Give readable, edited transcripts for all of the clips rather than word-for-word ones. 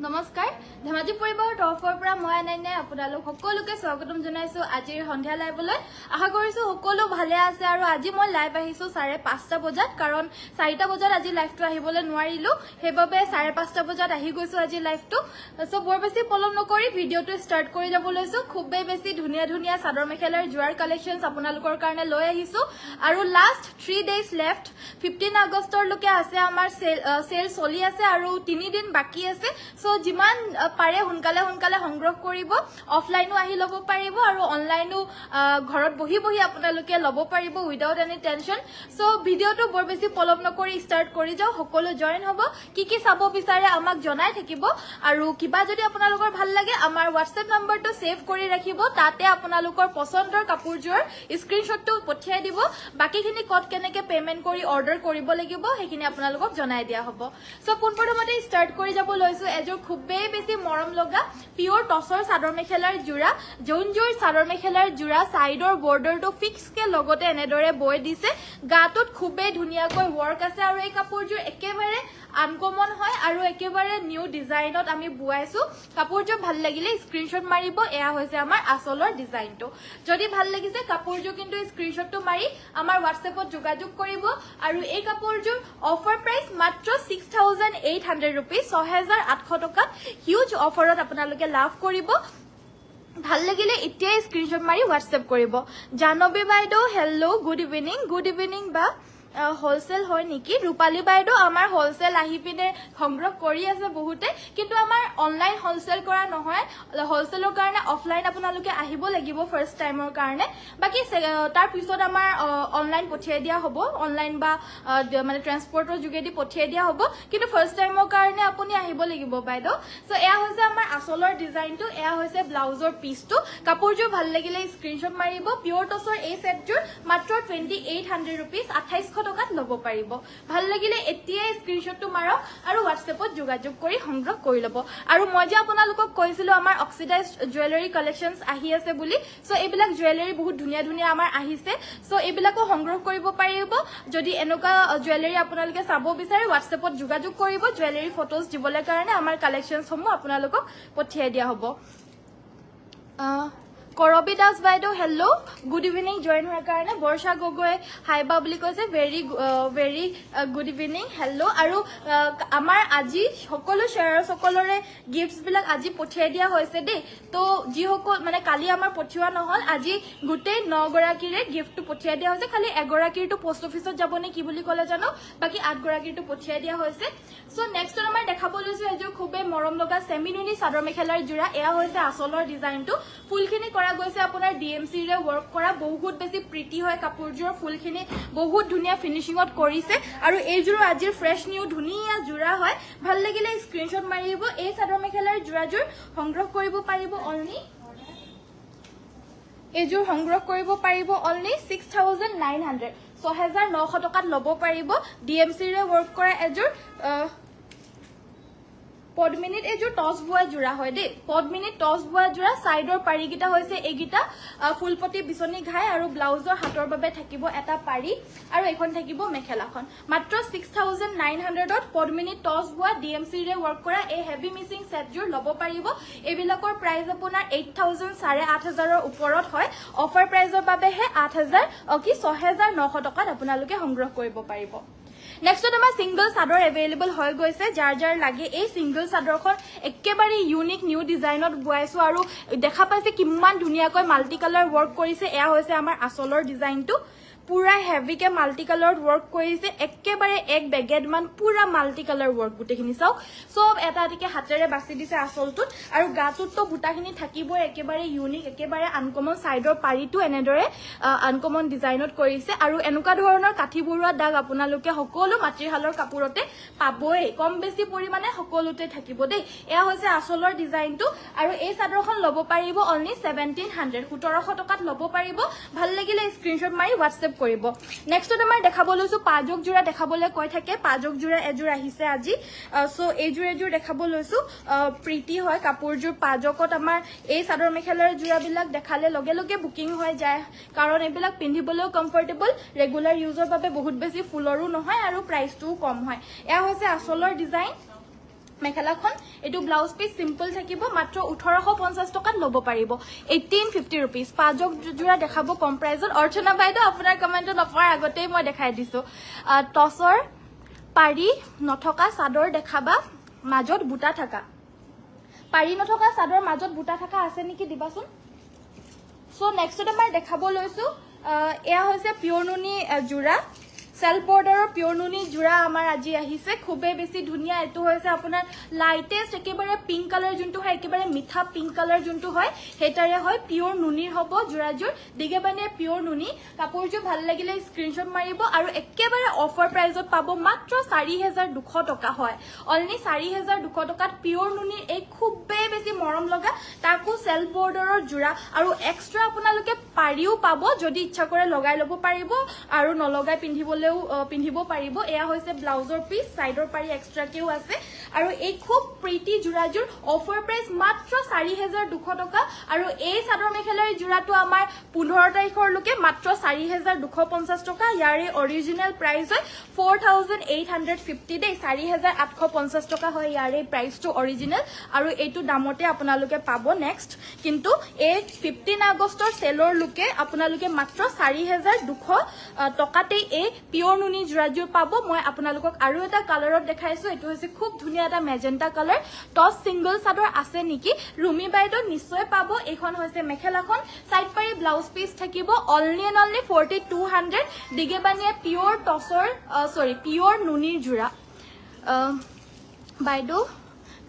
নমস্কাৰ ধেমাজি পৰিবাৰৰ তৰফৰ পৰা মই আনাইনে আপোনালোক সকলোকে স্বাগতম জনাইছো আজিৰ সন্ধিয়া লাইভলৈ আশা কৰিছো সকলো ভালে আছে আৰু আজি মই লাইভ আহিছো 5:30 বজাত কাৰণ 4টা বজাত আজি লাইভটো আহিবলৈ নোৱাৰিলো হেবাবে 5:30 বজাত আহি গৈছো আজি লাইভটো সো বৰ বেছি পলম নকৰি ভিডিওটো ষ্টাৰ্ট কৰি যাব লৈছো খুবেই বেছি ধুনিয়া ধুনিয়া চাদৰ মেখেলাৰ জুৱাৰ কালেকশনছ আপোনালোকৰ কাৰণে লৈ আহিছো আৰু লাষ্ট 3 ডেজ লেফট 15 আগষ্টৰ লৈকে আছে আমাৰ সেল চলি আছে আৰু 3 দিন বাকি আছে সো যিমান পাৰে হুনকালে সংগ্ৰহ কৰিব অফলাইনো আহি লব পাৰিব আৰু অনলাইনো ঘৰত বহি বহি আপোনালোকে লব পাৰিব উইদাউট এনি টেনশন সো ভিডিওটো বৰ বেছি পলম নকৰি ষ্টাৰ্ট কৰি যাও সকলো জয়েন হ'ব কি চাব বিচাৰে আমাক জনাই থাকিব আৰু কিবা যদি আপোনালোকৰ ভাল লাগে আমাৰ WhatsApp নম্বৰটো সেভ কৰি ৰাখিব তাতে আপোনালোকৰ পছন্দৰ কাপোৰজোৰ স্ক্ৰিনশ্বটটো পঠিয়াই দিব বাকিখিনি কত কেনেকে পেমেন্ট কৰি অৰ্ডাৰ কৰিব লাগিব হেখিনি আপোনালোকক জনাই দিয়া হ'ব সো পোনপ্ৰথমতে ষ্টাৰ্ট কৰি যাব লৈছো এজোৰ খুবেই বেছি মৰম লগা পিওৰ টসৰ চাদৰ মেখেলাৰ জোৰা জোনজোৰ চাদৰ মেখেলাৰ জোৰা সাইডৰ বৰ্ডাৰটো ফিক্স কে লগতে এনেদৰে বৈ দিছে গাটোত খুবেই ধুনিয়াকৈ ওয়াৰ্ক আছে আৰু এই কাপোৰজোৰ একেবাৰে আনকমন হয় আৰু একেবাৰে নিউ ডিজাইনত আমি বুৱাইছো কাপোৰজোৰ ভাল লাগিলে স্ক্ৰিনশ্বট মাৰিব এয়া হৈছে আমাৰ আসলৰ ডিজাইনটো যদি ভাল লাগিছে কাপোৰজোৰ কিন্তু স্ক্ৰিনশ্বটটো মাৰি আমাৰ WhatsAppত যোগাযোগ কৰিব আৰু এই কাপোৰজোৰ অফাৰ প্ৰাইস মাত্ৰ 6800 रुपीस 6800 টকা হিউজ অফাৰত আপোনালোকে লাভ কৰিব ভাল লাগিলে এতিয়া স্ক্ৰিনশ্বট মাৰি WhatsApp কৰিব জানবী বাইদেউ হেল্লো গুড ইভিনিং বা হোলসেল হয় নেকি ৰূপালী বাইদেউ আমাৰ হোলসেল আহি পিনে সংগ্ৰহ কৰি আছে বহুতে কিন্তু আমাৰ অনলাইন হোলসেল কৰা নহয় হোলসেলৰ কাৰণে অফলাইন আপোনালোকে আহিব লাগিব ফাৰ্স্ট টাইমৰ কাৰণে বাকি তাৰ পিছত আমাৰ অনলাইন পঠিয়াই দিয়া হ'ব অনলাইন বা মানে ট্ৰান্সপৰ্টৰ যোগেদি পঠিয়াই দিয়া হ'ব কিন্তু ফাৰ্স্ট টাইমৰ কাৰণে আপুনি আহিব লাগিব বাইদেউ সো এয়া হৈছে আমাৰ আসলৰ ডিজাইনটো এয়া হৈছে ব্লাউজৰ পিসটো কাপোৰজোৰ ভাল লাগিলে স্ক্ৰিনশ্বট মাৰিব পিওৰ টসৰ এই সেটজোৰ মাত্ৰ 2800 रुपीस 2800 টকাত লব পাৰিব ভাল লাগিলে এতিয়া স্ক্ৰিনশ্বটটো মাৰক আৰু WhatsAppত যোগাযোগ কৰি সংগ্ৰহ কৰি লব আৰু মই যে আপোনালোকক কৈছিলো আমাৰ অক্সিডাইজড জুৱেলাৰী কালেকশনছ আহি আছে বুলি সো এইবিলাক জুৱেলাৰী বহুত ধুনিয়া ধুনিয়া আমাৰ আহিছে সো এইবিলাকো সংগ্ৰহ কৰিব পাৰিব যদি এনেকুৱা জুৱেলাৰী আপোনালোকে চাব বিচাৰে WhatsAppত যোগাযোগ কৰিব জুৱেলাৰী ফটোজ দিবলৈ কাৰণে আমাৰ কালেকশনছ সমূহ আপোনালোকক পঠিয়াই দিয়া হ'ব কৰবি দাস বাইদেউ হেল্লো গুড ইভিনিং জয়েন হোৱাৰ কাৰণে বৰ্ষা গগৈ হাইবা বুলি কৈছে ভেৰি গুড ইভিনিং হেল্লো আৰু আমাৰ আজি সকলো শেয়াৰ সকলৰে গিফটস বিলাক আজি পঠিয়াই দিয়া হৈছে দেই তো যি সকল মানে কালি আমাৰ পঠিওৱা নহল আজি গুটেই 9 গৰাকীৰে গিফটটো পঠিয়াই দিয়া হৈছে খালি এগৰাকীৰটো পোষ্ট অফিচত যাব নে কি বুলি ক'লে জানো বাকি 8 গৰাকীৰটো পঠিয়াই দিয়া হৈছে সো নেক্সট আমাৰ দেখাব লৈছো এজোৰ খুবেই মৰম লগা সেমিনুনি চাদৰ মেখেলাৰ জোৰা এয়া হৈছে আসলৰ ডিজাইনটো ফুলখিনি কৰা গৈছে আপোনাৰ DMC ৰে ওয়াৰ্ক কৰা বহুত বেছি প্ৰিটি হয় কাপোৰজোৰ ফুলখিনি বহুত ধুনিয়া ফিনিশিংত কৰিছে আৰু এইজোৰ আজিৰ ফ্ৰেশ নিউ ধুনিয়া জোৰা হয় ভাল লাগিলে স্ক্ৰিনশ্বট মাৰিব এই চাদৰ মেখেলাৰ জোৰাজোৰ সংগ্ৰহ কৰিব পাৰিব অনলি এইজোৰ সংগ্ৰহ কৰিব পাৰিব অনলি 6900 6900 টকাত লব পাৰিব DMC ৰে ওয়াৰ্ক কৰা এজোৰ পদ্মিনীত এজোৰ টস বুৱা জোৰা হয় দেই পদ্মিনীত টস বুৱা জোৰা সাইডৰ পাৰিগিটা হৈছে এগিটা ফুলপতি বিচনি ঘাই আৰু ব্লাউজৰ হাতৰ বাবে থাকিব এটা পাৰি আৰু এখন থাকিব মেখেলাখন মাত্ৰ 6900 ত পদ্মিনীত টস বুৱা DMC ৰে ওয়াৰ্ক কৰা এই হেভি মিসিং সেট জোৰ লব পাৰিব এবিলাকৰ প্ৰাইস আপোনাৰ 8000 8500 ৰ ওপৰত হয় অফাৰ প্ৰাইসৰ বাবে হে 8000 কি 6900 টকাত আপোনালোকে সংগ্ৰহ কৰিব পাৰিব নেক্সট আমাৰ সিঙ্গল চাদৰ এভেইলেবল হৈ গৈছে যাৰ যাৰ লাগে এই সিঙ্গল চাদৰখন একেবাৰে ইউনিক নিউ ডিজাইনত বুৱাইছো আৰু দেখা পাইছে কিমান ধুনিয়াকৈ মাল্টি কালাৰ ওয়াৰ্ক কৰিছে এয়া হৈছে আমাৰ আসলৰ ডিজাইনটো পুৰা হেভি কে মাল্টি কালাৰ ওয়াৰ্ক কৰিছে একেবাৰে এক বেগেড মান পুৰা মাল্টি কালাৰ ওয়াৰ্ক গুটেখিনি চাও সব এটা এটাকে হাতেৰে বাছি দিছে আসলটোত আৰু গাটোত বুটাখিনি থাকিব একেবাৰে ইউনিক একেবাৰে আনকমন সাইডৰ পাৰিটো এনেদৰে আনকমন ডিজাইনত কৰিছে আৰু এনেকুৱা ধৰণৰ কাঠি বৰুৱা দাগ আপোনালোকে সকলো মাটিৰহালৰ কাপোৰতে পাবই কম বেছি পৰিমাণে সকলোতে থাকিব দেই এয়া হৈছে আসলৰ ডিজাইনটো আৰু এই চাদৰখন লব পাৰিব অনলি 1700 1700 টকাত লব পাৰিব ভাল লাগিলে স্ক্ৰিনশ্বট মাৰি WhatsApp কৰিব নেক্সট আমাৰ দেখাব লৈছো পাজক জোৰা দেখাবলৈ কৈ থাকে পাজক জোৰা এজোৰ আহিছে আজি সো এজোৰ দেখাব লৈছো প্ৰিটি হয় কাপোৰজোৰ পাজকত আমাৰ এই চাদৰ মেখেলাৰ জোৰাবিলাক দেখালে লগে লগে বুকিং হৈ যায় কাৰণ এইবিলাক পিন্ধিবলৈও কমফৰ্টেবল ৰেগুলাৰ ইউজৰ বাবে বহুত বেছি ফুলৰো নহয় আৰু প্ৰাইসটোও কম হয় এয়া হৈছে আসলৰ ডিজাইন মেখেলাখন এইটো ব্লাউজ পিস সিম্পল থাকিব মাত্ৰ 1850 টকাত ল'ব পাৰিব 1850 रुपीस পাঁচক জোৰা দেখাব কম প্ৰাইজত অৰ্চনা বাইদেউ আপোনাৰ কমেন্টত অফাৰ আগতেই মই দেখাই দিছো টসৰ পাৰি নথকা চাদৰ দেখাবা মাজত বুটা থাকা পাৰি নথকা চাদৰ মাজত বুটা থাকা আছে নেকি দিবাচোন সো নেক্সট আমাৰ দেখাব লৈছো এয়া হৈছে পিওৰ নুনি জোৰা সেলফ বৰ্ডাৰৰ পিওৰ নুনি জোৰা আমাৰ আজি আহিছে খুবে বেছি ধুনিয়া এটো হৈছে আপোনাৰ লাইটেষ্ট একেবাৰে পিংক কালাৰ যোনটো হয় একেবাৰে মিঠা পিংক কালাৰ যোনটো হয় হেটাৰে হয় পিওৰ নুনিৰ হ'ব জোৰাজোৰ দিগেবানে পিওৰ নুনি কাপোৰজোৰ ভাল লাগিলে স্ক্ৰিনশ্বট মাৰিব আৰু একেবাৰে অফাৰ প্ৰাইজত পাব মাত্ৰ 4200 টকা হয় অনলি 4200 টকাত পিওৰ নুনিৰ এই খুবে বেছি মৰম লগা তাকো সেলফ বৰ্ডাৰৰ জোৰা আৰু এক্সট্ৰা আপোনালোকে পাৰিও পাব যদি ইচ্ছা কৰে লগাই ল'ব পাৰিব আৰু নলগাই পিন্ধিবলৈ পিন্ধিব পাৰিব এয়া হৈছে ব্লাউজৰ পিস সাইডৰ পাৰি এক্সট্ৰা কেও আছে আৰু এই খুব প্ৰিটি জোৰাজোৰ অফাৰ প্ৰাইস মাত্ৰ 4200 টকা আৰু এই চাদৰ মেখেলাৰ জোৰাটো আমাৰ 15 তাৰিখৰ লৈকে মাত্ৰ 4250 টকা ইয়াৰে অৰিজিনাল প্ৰাইস হয় 4850 দে 4850 টকা হয় ইয়াৰে প্ৰাইসটো অৰিজিনাল আৰু এইটো দামতে আপোনালোকে পাব নেক্সট কিন্তু এই 15 আগষ্টৰ সেলৰ লৈকে আপোনালোকে মাত্ৰ 4200 টকাতে এই পিওৰ নুনি জোৰাজোৰ পাব মই আপোনালোকক আৰু এটা কালাৰত দেখাইছো এটো হৈছে খুব ধুনিয়া এটা মেজেন্টা কালাৰ টস সিঙ্গল চাদৰ আছে নেকি ৰুমি বাইদেউ নিশ্চয় পাব এইখন হৈছে মেখেলাখন সাইড পাৰি ব্লাউজ পিস থাকিব অনলি 4200 দিগেবানিয়া পিওৰ টসৰ পিওৰ নুনিৰ জোৰা বাইদেউ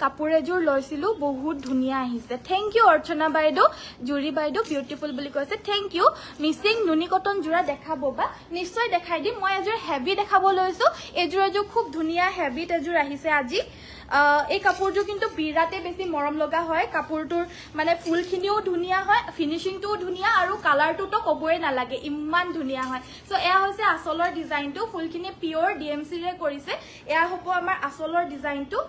কাপোৰ এজোৰ লৈছিলো বহুত ধুনিয়া আহিছে থ্যাংক ইউ অৰ্চনা বাইদেউ জুৰি বাইদেউ বিউটিফুল বুলি কৈছে থ্যাংক ইউ মিসিং নুনি কটন জোৰা দেখাব বা নিশ্চয় দেখাই দিম মই এজোৰ হেভি দেখাব লৈছো এজোৰ খুব ধুনিয়া হেভি এজোৰ আহিছে আজি এই কাপোৰটো কিন্তু বিৰাতে বেছি মৰম লগা হয় কাপোৰটোৰ মানে ফুলখিনিও ধুনিয়া হয় ফিনিশিংটোও ধুনিয়া আৰু কালাৰটো তো কবই নালাগে ইমান ধুনিয়া হয় সো এয়া হৈছে আসলৰ ডিজাইনটো ফুলখিনি পিওৰ ডিএমসি ৰে কৰিছে এয়া হ'ব আমাৰ আসলৰ ডিজাইনটো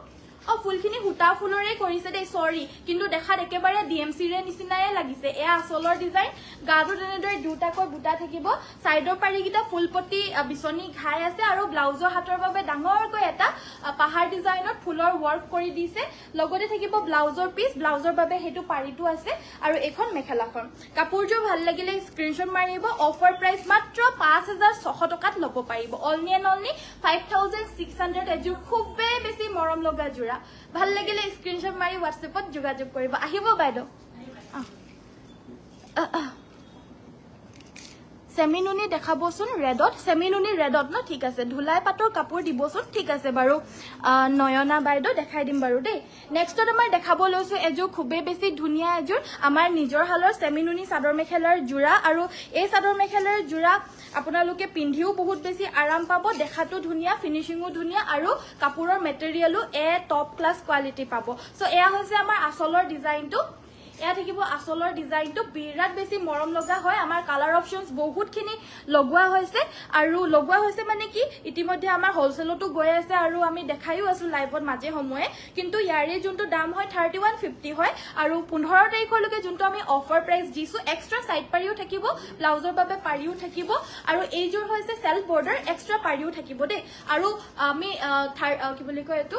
ফুলখিনি হুটা ফুলৰে কৰিছে দে সৰি কিন্তু দেখাত একেবাৰে ডিএমসি ৰে নিচিনায়ে লাগিছে এয়া আসলৰ ডিজাইন গাটো তেনেদৰে দুটাকৈ বুটা থাকিব সাইডৰ পাৰিকিটা ফুলপতি বিছনি ঘাই আছে আৰু ব্লাউজৰ হাতৰ বাবে ডাঙৰকৈ এটা পাহাৰ ডিজাইনত ফুলৰ ওয়াৰ্ক কৰি দিছে লগতে থাকিব ব্লাউজৰ পিস ব্লাউজৰ বাবে হেতু পাৰিটো আছে আৰু এখন মেখেলাখন কাপোৰজোৰ ভাল লাগিলে স্ক্ৰিনশ্বট মাৰিব অফাৰ প্ৰাইস মাত্ৰ 5600 টকাত ল'ব পাৰিব অনলি 5600 এজোৰ খুবে বেছি মৰম লগা জোৰা ভাল লাগিলে স্ক্ৰিনশ্বট মাৰি WhatsAppত যোগাযোগ কৰিব আহিব বাইদেউ সেমিনুনি দেখাবচোন ৰেডত সেমিনুনি ৰেডত ন ঠিক আছে ধুলাই পাটৰ কাপোৰ দিবচোন ঠিক আছে বাৰু নয়না বাইদেউ দেখাই দিম বাৰু দেই নেক্সটত আমাৰ দেখাব লৈছো এজোৰ খুবে বেছি ধুনিয়া এজোৰ আমাৰ নিজৰ হালৰ সেমিনুনি চাদৰ মেখেলাৰ জোৰা আৰু এই চাদৰ মেখেলাৰ জোৰা আপোনালোকে পিন্ধিও বহুত বেছি আৰাম পাব দেখাটো ধুনিয়া ফিনিশিংও ধুনিয়া আৰু কাপোৰৰ মেটেৰিয়েলও টপ ক্লাস কোৱালিটি পাব সো এয়া হৈছে আমাৰ আসলৰ ডিজাইনটো এয়া থাকিব আসলৰ ডিজাইনটো বিৰাট বেছি মৰম লগা হয় আমাৰ কালাৰ অপশনস বহুতখিনি লগোৱা হৈছে আৰু লগোৱা হৈছে মানে কি ইতিমধ্যে আমাৰ হোলসেলতো গৈ আছে আৰু আমি দেখাইও আছো লাইভত মাজে সময়ে কিন্তু ইয়াৰে যোনটো দাম হয় 3150 হয় আৰু 15 তাৰিখলৈকে যোনটো আমি অফাৰ প্ৰাইস দিছো এক্সট্ৰা সাইড পাৰিও থাকিব ব্লাউজৰ বাবে পাৰিও থাকিব আৰু এইজোৰ হৈছে সেলফ বৰ্ডাৰ এক্সট্ৰা পাৰিও থাকিব দে আৰু আমি কি বুলি কয় এটো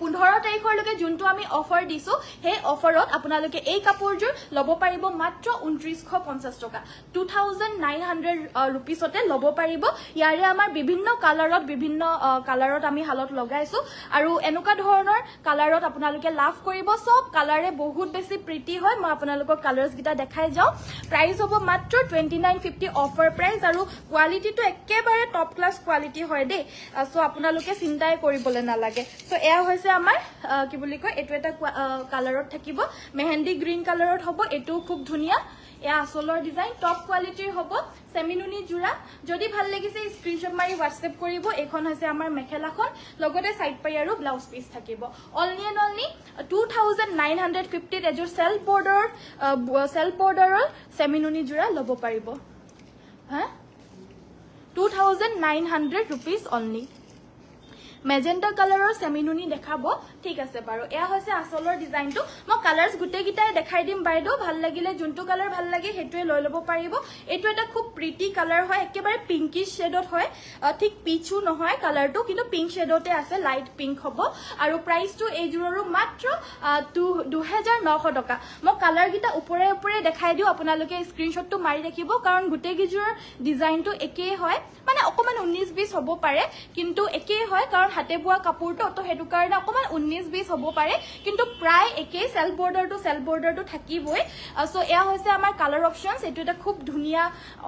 15 তাৰিখলৈকে যোনটো আমি অফাৰ দিছো হে অফাৰত আপোনালোকে এই কাপোৰজোৰ ল'ব পাৰিব মাত্ৰ 2950 টকা 2900 रुपीसতে ল'ব পাৰিব ইয়াৰে আমাৰ বিভিন্ন কালাৰত আমি হালত লগাইছো আৰু এনেকুৱা ধৰণৰ কালাৰত আপোনালোকে লাভ কৰিব সব কালাৰে বহুত বেছি প্ৰিটি হয় মই আপোনালোকক কালাৰস গিটা দেখাই যাও প্ৰাইস হ'ব মাত্ৰ 2950 অফাৰ প্ৰাইস আৰু কোৱালিটিটো একেবাৰে টপ ক্লাস কোৱালিটি হয় দে সো আপোনালোকে চিন্তাই কৰিবলৈ নালাগে সো এয়া হৈছে আমাৰ কি বুলি কয় এটো এটা কালাৰত থাকিব মেহেন্দি গ্ৰীন কালাৰত হ'ব এটো খুব ধুনিয়া এয়া আসলৰ ডিজাইন টপ কোৱালিটিৰ হ'ব সেমিনুনি জোৰা যদি ভাল লাগিছে স্ক্ৰিনশ্বট মাৰি WhatsApp কৰিব এখন হৈছে আমাৰ মেখেলাখন লগতে সাইড পাই আৰু ব্লাউজ পিস থাকিব অনলি 2950 এজোৰ সেলফ বৰ্ডাৰৰ সেমিনুনি জোৰা ল'ব পাৰিব হা 2900 रुपीस অনলি মেজেন্টা কালাৰৰ সেমিনুনি দেখাব ঠিক আছে বাৰু এয়া হৈছে আসলৰ ডিজাইনটো মই কালাৰস গুটেই গিটাই দেখাই দিম বাইদেউ ভাল লাগিলে যোনটো কালাৰ ভাল লাগে হেতুৱে লৈ লব পাৰিব এটো এটা খুব প্ৰিটি কালাৰ হয় একেবাৰে পিংকিশ শেডত হয় ঠিক পিচু নহয় কালাৰটো কিন্তু পিংক শেডতে আছে লাইট পিংক হ'ব আৰু প্ৰাইসটো এইজোৰৰো মাত্ৰ 2900 টকা মই কালাৰ গিটা উপৰে উপৰে দেখাই দিও আপোনালোকে স্ক্ৰিনশ্বটটো মাৰি ৰাখিব কাৰণ গুটেই গিজোৰ ডিজাইনটো একেই হয় মানে অকমান 19-20 হ'ব পাৰে কিন্তু একেই হয় কাৰণ হাতে বোৱা কাপোৰটো তো হেতু কাৰণে অকমান 19-20 হ'ব পাৰে কিন্তু প্ৰায় একেই সেলফ বৰ্ডাৰটো থাকিবই সো এয়া হৈছে আমাৰ কালাৰ অপচনস এটো এটা খুব ধুনিয়া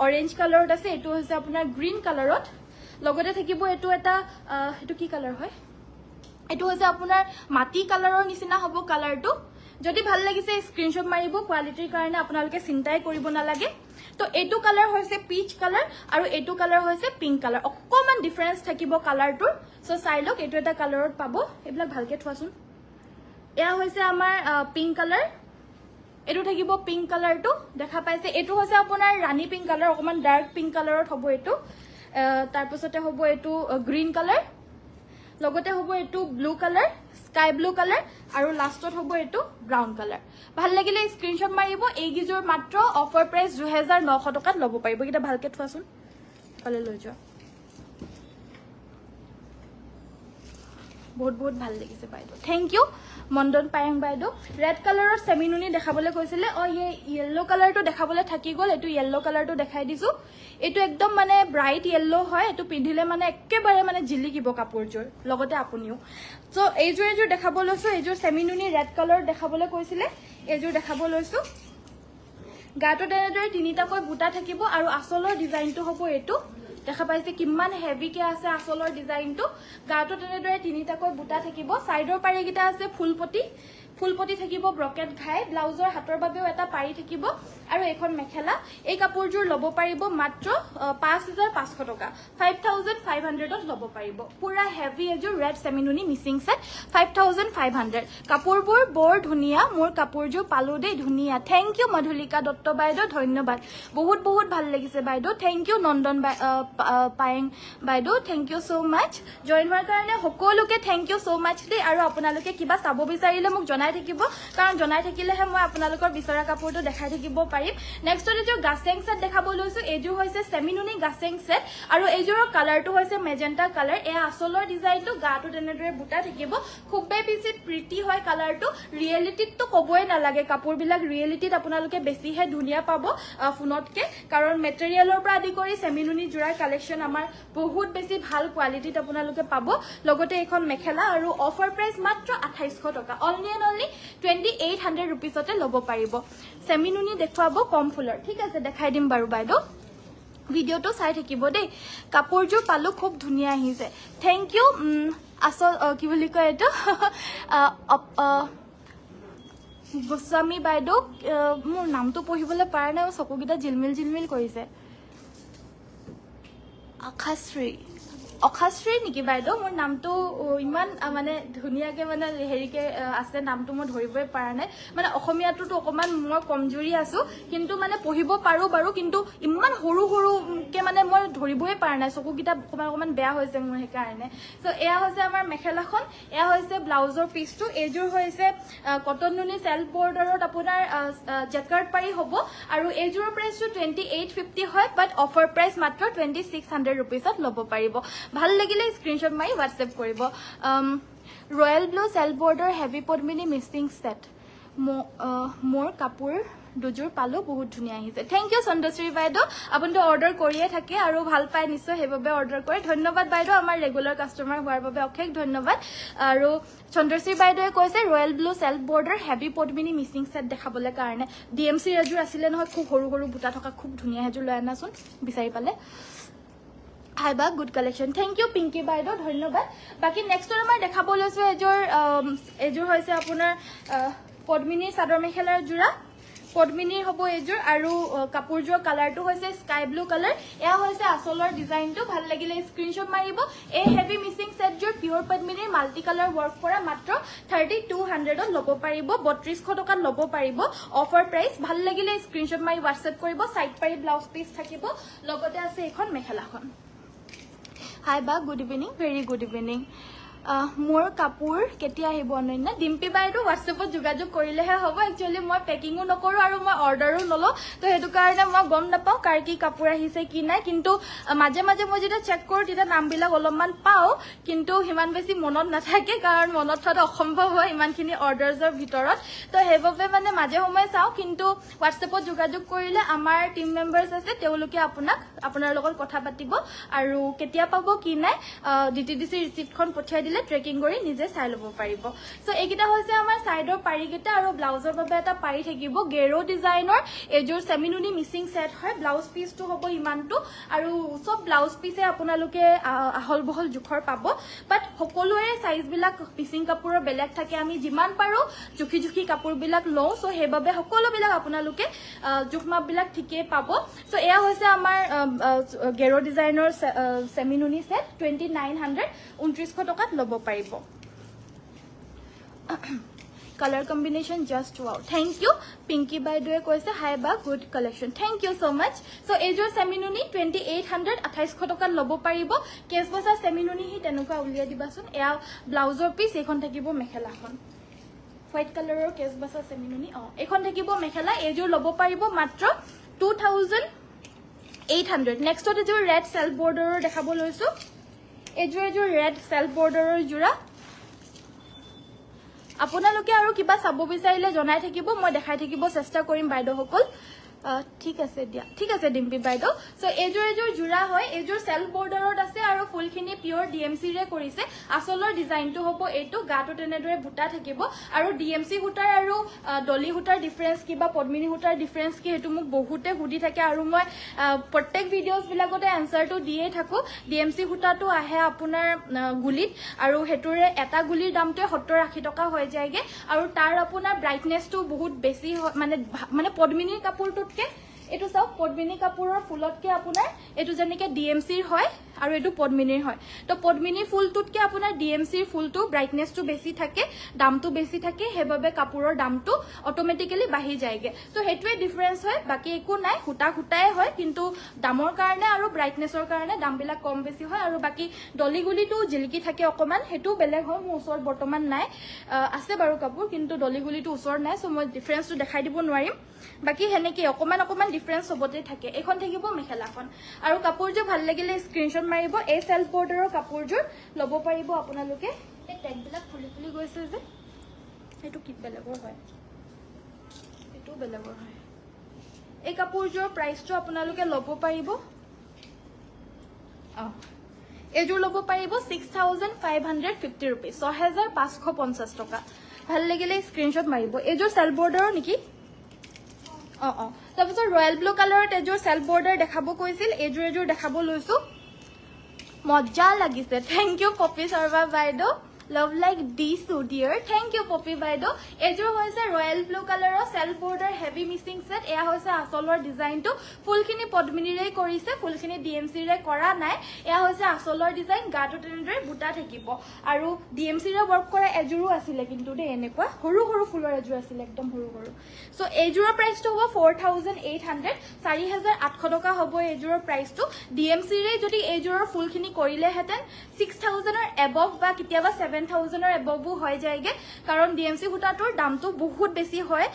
অৰেঞ্জ কালাৰত আছে এটো হৈছে আপোনাৰ গ্ৰীন কালাৰত লগতে থাকিব এটো এটা এটো কি কালাৰ হয় এটো হৈছে আপোনাৰ মাটি কালাৰৰ নিচিনা হ'ব কালাৰটো যদি ভাল লাগিছে স্ক্ৰিনশ্বট মাৰিব কোৱালিটিৰ কাৰণে আপোনালোকে চিন্তাই কৰিব নালাগে তো এটো কালাৰ হৈছে পিচ কালাৰ আৰু এটো কালাৰ হৈছে পিংক কালাৰ অকমান ডিফাৰেন্স থাকিব কালাৰটোৰ সো চাই লওক এটো এটা কালাৰত পাব এবলা ভালকে থোৱাচোন এয়া হৈছে আমাৰ পিংক কালাৰ এটো থাকিব পিংক কালাৰটো দেখা পাইছে এটো হৈছে আপোনাৰ ৰাণী পিংক কালাৰ অকমান ডাৰ্ক পিংক কালাৰত হ'ব এটো তাৰ পিছতে হ'ব এটো গ্ৰীন কালাৰ লগতে হ'ব এটো blue colour sky blue colour আৰু লাষ্টত হ'ব এটো ব্ৰাউন কালাৰ ভাল লাগিলে স্ক্ৰিনশ্বট মাৰিব এই গিজৰ মাত্ৰ অফাৰ প্ৰাইস 2900 টকাত ল'ব পাৰিব কিটা ভালকে থোৱাচোন কলে লৈ যোৱা বহুত বহুত ভাল লাগিছে বাইদেউ থ্যাংক ইউ মন্দন পায়ং বাইদেউ ৰেড কালাৰৰ সেমিনুনি দেখাবলৈ কৈছিলে ইয়েলো কালাৰটো দেখাবলৈ থাকি গল এটো ইয়েলো কালাৰটো দেখাই দিছো এটো একদম মানে ব্ৰাইট ইয়েলো হয় এটো পিন্ধিলে মানে একেবাৰে মানে জিলিকিব কাপোৰজোৰ লগতে আপুনিও সো এইজোৰ দেখাব লৈছো এইজোৰ সেমিনুনি ৰেড কালাৰ দেখাবলৈ কৈছিলে এইজোৰ দেখাব লৈছো গাটো তেনেদৰে তিনিটাকৈ বুটা থাকিব আৰু আসলৰ ডিজাইনটো হ'ব এটো দেখা পাইছে কিমান হেভি কে আছে আসলৰ ডিজাইনটো গাটো তেনেদৰে তিনিটাকৈ বুটা থাকিব সাইডৰ পাৰি গিটা আছে ফুলপটি থাকিব ব্ৰকেট ঘাই ব্লাউজৰ হাতৰ বাবেও এটা পাৰি থাকিব আৰু এখন মেখেলা এই কাপোৰজোৰ ল'ব পাৰিব মাত্ৰ 5500 টকা 5500 ত ল'ব পাৰিব পুৰা হেভি এজোৰ ৰেড সেমিনুনি মিসিং সেট 5500 কাপোৰবোৰ বৰ ধুনিয়া মোৰ কাপোৰজোৰ পালো দেই ধুনিয়া থ্যাংক ইউ মধুলিকা দত্ত বাইদেউ ধন্যবাদ বহুত বহুত ভাল লাগিছে বাইদেউ থ্যাংক ইউ নন্দন পায়ং বাইদেউ thank you so mass join হোৱাৰ কাৰণে সকলোকে থ্যাংক ইউ সো মাচ দেই আৰু আপোনালোকে কিবা চাব বিচাৰিলে মোক জনাই থাকিব কাৰণ জনাই থাকিলেহে মই আপোনালোকৰ বিচৰা কাপোৰটো দেখাই থাকিব পাৰিম নেক্সট এজোৰ গাছেং সেট দেখাব লৈছো এজোৰ হৈছে সেমিনুনি গাছেং সেট আৰু এইজোৰৰ কালাৰটো হৈছে মেজেন্টা কালাৰ এ আসলৰ ডিজাইনটো গাটো তেনেদৰে বুটা থাকিব খুবেই বেছি প্ৰিটি হয় কালাৰটো ৰিয়েলিটিটো কবই নালাগে কাপোৰবিলাক ৰিয়েলিটিত আপোনালোকে বেছিহে ধুনিয়া পাব ফোনতকে কাৰণ মেটেৰিয়েলৰ পৰা আদি কৰি সেমিনুনি জোৰাৰ কালেকচন আমাৰ বহুত বেছি ভাল কোৱালিটিত আপোনালোকে পাব লগতে এখন মেখেলা আৰু অফাৰ প্ৰাইস মাত্ৰ 2800 টকা অনলি 2800 रुपीसতে ল'ব পাৰিব সেমিনুনি দেখুৱাব কম ফুলৰ ঠিক আছে দেখাই দিম বাৰু বাইদেউ ভিডিওটো চাই থাকিব দেই কাপোৰজোৰ পালো খুব ধুনিয়া আহিছে থ্যাংক ইউ আসল কি বুলি কয় এটো গোস্বামী বাইদেউ মোৰ নামটো পঢ়িবলৈ পাৰা নাই চকুগিটা জিলমিল কৰিছে অখাশ্ৰী নেকি বাইদেউ মোৰ নামটো ইমান মানে ধুনিয়াকে মানে হেৰিকে আছে নামটো মই ধৰিবই পাৰা নাই মানে অসমীয়াটোতো অকমান মই কমজুৰি আছো কিন্তু মানে পঢ়িব পাৰো বাৰু কিন্তু ইমান সৰুকে মানে মই ধৰিবই পাৰা নাই চকুগিটা অকমান বেয়া হৈছে মোৰ হে কাৰণে সো এয়া হৈছে আমাৰ মেখেলাখন এয়া হৈছে ব্লাউজৰ পিচটো এজোৰ হৈছে কটন নুনি সেলফ বৰ্ডাৰত আপোনাৰ জেকাৰ্ড পাৰি হ'ব আৰু এজোৰ প্ৰাইসটো 2850 হয় বাট অফাৰ প্ৰাইস মাত্ৰ 2600 रुपीसত ল'ব পাৰিব ভাল লাগিলে স্ক্ৰিনশ্বট মাৰি WhatsApp কৰিব royal blue self border heavy Padmini mixing set মোৰ কাপোৰ দুজোৰ পালো বহুত ধুনিয়া আহিছে থ্যাংক ইউ চন্দ্ৰশ্ৰী বাইদেউ আপুনি অৰ্ডাৰ কৰিয়ে থাকে আৰু ভাল পায় নিশ্চয় হেবাবে অৰ্ডাৰ কৰে ধন্যবাদ বাইদেউ আমাৰ ৰেগুলাৰ কাস্টমাৰ হোৱাৰ বাবে অশেষ ধন্যবাদ আৰু চন্দ্ৰশ্ৰী বাইদেৱে কৈছে royal blue self border heavy Padmini mixing set দেখাবলৈ কাৰণে ডিএমসি এজোৰ আছিলে নহয় খুব সৰু সৰু বুটা থকা খুব ধুনিয়া এজোৰ লৈ আনাচোন বিচাৰি পালে হাই বা good collection thank you Pinky বাইদেউ ধন্যবাদ বাকি নেক্সট আমাৰ দেখাব লৈছো এজোৰ হৈছে আপোনাৰ পদ্মিনীৰ চাদৰ মেখেলাৰ জোৰা পদ্মিনীৰ হ'ব এজোৰ আৰু কাপোৰজোৰ কালাৰটো হৈছে স্কাই ব্লু কালাৰ এয়া হৈছে আসলৰ ডিজাইনটো ভাল লাগিলে স্ক্ৰিনশ্বট মাৰিব এই হেভি মিক্সিং সেটজোৰ পিওৰ পদ্মিনীৰ মাল্টি কালাৰ ওয়াৰ্ক কৰা মাত্ৰ 3200 ত ল'ব পাৰিব 3200 টকাত ল'ব পাৰিব অফাৰ প্ৰাইস ভাল লাগিলে স্ক্ৰিনশ্বট মাৰি WhatsApp কৰিব সাইড পাৰি ব্লাউজ পিস থাকিব লগতে আছে এখন মেখেলাখন হাই বা good evening very good evening মোৰ কাপোৰ কেতিয়া আহিব অনন্য ডিম্পি বাইদেউ হোৱাটছএপত যোগাযোগ কৰিলেহে হ'ব একচুৱেলি মই পেকিঙো নকৰোঁ আৰু মই অৰ্ডাৰো নলওঁ তো সেইটো কাৰণে মই গম নাপাওঁ কাৰ কি কাপোৰ আহিছে কি নাই কিন্তু মাজে মাজে মই যেতিয়া চেক কৰোঁ তেতিয়া নামবিলাক অলপমান পাওঁ কিন্তু সিমান বেছি মনত নাথাকে কাৰণ মনত থোৱাটো অসম্ভৱ হয় ইমানখিনি অৰ্ডাৰ্ছৰ ভিতৰত তো সেইবাবে মানে মাজে সময়ে চাওঁ কিন্তু হোৱাটছএপত যোগাযোগ কৰিলে আমাৰ টিম মেম্বাৰ্ছ আছে তেওঁলোকে আপোনাৰ লগত কথা পাতিব আৰু কেতিয়া পাব কি নাই DTDC ৰিচিপ্টখন পঠিয়াই দিলে ট্ৰেকিং কৰি নিজে চাই ল'ব পাৰিব সো এইকেইটা হৈছে আমাৰ সাইডৰ পাৰিকেইটা আৰু ব্লাউজৰ বাবে এটা পাৰি থাকিব গেৰো ডিজাইনৰ এযোৰ সেমিনুনি মিচিং সেট হয় ব্লাউজ পিসটো হ'ব ইমানটো আৰু সব ব্লাউজ পিসে আপোনালোকে আহল বহল জুখৰ পাব বাট সকলোৰে সাইজবিলাক পিচিং কাপোৰৰ বেলেগ থাকে আমি যিমান পাৰো জুখি জুখি কাপোৰবিলাক লওঁ সো সেইবাবে সকলোবিলাক আপোনালোকে জুখমাপবিলাক ঠিকে পাব সো এয়া হৈছে আমাৰ গেৰো ডিজাইনৰ সেমিনুনি সেট 2900 2900 টকাত ল'ব পাৰিব color combination just wow thank you pinky বাইদেৱে কৈছে হাই বা good collection thank you so much so এজৰ সেমিনুনি 2800 2800 টকাত ল'ব পাৰিব কেছ বসা সেমিনুনি হি তেনেকুৱা উলিয়াই দিবাচোন এয়া ব্লাউজৰ পিস এখন থাকিব মেখেলাখন হোয়াইট কালাৰৰ কেছ বসা সেমিনুনি এখন থাকিব মেখেলা এজৰ ল'ব পাৰিব মাত্ৰ 2800 নেক্সট এজৰ ৰেড সেলফ বৰ্ডাৰৰ দেখাব লৈছো এজৰ ৰেড সেলফ বৰ্ডাৰৰ জোৰা আপোনালোকে আৰু কিবা চাব বিচাৰিলে জনাই থাকিব মই দেখাই থাকিব চেষ্টা কৰিম বাইদেউসকল ঠিক আছে দিয়া ঠিক আছে ডিম্পি বাইদেউ সো এজৰ জোৰা হয় এজৰ সেলফ বৰ্ডাৰত আছে আৰু ফুলখিনি পিওৰ ডিএমসি ৰে কৰিছে আসলৰ ডিজাইনটো হ'ব এইটো গাটো তেনেদৰে বুটা থাকিব আৰু ডিএমসি হুটাৰ আৰু ডলি হুটাৰ ডিফাৰেন্স কিবা পদ্মিনী হুটাৰ ডিফাৰেন্স কি হেতু মোক বহুতে হুদি থাকে আৰু মই প্ৰত্যেক ভিডিওছ বিলাকতে আনসাৰটো দিয়ে থাকো ডিএমসি হুটাৰটো আহে আপোনাৰ গুলিত আৰু হেতুৰে এটা গুলিৰ দামটো 70-80 টকা হৈ যায়গে আৰু তাৰ আপোনাৰ ব্ৰাইটনেছটো বহুত বেছি মানে পদ্মিনীৰ কাপোৰটো এটো সব পদ্মিনী কাপোৰৰ ফুলতকে আপোনাৰ এটো জনেকে ডিএমসিৰ হয় আৰু এটো পদ্মিনীৰ হয় তো পদ্মিনীৰ ফুলটোতকে আপোনাৰ ডিএমসিৰ ফুলটো ব্ৰাইটনেছটো বেছি থাকে দামটো বেছি থাকে হেবাবে কাপোৰৰ দামটো অটোমেটিক্যালি বাঢ়ি যায়গে তো হেতুৱে ডিফাৰেন্স হয় বাকি একো নাই হুটাই হয় কিন্তু দামৰ কাৰণে আৰু ব্ৰাইটনেছৰ কাৰণে দামবিলাক কম বেছি হয় আৰু বাকি ডলিগুলিটো জিলকি থাকে অকমান হেতু বেলেগ হয় মোৰ ওচৰত বৰ্তমান নাই আছে বাৰু কাপোৰ কিন্তু ডলিগুলিটো ওচৰত নাই সো মই ডিফাৰেন্সটো দেখাই দিব নোৱাৰিম বাকি হেনেকে অকমান ডিফাৰেন্স হবতে থাকে এখন থাকিব মেখেলাখন আৰু কাপোৰযোৰ ভাল লাগিলে স্ক্ৰিনশ্বট মাৰিব এই সেলফ বৰ্ডাৰৰ কাপোৰযোৰ ল'ব পাৰিব আপোনালোকে এই টেগবিলাক খুলি গৈছে যে এটো কি বেলেগৰ হয় এটো বেলেগৰ হয় এই কাপোৰযোৰ প্ৰাইসটো আপোনালোকে ল'ব পাৰিব এযোৰ ল'ব পাৰিব 6550 रुपीस 6550 টকা ভাল লাগিলে স্ক্ৰিনশ্বট মাৰিব এযোৰ সেলফ বৰ্ডাৰৰ নেকি তাৰপিছত ৰয়েল ব্লু কালাৰৰ এযোৰ সেলফ বৰ্ডাৰ দেখাব কৈছিল এযোৰ দেখাব লৈছো মজা লাগিছে থ্যাংক ইউ পপি শৰ্মা বাইদেউ লভ লাইক দিছো ডিয়াৰ থ্যাংক ইউ পপি বাইদেউ এযোৰ হৈছে ৰয়েল ব্লু কালাৰৰ self border heavy Mising set এয়া হৈছে আসলৰ ডিজাইনটো ফুলখিনি পদ্মিনীৰে কৰিছে ফুলখিনি ডিএমসি ৰে কৰা নাই এয়া হৈছে আসলৰ ডিজাইন গাটো তেনেদৰে বুটা থাকিব আৰু ডিএমসি ৰে ওয়াৰ্ক কৰা এযোৰো আছিল কিন্তু দে এনেকুৱা সৰু ফুলৰ এযোৰ আছিল একদম সৰু সো এযোৰৰ প্ৰাইসটো হ'ব 4800 4800 টকা হ'ব এযোৰৰ প্ৰাইসটো ডিএমসি ৰে যদি এযোৰৰ ফুলখিনি কৰিলে হেতেন 6000 ৰ এবভ বা কিতিয়াবা 7000 ৰ এবভো হৈ যায়গে কাৰণ ডিএমসি হুটাটোৰ দামটো বহুত বেছি হয়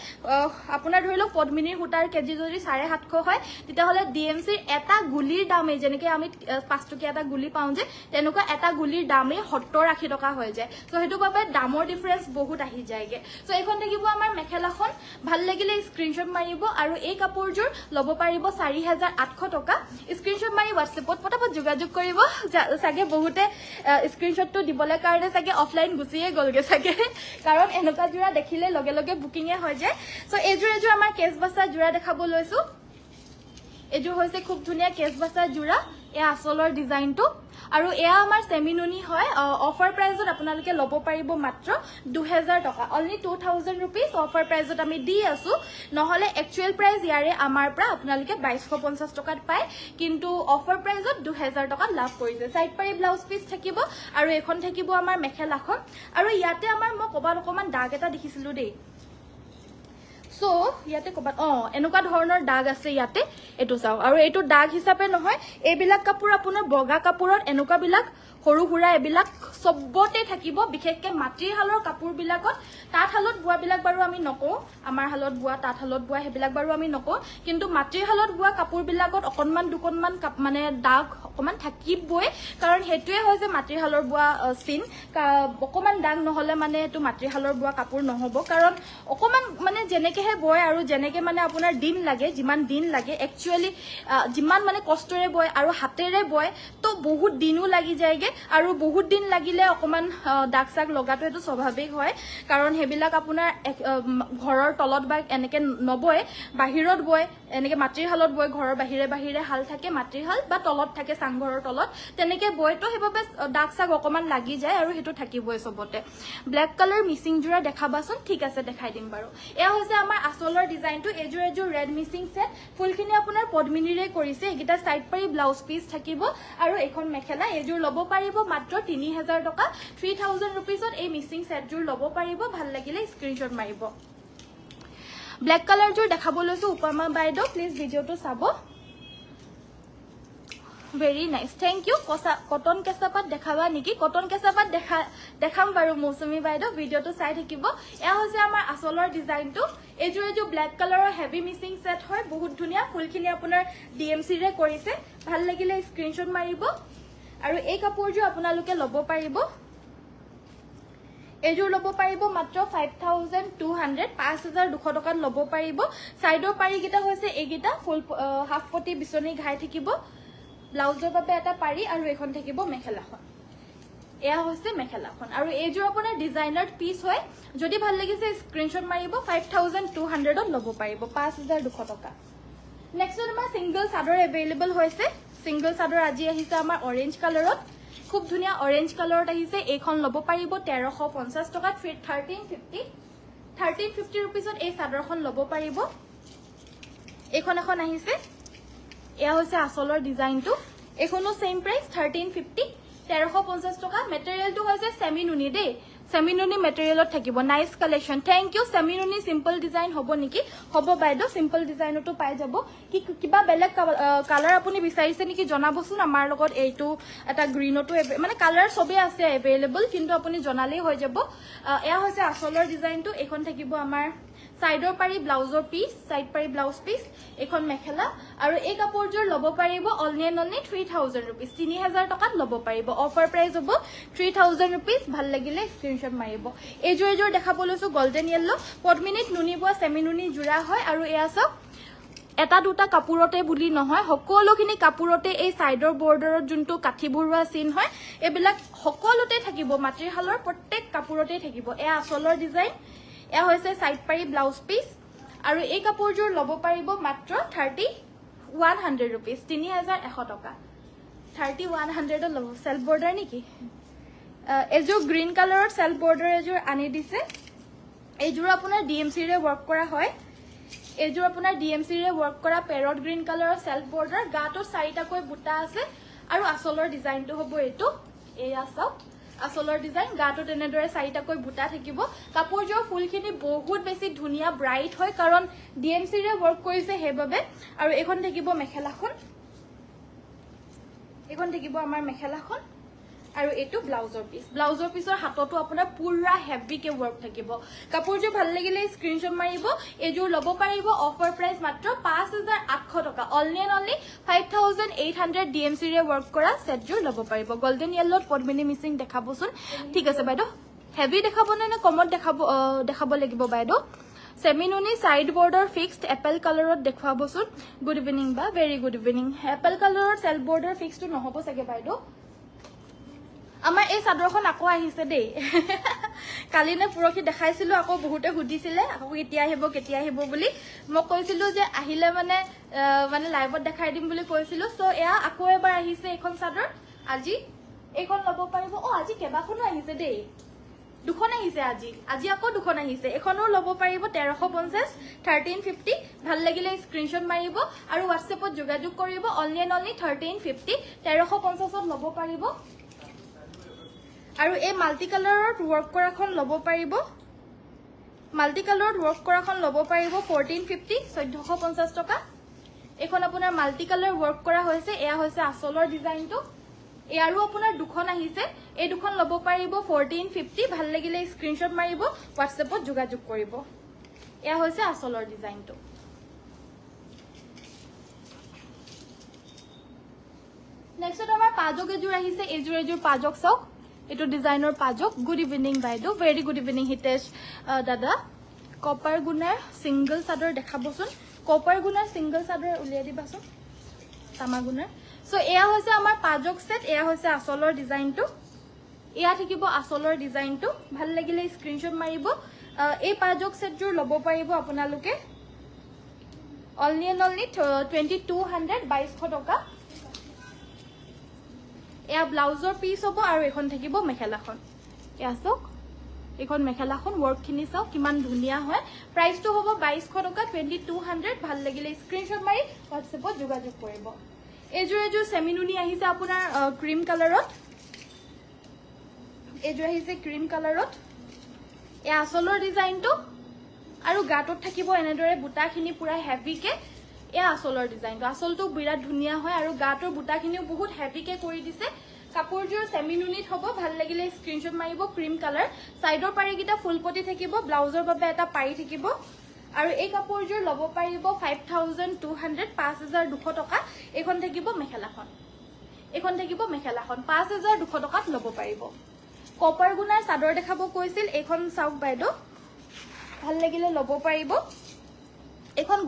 আপোনাৰ ধৰি লওক পদ্মিনীৰ হুটাৰ কেজি যদি 750 হয় তেতিয়া হলে ডিএমসিৰ এটা গুলিৰ দামে যেনেকে আমি 5 টকীয়া এটা গুলি পাওঁ যে তেনেকুৱা এটা গুলিৰ দামে 70-80 টকা হৈ যায় সো হেতু বাবে দামৰ ডিফাৰেন্স বহুত আহি যায়গে সো এইখন থাকিব আমাৰ মেখেলাখন ভাল লাগিলে স্ক্ৰিনশ্বট মাৰিব আৰু এই কাপোৰযোৰ ল'ব পাৰিব 4800 টকা স্ক্ৰিনশ্বট মাৰি WhatsAppত পটাপট যোগাযোগ কৰিব সাগে বহুতে স্ক্ৰিনশ্বটটো দিবলৈ কাৰণে সাগে অফলাইন গুছিয়ে গলগে সাগে কাৰণ এনেকুৱা জোৰা দেখিলে লগে লগে বুকিংয়ে হৈ যায় সো এযোৰ আমাৰ কেছ বাছা জোৰা দেখাব লৈছো এযোৰ হৈছে খুব ধুনিয়া কেছ বাছা জোৰা এ আসলৰ ডিজাইনটো আৰু এয়া আমাৰ সেমিনুনি হয় অফাৰ প্ৰাইসত আপোনালোকে ল'ব পাৰিব মাত্ৰ 2000 টকা অনলি 2000 रुपीस অফাৰ প্ৰাইসত আমি দি আছো নহলে একচুয়াল প্ৰাইস ইয়াৰে আমাৰ পৰা আপোনালোকে 2250 টকাত পায় কিন্তু অফাৰ প্ৰাইসত 2000 টকা লাভ কৰিছে সাইড পাৰি ব্লাউজ পিস থাকিব আৰু এখন থাকিব আমাৰ মেখেলাখন আৰু ইয়াতে আমাৰ মই কবাত অকমান দাগ এটা দেখিছিলো দেই সো ইয়াতে ক'বাত এনেকুৱা ধৰণৰ দাগ আছে ইয়াতে এইটো চাও আৰু এইটো দাগ হিচাপে নহয় এইবিলাক কাপোৰ আপোনাৰ বগা কাপোৰত এনেকুৱাবিলাক সৰু হুৰা এবিলাক সবতে থাকিব বিশেষকৈ মাটিৰ হালৰ কাপোৰ বিলাকত তাঁত হালত বোৱা বিলাক বাৰু আমি নকওঁ আমাৰ হালত বোৱা তাঁত হালত বোৱা হেবিলাক বাৰু আমি নকওঁ কিন্তু মাটিৰ হালত বোৱা কাপোৰ বিলাকত অকনমান দুকনমান মানে দাগ অকমান থাকিবই কাৰণ হেতুৱে হয় যে মাটিৰ হালৰ বোৱা সিন অকমান দাগ নহলে মানে এটো মাটিৰ হালৰ বোৱা কাপোৰ নহব কাৰণ অকমান মানে যেনেকেহে বয় আৰু যেনেকে মানে আপোনাৰ দিন লাগে যিমান দিন লাগে একচুয়ালি যিমান মানে কষ্টৰে বয় আৰু হাতেৰে বয় তো বহুত দিনও লাগি যায়গে আৰু বহুত দিন লাগিলে অকমান দাগ সাগ লগাটো এটো স্বাভাৱিক হয় কাৰণ হেবিলাক আপোনাৰ ঘৰৰ তলত বা এনেকে নবয় বাহিৰত বয় এনেকে মাটিৰ হালত বয় ঘৰৰ বাহিৰে বাহিৰে হাল থাকে মাটিৰ হাল বা তলত থাকে চাংঘৰৰ তলত তেনেকে বয় তো হেবাবে দাগ সাগ অকমান লাগি যায় আৰু হেতু থাকিবই সবতে ব্ল্যাক কালাৰ মিসিং জোৰা দেখাবাচোন ঠিক আছে দেখাই দিম বাৰু এয়া হৈছে আমাৰ আসলৰ ডিজাইনটো এজোৰ ৰেড মিসিং সেট ফুলখিনি আপোনাৰ পদ্মিনীৰে কৰিছে এগিটা সাইড পাৰি ব্লাউজ পিস থাকিব আৰু এখন মেখেলা এজোৰ লব পাৰিব মাত্ৰ 3000 টকা 3000 रुपीसত এই মিসিং সেট জোৰ লব পাৰিব ভাল লাগিলে স্ক্ৰিনশট মাৰিব ব্ল্যাক কালাৰ জোৰ দেখাবলৈছো উপমা বাইদেউ প্লিজ ভিডিওটো চাব Very nice. Thank you. Cotton kesapat dekhaba niki. Cotton kesapat dekham baru Mousumi baido video to side থাকিব এয়া হৈছে আমাৰ আসলৰ ডিজাইনটো এজো ব্ল্যাক কালাৰৰ হেভি মিসিং সেট হয় বহুত ধুনিয়া ফুলখিনি আপোনাৰ ডিএমসি ৰে কৰিছে ভাল লাগিলে স্ক্ৰিনশট মাৰিব আৰু এই কাপোৰজো আপোনালোকে লব পাৰিব এজোৰ লব পাৰিব মাত্ৰ 5200 5200 টকাত লব পাৰিব সাইডৰ পাৰি গিটা হৈছে এগিটা ফুল হাফ পটি বিচনী ঘাই থাকিব ব্লাউজৰ বাবে এটা পাৰি আৰু এখন থাকিব মেখেলাখন এয়া হৈছে মেখেলাখন আৰু এজোৰ আপোনাৰ ডিজাইনাৰ পিস হয় যদি ভাল লাগিছে স্ক্ৰিনশট মাৰিব 5200 ত লব পাৰিব 5200 টকা নেক্সট আমাৰ সিঙ্গল সাদৰ अवेलेबल হৈছে সিঙ্গল সাদৰ আজি আহিছে আমাৰ অৰেঞ্জ কালাৰত খুব ধুনিয়া অৰেঞ্জ কালাৰত আহিছে এইখন লব পাৰিব 1350 টকাত ফিট 1350 रुपीसত এই সাদৰখন লব পাৰিব এইখন এখন আহিছে এয়া হৈছে আসলৰ ডিজাইনটো এখনো সেম প্ৰাইস 1350 1350 টকা মেটেৰিয়েলটো হৈছে সেমি নুনি দে সেমি নুনি মেটেৰিয়েলত থাকিব nice collection thank you semi নুনি সিম্পল ডিজাইন হ'ব নেকি হ'ব বাইদো সিম্পল ডিজাইনটো পাই যাব কি কিবা বেলেগ কালাৰ আপুনি বিচাৰিছে নেকি জনাবচোন আমাৰ লগত এইটো এটা গ্ৰীনটো মানে কালাৰ সবে আছে अवेलेबल কিন্তু আপুনি জনালেই হৈ যাব এয়া হৈছে আসলৰ ডিজাইনটো এখন থাকিব আমাৰ সাইডৰ পাৰি ব্লাউজৰ পিস সাইড পাৰি ব্লাউজ পিস এখন মেখেলা আৰু এই কাপোৰজোৰ লব পাৰিব অনলি 3000 रुपीस 3000 টকাত লব পাৰিব অফাৰ প্ৰাইস হ'ব 3000 रुपीस ভাল লাগিলে স্ক্ৰিনশট মাৰিব এজোৰ দেখাবলৈছো গোল্ডেন ইয়েলো পদ্মিনীত নুনি বোৱা সেমি নুনি জোৰা হয় আৰু এয়া সব এটা দুটা কাপোৰতে বুলি নহয় সকলোখিনি কাপোৰতে এই সাইডৰ বৰ্ডাৰত যোনটো কাঠি বৰুৱা সিন হয় এবিলাক সকলোতে থাকিব মাটিৰ হালৰ প্ৰত্যেক কাপোৰতে থাকিব এয়া আসলৰ ডিজাইন এয়া হৈছে সাইড পাৰি ব্লাউজ পিস আৰু এই কাপোৰজোৰ লব পাৰিব মাত্ৰ 3100 रुपीस 3100 টকা 3100 লব সেলফ বৰ্ডাৰ নেকি এজোৰ গ্ৰীন কালাৰত সেলফ বৰ্ডাৰ এজোৰ আনি দিছে এজোৰ আপোনাৰ ডিএমসি ৰে ওয়াৰ্ক কৰা হয় এজোৰ আপোনাৰ ডিএমসি ৰে ওয়াৰ্ক কৰা পেৰট গ্ৰীন কালাৰৰ সেলফ বৰ্ডাৰ গাটো চাৰিটাকৈ বুটা আছে আৰু আসলৰ ডিজাইনটো হ'ব এটো এয়া সব আসলৰ ডিজাইন গাটো তেনেদৰে চাৰিটাকৈ বুটা থাকিব কাপোৰজোৰ ফুলখিনি বহুত বেছি ধুনিয়া ব্ৰাইট হয় কাৰণ ডিএমসি ৰে ওয়াৰ্ক কৰিছে হেবাবে আৰু এখন থাকিব মেখেলাখন এখন থাকিব আমাৰ মেখেলাখন আৰু এটো ব্লাউজৰ পিছৰ হাতটো আপোনাৰ পুৰা হেভি কে ওয়াৰ্ক থাকিব কাপোৰজোৰ ভাল লাগিলে স্ক্ৰিনশট মাৰিব এজোৰ লব পাৰিব অফাৰ প্ৰাইস মাত্ৰ 5800 টকা অনলি 5800 ডিএমসি ৰে ওয়াৰ্ক কৰা সেটজোৰ লব পাৰিব গোল্ডেন ইয়েলোত পদ্মিনী মিসিং দেখাবচোন ঠিক আছে বাইদো হেভি দেখাবনে না কমত দেখাব লাগিব বাইদো সেমি নুনি সাইড বৰ্ডাৰ ফিক্সড এপল কালাৰত দেখাবচোন গুড ইভিনিং বা ভেৰি গুড ইভিনিং এপল কালাৰৰ সেলফ বৰ্ডাৰ ফিক্সড নহব চাগে বাইদো আমাৰ এই চাদৰখন আকৌ আহিছে দেই কালি নে পুৰখি দেখাইছিলো আকৌ বহুতে হুদিছিলে আকৌ কেতিয়া আহিব বুলি মই কৈছিলো যে আহিলে মানে লাইভত দেখাই দিম বুলি কৈছিলো সো এয়া আকৌ এবাৰ আহিছে এখন চাদৰ আজি এখন লব পাৰিব আজি কেবাখনো আহিছে দেই দুখন আহিছে আজি আকৌ দুখন আহিছে এখনো লব পাৰিব 1350 1350 ভাল লাগিলে স্ক্ৰিনশট মাৰিব আৰু WhatsAppত যোগাযোগ কৰিব অনলি 1350 1350ত লব পাৰিব আৰু এই মাল্টি কালাৰত ওয়াৰ্ক কৰাখন লব পাৰিব মাল্টি কালাৰত ৱৰ্ক কৰাখন ল'ব পাৰিব 1450 1450 টকা এখন আপোনাৰ মাল্টি কালাৰ ৱৰ্ক কৰা হৈছে এয়া হৈছে আসলৰ ডিজাইনটো এয়াৰো আপোনাৰ দুখন আহিছে এই দুখন ল'ব পাৰিব 1450 ভাল লাগিলে স্ক্ৰিনশ্বট মাৰিব WhatsAppত যোগাযোগ কৰিব এয়া হৈছে আসলৰ ডিজাইনটো নেক্সট আমাৰ পাজক এজোৰ আহিছে এজোৰ পাজক চাওক এটো ডিজাইনৰ পাজক গুড ইভিনিং বাইদেউ ভেৰি গুড ইভিনিং হিতেশ দাদা কপাৰ গুনাৰ সিঙ্গল চাদৰ দেখাবচোন কপাৰ গুনাৰ সিঙ্গল চাদৰ উলিয়াই দিবাচোন তামা গুনাৰ সো এয়া হৈছে আমাৰ পাজক সেট এয়া হৈছে আসলৰ ডিজাইনটো এয়া থাকিব আসলৰ ডিজাইনটো ভাল লাগিলে স্ক্ৰিনশ্বট মাৰিব এই পাজক সেটজোৰ ল'ব পাৰিব আপোনালোকে অনলি 2200 2200 টকা এয়া ব্লাউজৰ পিস হ'ব আৰু এখন থাকিব মেখেলাখন এয়া চাওক এখন মেখেলাখন ওয়াৰ্কখিনি চাওক কিমান ধুনিয়া হয় প্ৰাইসটো হ'ব 2200 টকা 2200 ভাল লাগিলে স্ক্ৰিনশ্বট মাৰি WhatsAppত যোগাযোগ কৰিব এজোৰ সেমিনুনি আহিছে আপোনাৰ ক্ৰীম কালাৰত এজোৰ আহিছে ক্ৰীম কালাৰত এয়া আসলৰ ডিজাইনটো আৰু গাটত থাকিব এনেদৰে বুটাখিনি পুৰা হেভিকে এয়া আসলৰ ডিজাইনটো আসলটো বিৰাট ধুনিয়া হয় আৰু গাটৰ বুটাখিনিও বহুত হেভিকে কৰি দিছে কাপোৰজোৰ সেমিনুনিত হ'ব ভাল লাগিলে স্ক্ৰিনশ্বট মাৰিব ক্ৰীম কালাৰ সাইডৰ পাৰিকিটা ফুলপটি থাকিব ব্লাউজৰ বাবে এটা পাৰি থাকিব আৰু এই কাপোৰজোৰ ল'ব পাৰিব 5200 5200 টকা এখন থাকিব মেখেলাখন 5200 টকাত ল'ব পাৰিব কপাৰ গুনাৰ চাদৰ দেখাব কৈছিল এখন চাওক বাইদেউ ভাল লাগিলে ল'ব পাৰিব এখন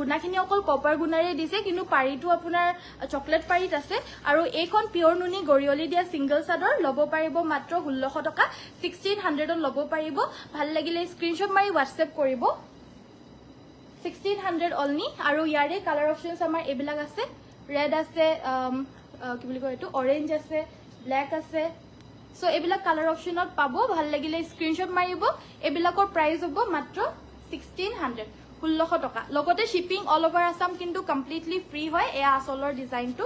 গুনাখিনি অকল কপাৰ গুনাৰে দিছে কিন্তু পাৰিটো আপোনাৰ চকলেট পাৰিত আছে আৰু এইখন পিওৰ নুনি গৰিয়লি দিয়া সিঙ্গল চাদৰ ল'ব পাৰিব মাত্ৰ 1600 টকা 1600 ত ল'ব পাৰিব ভাল লাগিলে স্ক্ৰিনশ্বট মাৰি WhatsApp কৰিব 1600 অনলি আৰু ইয়াৰে কালাৰ অপচনছ আমাৰ এবিলাক আছে ৰেড আছে কি বুলি কয় এটো অৰেঞ্জ আছে ব্ল্যাক আছে সো এবিলাক কালাৰ অপচনত পাব ভাল লাগিলে স্ক্ৰিনশ্বট মাৰিব এবিলাকৰ প্ৰাইস হ'ব মাত্ৰ 1600 1600 টকা লগতে শিপিং অল ওভাৰ আসাম কিন্তু কমপ্লিটলি ফ্ৰী হয় এয়া আসলৰ ডিজাইনটো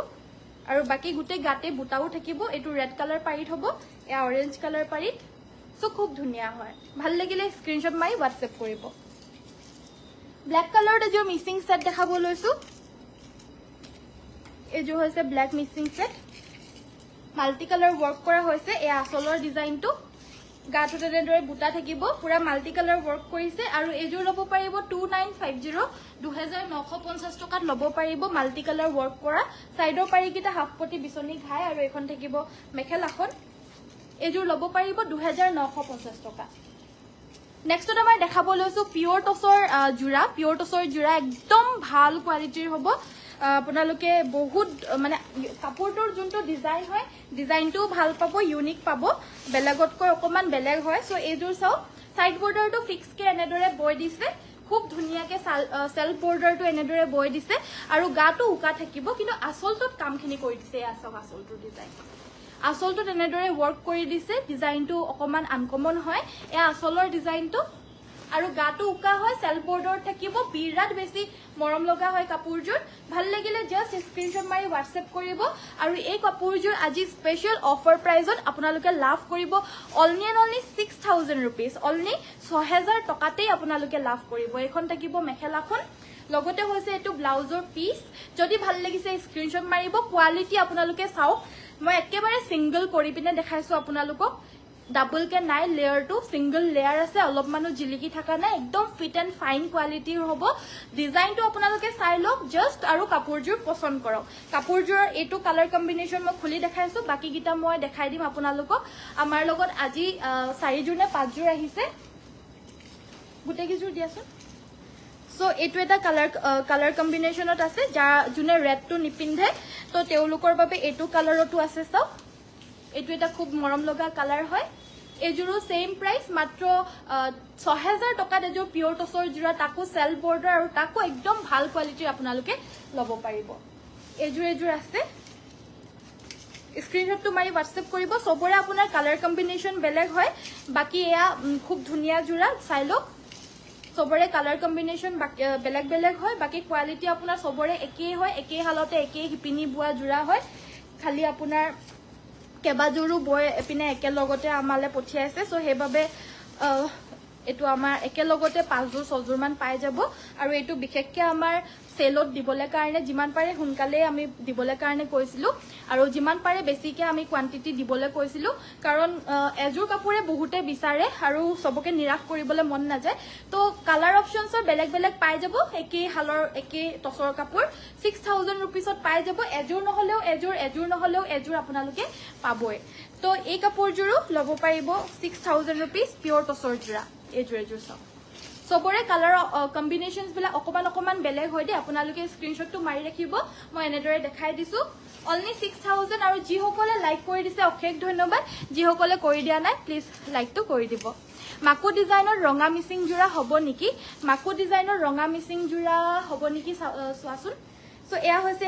আৰু বাকি গুটে গাতে বুটাও থাকিব এটো ৰেড কালাৰ পাৰিত হ'ব এয়া অৰেঞ্জ কালাৰ পাৰিত সো খুব ধুনিয়া হয় ভাল লাগিলে স্ক্ৰিনশ্বট মাৰি WhatsApp কৰিব ব্ল্যাক কালাৰত এজো মিক্সিং সেট দেখাব লৈছো এজো হৈছে black mixing set multi colour work কৰা হৈছে এয়া আসলৰ ডিজাইনটো গাটত এনেদৰে বুটা থাকিব পুৰা মাল্টি কালাৰ ওয়াৰ্ক কৰিছে আৰু এজোৰ ল'ব পাৰিব 2950 2950 টকাত ল'ব পাৰিব মাল্টি কালাৰ ওয়াৰ্ক কৰা সাইডৰ পাৰিকিটা হাফ পটি বিচনি ঘাই আৰু এখন থাকিব মেখেলাখন এজোৰ ল'ব পাৰিব 2950 টকা নেক্সট আমাৰ দেখাব লৈছো পিওৰ টছৰ জোৰা একদম ভাল কোৱালিটিৰ হ'ব আপোনালোকে বহুত মানে কাপোৰটোৰ যোনটো ডিজাইন হয় ডিজাইনটো ভাল পাব ইউনিক পাব বেলেগতকৈ অকমান বেলেগ হয় সো এজোৰ চাও সাইড বৰ্ডাৰটো ফিক্স কে এনেদৰে বৈ দিছে খুব ধুনিয়াকে সেলফ বৰ্ডাৰটো এনেদৰে বৈ দিছে আৰু গাটো উকা থাকিব কিন্তু আসলটোত কামখিনি কৰি দিছে আসলটো ডিজাইন আসলটো এনেদৰে ওয়াৰ্ক কৰি দিছে ডিজাইনটো অকমান আনকমন হয় এ আসলৰ ডিজাইনটো আৰু গাটো উকা হয় সেলফ বৰ্ডাৰ থাকিব বিৰাট বেছি মৰম লগা হয় কাপোৰজোৰ ভাল লাগিলে জাস্ট স্ক্ৰিনশ্বট মাৰি WhatsApp কৰিব আৰু এই কাপোৰজোৰ আজি স্পেশাল অফাৰ প্ৰাইজত আপোনালোকে লাভ কৰিব অনলি 6000 रुपीस অনলি 6000 টকাতেই আপোনালোকে লাভ কৰিব এখন থাকিব মেখেলাখন লগতে হৈছে এটো ব্লাউজৰ পিস যদি ভাল লাগিছে স্ক্ৰিনশ্বট মাৰিব কোৱালিটি আপোনালোকে চাওক মই একেবাৰে সিঙ্গল কৰি পিনে দেখাইছো আপোনালোকক ডাবল কে নাই লেয়াৰ টু সিঙ্গল লেয়াৰ আছে অলপ মানো জিলিকি থাকা নাই একদম ফিট এন্ড ফাইন কোৱালিটিৰ হ'ব ডিজাইনটো আপোনালোকে চাই লওক জাস্ট আৰু কাপোৰজোৰ পছন্দ কৰক কাপোৰজোৰ এটো কালাৰ কম্বিনেশন মই খুলি দেখাইছো বাকি গিটা মই দেখাই দিম আপোনালোকক আমাৰ লগত আজি 4 জোৰ নে 5 জোৰ আহিছে গুটে কি জোৰ দিয়াছো সো এটো এটা কালাৰ কম্বিনেশনত আছে যা জুনে ৰেড টু নিপিন্ধে তো তেওলোকৰ বাবে এটো কালাৰটো আছে সব এটো এটা খুব মৰম লগা কালাৰ হয় এজোৰো সেম প্ৰাইস মাত্ৰ 6000 টকাত এজোৰ পিওৰ টছৰ জোৰা তাকো সেলফ বৰ্ডাৰ আৰু তাকো একদম ভাল কোৱালিটিৰ আপোনালোকে ল'ব পাৰিব এজোৰ আছে স্ক্ৰিনশ্বটটো মাৰি WhatsApp কৰিব সবৰে আপোনাৰ কালাৰ কম্বিনেশন বেলেগ হয় বাকি এয়া খুব ধুনিয়া জোৰা চাই লওক সবৰে কালাৰ কম্বিনেশন বেলেগ হয় বাকি কোৱালিটি আপোনাৰ সবৰে একেই হয় একেই হালতে একেই হিপিনি বুৱা জোৰা হয় খালি আপোনাৰ কেবাজোৰো বয় এপিনে একে লগতে আমালে পঠিয়াইছে সো হেবাবে এইটো আমাৰ একেলগতে 5যোৰ 6যোৰ মান পাই যাব আৰু এইটো বিশেষকৈ আমাৰ সেলত দিবলৈ কাৰণে যিমান পাৰে সোনকালে আমি দিবলৈ কাৰণে কৈছিলো আৰু যিমান পাৰে বেছিকৈ আমি কোৱান্টিটি দিবলৈ কৈছিলো কাৰণ এযোৰ কাপোৰে বহুতে বিচাৰে আৰু সবকে নিৰাশ কৰিবলৈ মন নাযায় তো কালাৰ অপশনছৰ বেলেগ বেলেগ পাই যাব একেই হালৰ একেই টচৰ কাপোৰ 6000 रुपीसত পাই যাব এযোৰ নহলেও এযোৰ নহলেও এযোৰ আপোনালোকে পাবই তো এই কাপোৰযোৰো ল'ব পাৰিব 6000 रुपीस পিওৰ টচৰ যোৰা এযোৰ সব সবৰে কালাৰ কম্বিনেশনছ বিলা অকমান বেলেগ হয় দে আপোনালোকে স্ক্ৰিনশ্বটটো মাৰি ৰাখিব মই এনেদৰে দেখাই দিছো অনলি 6000 আৰু যি সকলে লাইক কৰি দিছে অশেষ ধন্যবাদ যি সকলে কৰি দিয়া নাই প্লিজ লাইকটো কৰি দিব মাকু ডিজাইনৰ ৰঙা মিচিং যোৰা হ'ব নেকি মাকু ডিজাইনৰ ৰঙা মিচিং যোৰা হ'ব নেকি সোৱাচোন সো এয়া হৈছে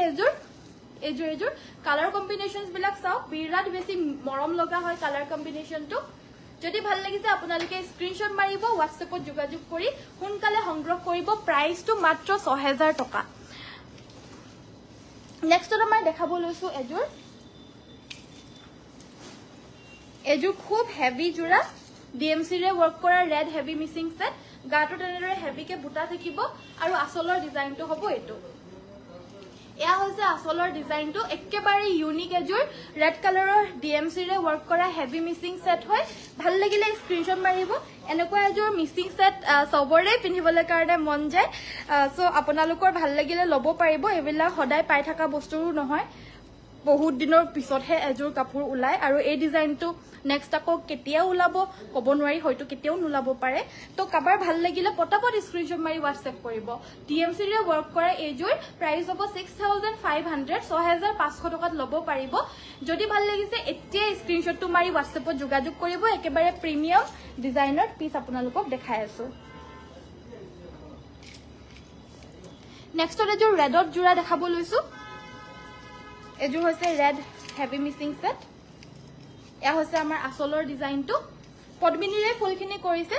এযোৰ কালাৰ কম্বিনেশনছ বিলাক চাও বিৰাট বেছি মৰম লগা হয় কালাৰ কম্বিনেশনটো যদি ভাল লাগিছে আপোনালোকে স্ক্ৰিনশ্বট মাৰিব WhatsAppত যোগাযোগ কৰি সোনকালে সংগ্ৰহ কৰিব প্ৰাইসটো মাত্ৰ 6000 টকা নেক্সট আমাৰ দেখাব লৈছো এযোৰ খুব হেভি যোৰা DMC ৰে ওয়াৰ্ক কৰা ৰেড হেভি মিচিং সেট গাটো তেনেদৰে হেভিকে বুটা থাকিব আৰু আসলৰ ডিজাইনটো হ'ব এটো এয়া হৈছে আসলৰ ডিজাইনটো একেবাৰে ইউনিক এযোৰ ৰেড কালাৰৰ DMC ৰে ওয়াৰ্ক কৰা হেভি মিচিং সেট হয় ভাল লাগিলে স্ক্ৰিনশ্বট মাৰিব এনেকুৱা এযোৰ মিচিং সেট সবৰে পিন্ধিবলৈ কাৰণে মন যায় সো আপোনালোকৰ ভাল লাগিলে ল'ব পাৰিব এবিলা সদায় পাই থকা বস্তুও নহয় বহুত দিনৰ পিছতহে এযোৰ কাপোৰ ওলাই আৰু এই ডিজাইনটো নেক্সট আকৌ কেতিয়া ওলাব ক'ব নোৱাৰি হয়তো কেতিয়াও নোলাব পাৰে তো কাবাৰ ভাল লাগিলে পটাপট স্ক্ৰিনশ্বট মাৰি WhatsApp কৰিব DMC ৰে ওয়াৰ্ক কৰা এযোৰ প্ৰাইস হ'ব 6500 6500 টকাত ল'ব পাৰিব যদি ভাল লাগিছে এতিয়া স্ক্ৰিনশ্বটটো মাৰি WhatsAppত যোগাযোগ কৰিব একেবাৰে প্ৰিমিয়াম ডিজাইনৰ পিস আপোনালোকক দেখাই আছো নেক্সট এযোৰ ৰেডত যোৰা দেখাব লৈছো এযোৰ হৈছে ৰেড হেভি মিচিং সেট এয়া হৈছে আমাৰ আসলৰ ডিজাইনটো পদ্মিনীৰে ফুলখিনি কৰিছে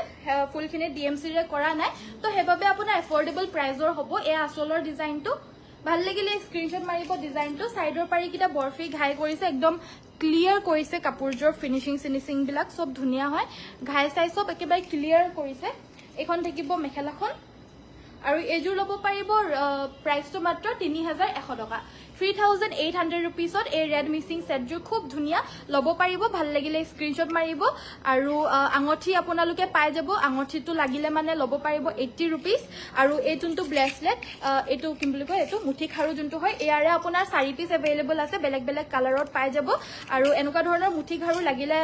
ফুলখিনি DMC ৰে কৰা নাই তো হেবাবে আপোনাৰ এফৰ্ডেবল প্ৰাইজৰ হ'ব এয়া আসলৰ ডিজাইনটো ভাল লাগিলে স্ক্ৰিনশ্বট মাৰিব ডিজাইনটো সাইডৰ পাৰি কিটা বৰফি ঘাই কৰিছে একদম ক্লিয়াৰ কৰিছে কাপোৰজৰ ফিনিশিং বিলাক সব ধুনিয়া হয় ঘাই চাই সব একেবাৰে ক্লিয়াৰ কৰিছে এখন থাকিব মেখেলাখন আৰু এযোৰ ল'ব পাৰিব প্ৰাইসটো মাত্ৰ 3100 টকা 3800 रुपीसत ए रेड मिसिंग सेट जो खूब धुनिया ল'ব পাৰিব ভাল লাগিলে স্ক্ৰিনশ্বট মাৰিব আৰু আঙঠি আপোনালোকে পাই যাব আঙঠিটো লাগিলে মানে ল'ব পাৰিব 80 रुपीस আৰু এই যোনটো ব্ৰেসলেট এটো কি বুলি কয় এটো মুঠি খাৰু যোনটো হয় এয়াৰে আপোনাৰ 4 পিস अवेलेबल আছে বেলেগ বেলেগ কালাৰত পাই যাব আৰু এনেকুৱা ধৰণৰ মুঠি খাৰু লাগিলে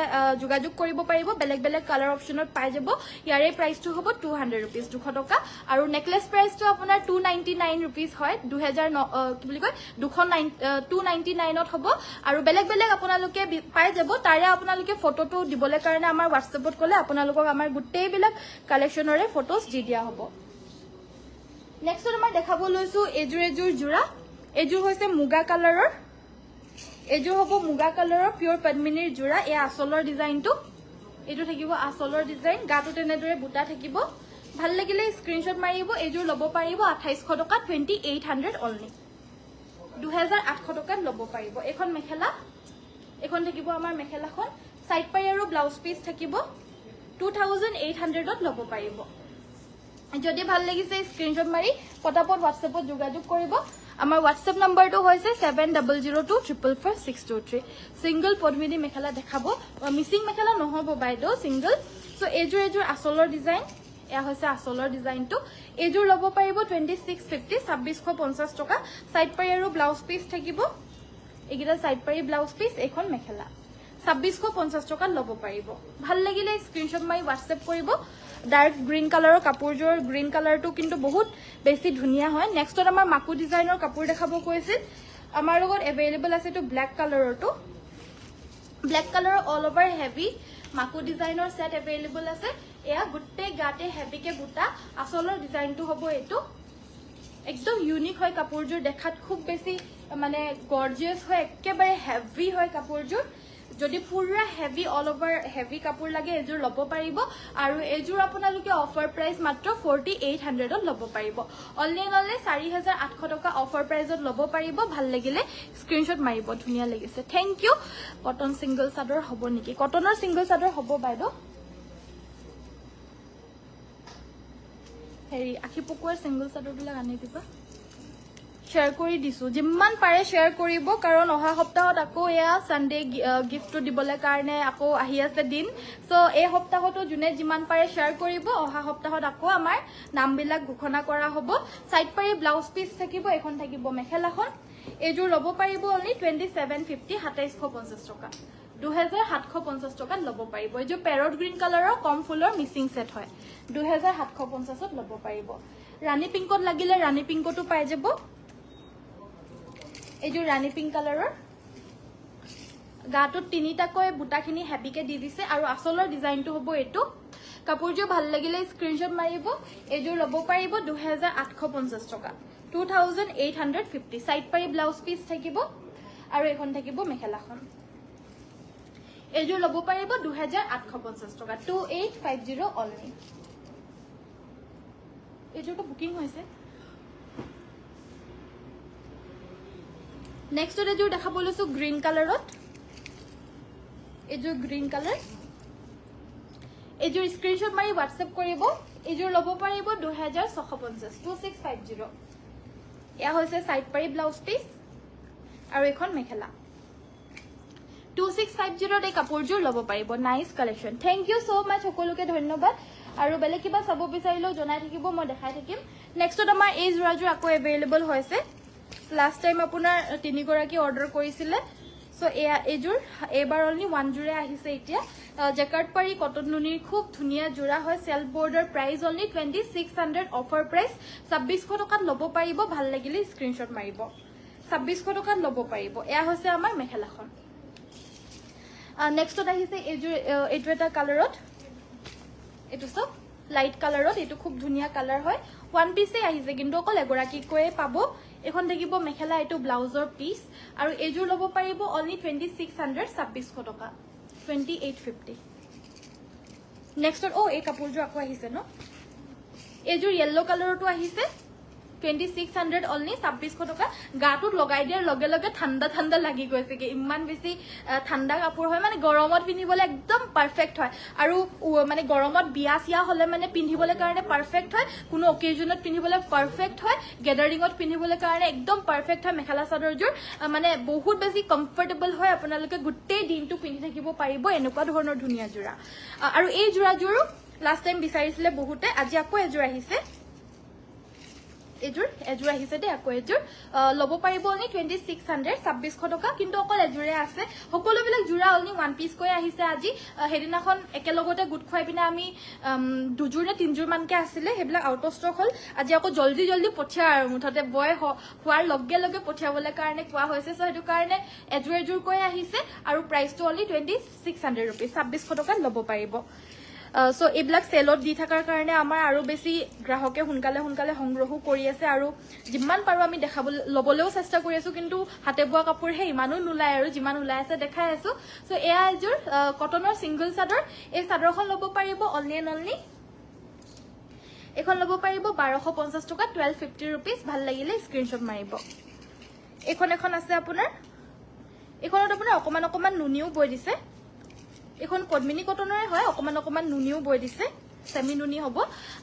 যোগাযোগ কৰিব পাৰিব বেলেগ বেলেগ কালাৰ অপচনত পাই যাব ইয়াৰে প্ৰাইসটো হ'ব 200 रुपीस 200 টকা আৰু নেকলেস প্ৰাইসটো আপোনাৰ 299 रुपीस হয় 2000 কি বুলি কয় 299 ত হ'ব আৰু বেলেগ বেলেগ আপোনালোকে পাই যাব তাৰে আপোনালোকে ফটোটো দিবলৈ কাৰণে আমাৰ WhatsAppত ক'লে আপোনালোকক আমাৰ গুটেই বিলাক কালেকচনৰে ফটোজ দি দিয়া হ'ব নেক্সট আমাৰ দেখাব লৈছো এযোৰ জোৰা এযোৰ হৈছে মুগা কালাৰৰ এযোৰ হ'ব মুগা কালাৰৰ পিওৰ পদ্মিনীৰ জোৰা এই আসলৰ ডিজাইনটো এটো থাকিব আসলৰ ডিজাইন গাটো তেনেদৰে বুটা থাকিব ভাল লাগিলে স্ক্ৰিনশ্বট মাৰিব এযোৰ ল'ব পাৰিব 2800 টকা 2800 অনলি 2800 টকাত ল'ব পাৰিব এখন মেখেলা এখন থাকিব আমাৰ মেখেলাখন সাইড পাই আৰু ব্লাউজ পিস থাকিব 2800 ত ল'ব পাৰিব যদি ভাল লাগিছে স্ক্ৰিনশ্বট মাৰি পটাপট WhatsAppত যোগাযোগ কৰিব আমাৰ WhatsApp নম্বৰটো হৈছে 7002444623 সিঙ্গল পদ্মিনী মেখেলা দেখাব মিসিং মেখেলা নহব বাইদেউ সিঙ্গল সো এযোৰ আসলৰ ডিজাইন এয়া হৈছে আসলৰ ডিজাইনটো এযোৰ ল'ব পাৰিব 2650 2650 টকা সাইড পাই আৰু ব্লাউজ পিস থাকিব এগিটা সাইড পাই ব্লাউজ পিস এখন মেখেলা 2650 টকা ল'ব পাৰিব ভাল লাগিলে স্ক্ৰিনশ্বট মাৰি WhatsApp কৰিব ডাৰ্ক গ্ৰীন কালাৰৰ কাপোৰজোৰ গ্ৰীন কালাৰটো কিন্তু বহুত বেছি ধুনিয়া হয় নেক্সটত আমাৰ মাকু ডিজাইনৰ কাপোৰ দেখাব কৈছিল আমাৰ লগত अवेलेबल আছে তো ব্ল্যাক কালাৰৰটো ব্ল্যাক কালাৰৰ অল ওভাৰ হেভি মাকু ডিজাইনৰ সেট अवेलेबल আছে এয়া গুটে গাতে হেভিকে বুটা আসলৰ ডিজাইনটো হ'ব এটো একদম ইউনিক হয় কাপোৰজোৰ দেখাত খুব বেছি মানে গৰ্জিয়াস হয় একেবাৰে হেভি হয় কাপোৰজোৰ যদি পুৰা হেভি অল ওভাৰ হেভি কাপোৰ লাগে এযোৰ ল'ব পাৰিব আৰু এযোৰ আপোনালোকে অফাৰ প্ৰাইস মাত্ৰ 4800 ত ল'ব পাৰিব অনলি 4800 টকা অফাৰ প্ৰাইসত ল'ব পাৰিব ভাল লাগিলে স্ক্ৰিনশ্বট মাৰিব ধুনিয়া লাগিছে থ্যাংক ইউ কটন সিঙ্গল চাদৰ হ'ব নেকি কটনৰ সিঙ্গল চাদৰ হ'ব বাইদেউ হেৰি আখি পকুৱাৰ সিঙ্গল চাদৰবিলাক আনি দিবা শ্বেয়াৰ কৰি দিছো যিমান পাৰে শ্বেয়াৰ কৰিব কাৰণ অহা সপ্তাহত আকৌ এয়া সানডে গিফ্টটো দিবলৈ কাৰণে আকৌ আহি আছে দিন সো এই সপ্তাহতো যোনে যিমান পাৰে শ্বেয়াৰ কৰিব অহা সপ্তাহত আকৌ আমাৰ নামবিলাক ঘোষণা কৰা হ'ব সাইড পাৰি ব্লাউজ পিস থাকিব এখন থাকিব মেখেলাখন এযোৰ ল'ব পাৰিব অনলি 2750 2750 টকা 2750 টকাত ল'ব পাৰিব এযোৰ পেৰট গ্ৰীণ কালাৰৰ কম ফুলৰ মিচিং সেট হয় 2750ত ল'ব পাৰিব ৰাণী পিংকত লাগিলে ৰাণী পিংকটো পাই যাব এযোৰ ৰাণী পিংক কালাৰৰ গাটোত তিনিটাকৈ বুটাখিনি হেভিকে দি দিছে আৰু আচলৰ ডিজাইনটো হ'ব এইটো কাপোৰযোৰ ভাল লাগিলে স্ক্ৰিনশ্বট মাৰিব এযোৰ ল'ব পাৰিব 2850 টকা 2850 সাইড পাৰি ব্লাউজ পিস থাকিব আৰু এখন থাকিব মেখেলাখন এযোৰ ল'ব পাৰিব 2850 টকা 2850 অনলি এযোৰটো বুকিং হৈছে নেক্সট এযোৰ দেখা বলৈছো গ্ৰীণ কালাৰত এযোৰ গ্ৰীণ কালাৰ এযোৰ স্ক্ৰিনশ্বট মাৰি হোৱাটসএপ কৰিব এযোৰ ল'ব পাৰিব 2650 2650 এয়া হৈছে সাইড পাৰি ব্লাউজ পিস আৰু এখন মেখেলা 2650 এই কাপোৰযোৰ ল'ব পাৰিব nice collection thank you so much সকলোকে ধন্যবাদ আৰু বেলেগ কিবা চাব বিচাৰিলেও জনাই থাকিব মই দেখাই থাকিম নেক্সটত আমাৰ এই জোৰাযোৰ আকৌ এভেইলেবল হৈছে লাষ্ট টাইম আপোনাৰ 3 গৰাকী অৰ্ডাৰ কৰিছিলে সো এযোৰ এবাৰ অনলি 1 জোৰে আহিছে এতিয়া জেকাৰ্ড পাৰি কটন নুনিৰ খুব ধুনিয়া জোৰা হয় self border price only 2600 offer price 2600 টকাত ল'ব পাৰিব ভাল লাগিলে স্ক্ৰিনশ্বট মাৰিব 2600 টকাত ল'ব পাৰিব এয়া হৈছে আমাৰ মেখেলাখন নেক্সটত আহিছে এযোৰ এইটো এটা কালাৰত এইটো সব লাইট কালাৰত এইটো খুব ধুনিয়া কালাৰ হয় ওয়ান পিসে আহিছে কিন্তু অকল এগৰাকীকৈ পাব এখন থাকিব মেখেলা এইটো ব্লাউজৰ পিস আৰু এযোৰ ল'ব পাৰিব অনলি 2600 2600 টকা 2850 নেক্সটত এই কাপোৰযোৰ আকৌ আহিছে ন এযোৰ ইয়েলো কালাৰটো আহিছে 2600 অনলি 2600 টকা গাটোত লগাই দিয়াৰ লগে লগে ঠাণ্ডা ঠাণ্ডা লাগি গৈছে কি ইমান বেছি ঠাণ্ডা কাপোৰ হয় মানে গৰমত পিন্ধিবলৈ একদম পাৰফেক্ট হয় আৰু মানে গৰমত বিয়া চিয়া হলে মানে পিন্ধিবলৈ কাৰণে পাৰফেক্ট হয় কোনো অকেজনত পিন্ধিবলৈ পাৰফেক্ট হয় গেদাৰিঙত পিন্ধিবলৈ কাৰণে একদম পাৰফেক্ট হয় মেখেলা চাদৰযোৰ মানে বহুত বেছি কমফৰ্টেবল হয় আপোনালোকে গোটেই দিনটো পিন্ধি থাকিব পাৰিব এনেকুৱা ধৰণৰ ধুনীয়া জোৰা আৰু এই জোৰাযোৰো লাষ্ট টাইম বিচাৰিছিলে বহুতে আজি আকৌ এযোৰ আহিছে এযোৰ আহিছে দে আকৌ এযোৰ ল'ব পাৰিব অনলি 2600 2600 টকা কিন্তু অকল এযোৰে আছে সকলোবিলাক জোৰা অনলি ওয়ান পিস কৈ আহিছে আজি হেদিনাখন একেলগতে গুট খুৱাই পিনে আমি দুজোৰ নে তিনজোৰ মানকে আছিলে হেবিলাক আউট অফ ষ্টক হল আজি আকৌ জলদি জলদি পঠিয়া আৰু মুঠতে বয় হোৱাৰ লগে লগে পঠিয়াবলৈ কাৰণে কোৱা হৈছে সো হেতু কাৰণে এযোৰ কৈ আহিছে আৰু প্ৰাইসটো অনলি 2600 रुपीस 2600 টকাত ল'ব পাৰিব সো এইবিলাক সেলত দি থাকাৰ কাৰণে আমাৰ আৰু বেছি গ্ৰাহকে হুনকালে সংগ্ৰহ কৰি আছে আৰু যিমান পাৰো আমি দেখাবলৈ লবলৈও চেষ্টা কৰি আছো কিন্তু হাতে বোৱা কাপোৰ হে ইমানো নুলাই আৰু যিমান উলাই আছে দেখাই আছো সো এয়া এযোৰ কটনৰ সিঙ্গল চাদৰ এই চাদৰখন ল'ব পাৰিব অনলি এখন ল'ব পাৰিব 1250 টকা 1250 रुपीस ভাল লাগিলে স্ক্ৰিনশ্বট মাৰিব এখন আছে আপোনাৰ এখনত আপোনাৰ অকমান নুনিও বৈ দিছে এখন পদ্মিনী কটনৰে হয় অকমান নুনিও বৈ দিছে সেমি নুনি হ'ব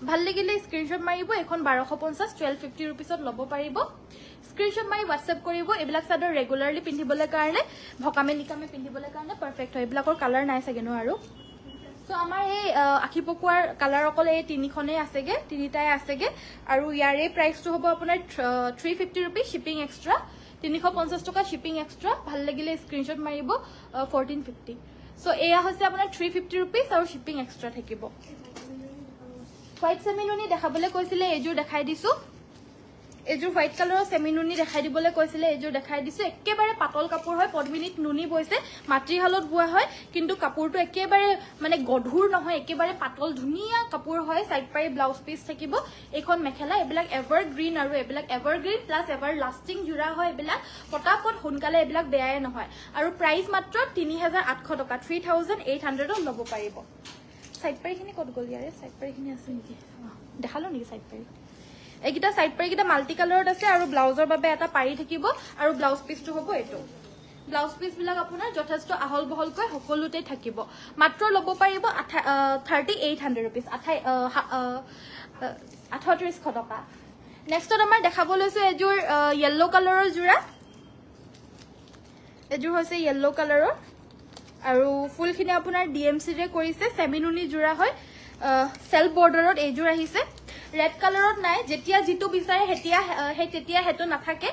ভাল লাগিলে স্ক্ৰিনশ্বট মাৰিব এখন 1250 1250 रुपीसত ল'ব পাৰিব স্ক্ৰিনশ্বট মাৰি WhatsApp কৰিব এইবিলাক চাদৰ ৰেগুলাৰলি পিন্ধিবলৈ কাৰণে ভকামে নিকামে পিন্ধিবলৈ কাৰণে পাৰফেক্ট হয় এইবিলাকৰ কালাৰ নাই চাগেনো আৰু সো আমাৰ এই আখি পকুৱাৰ কালাৰ অকল এই তিনিখনে আছেগে তিনিটাই আছেগে আৰু ইয়াৰে প্ৰাইসটো হ'ব আপোনাৰ 350 रुपीस শিপিং এক্সট্ৰা 350 টকা শিপিং এক্সট্ৰা ভাল লাগিলে স্ক্ৰিনশ্বট মাৰিব 1450 সো এয়া হৈছে আপোনাৰ 350 रुपीस আৰু শিপিং এক্সট্ৰা থাকিব হোয়াইট সেমিনুনি দেখাবলৈ কৈছিলে এযোৰ দেখাই দিছো এযোৰ হোয়াইট কালাৰৰ সেমিনুনি দেখাই দিবলৈ কৈছিলে এযোৰ দেখাই দিছো একেবাৰে পাতল কাপোৰ হয় পদ্মিনীত নুনি বৈছে মাতৃহালত বোৱা হয় কিন্তু কাপোৰটো একেবাৰে মানে গধুৰ নহয় একেবাৰে পাতল ধুনিয়া কাপোৰ হয় সাইড পাৰি ব্লাউজ পিস থাকিব এখন মেখেলা এবিলাক এভাৰগ্ৰীন আৰু এবিলাক এভাৰগ্ৰীন প্লাস এভাৰ লাষ্টিং জোৰা হয় এবিলাক পটাপট হুনকালে এবিলাক বেয়াই নহয় আৰু প্ৰাইস মাত্ৰ 3800 টকা 3800 ল'ব পাৰিব সাইড পাৰিখিনি কত গল ইয়াৰে সাইড পাৰিখিনি আছে নেকি দেখালো নেকি সাইড পাৰি এইকিটা সাইড পাৰি কিটা মাল্টি কালাৰত আছে আৰু ব্লাউজৰ বাবে এটা পাৰি থাকিব আৰু ব্লাউজ পিসটো হ'ব এটো ব্লাউজ পিস বিলাক আপোনাৰ যথেষ্ট আহল বহলকৈ সকলোতে থাকিব মাত্ৰ ল'ব পাৰিব 3800 रुपीस 3800 টকা নেক্সটত আমাৰ দেখাব লৈছো এজোৰ ইয়েলো কালাৰৰ জোৰা এজোৰ হৈছে ইয়েলো কালাৰৰ আৰু ফুলখিনি আপোনাৰ ডিএমসি ৰে কৰিছে সেমিনুনি জোৰা হয় সেলফ বৰ্ডাৰত এজোৰ আহিছে ৰেড কালাৰত নাই যেতিয়া জিটো বিচাৰে তেতিয়া হেতু নাথাকে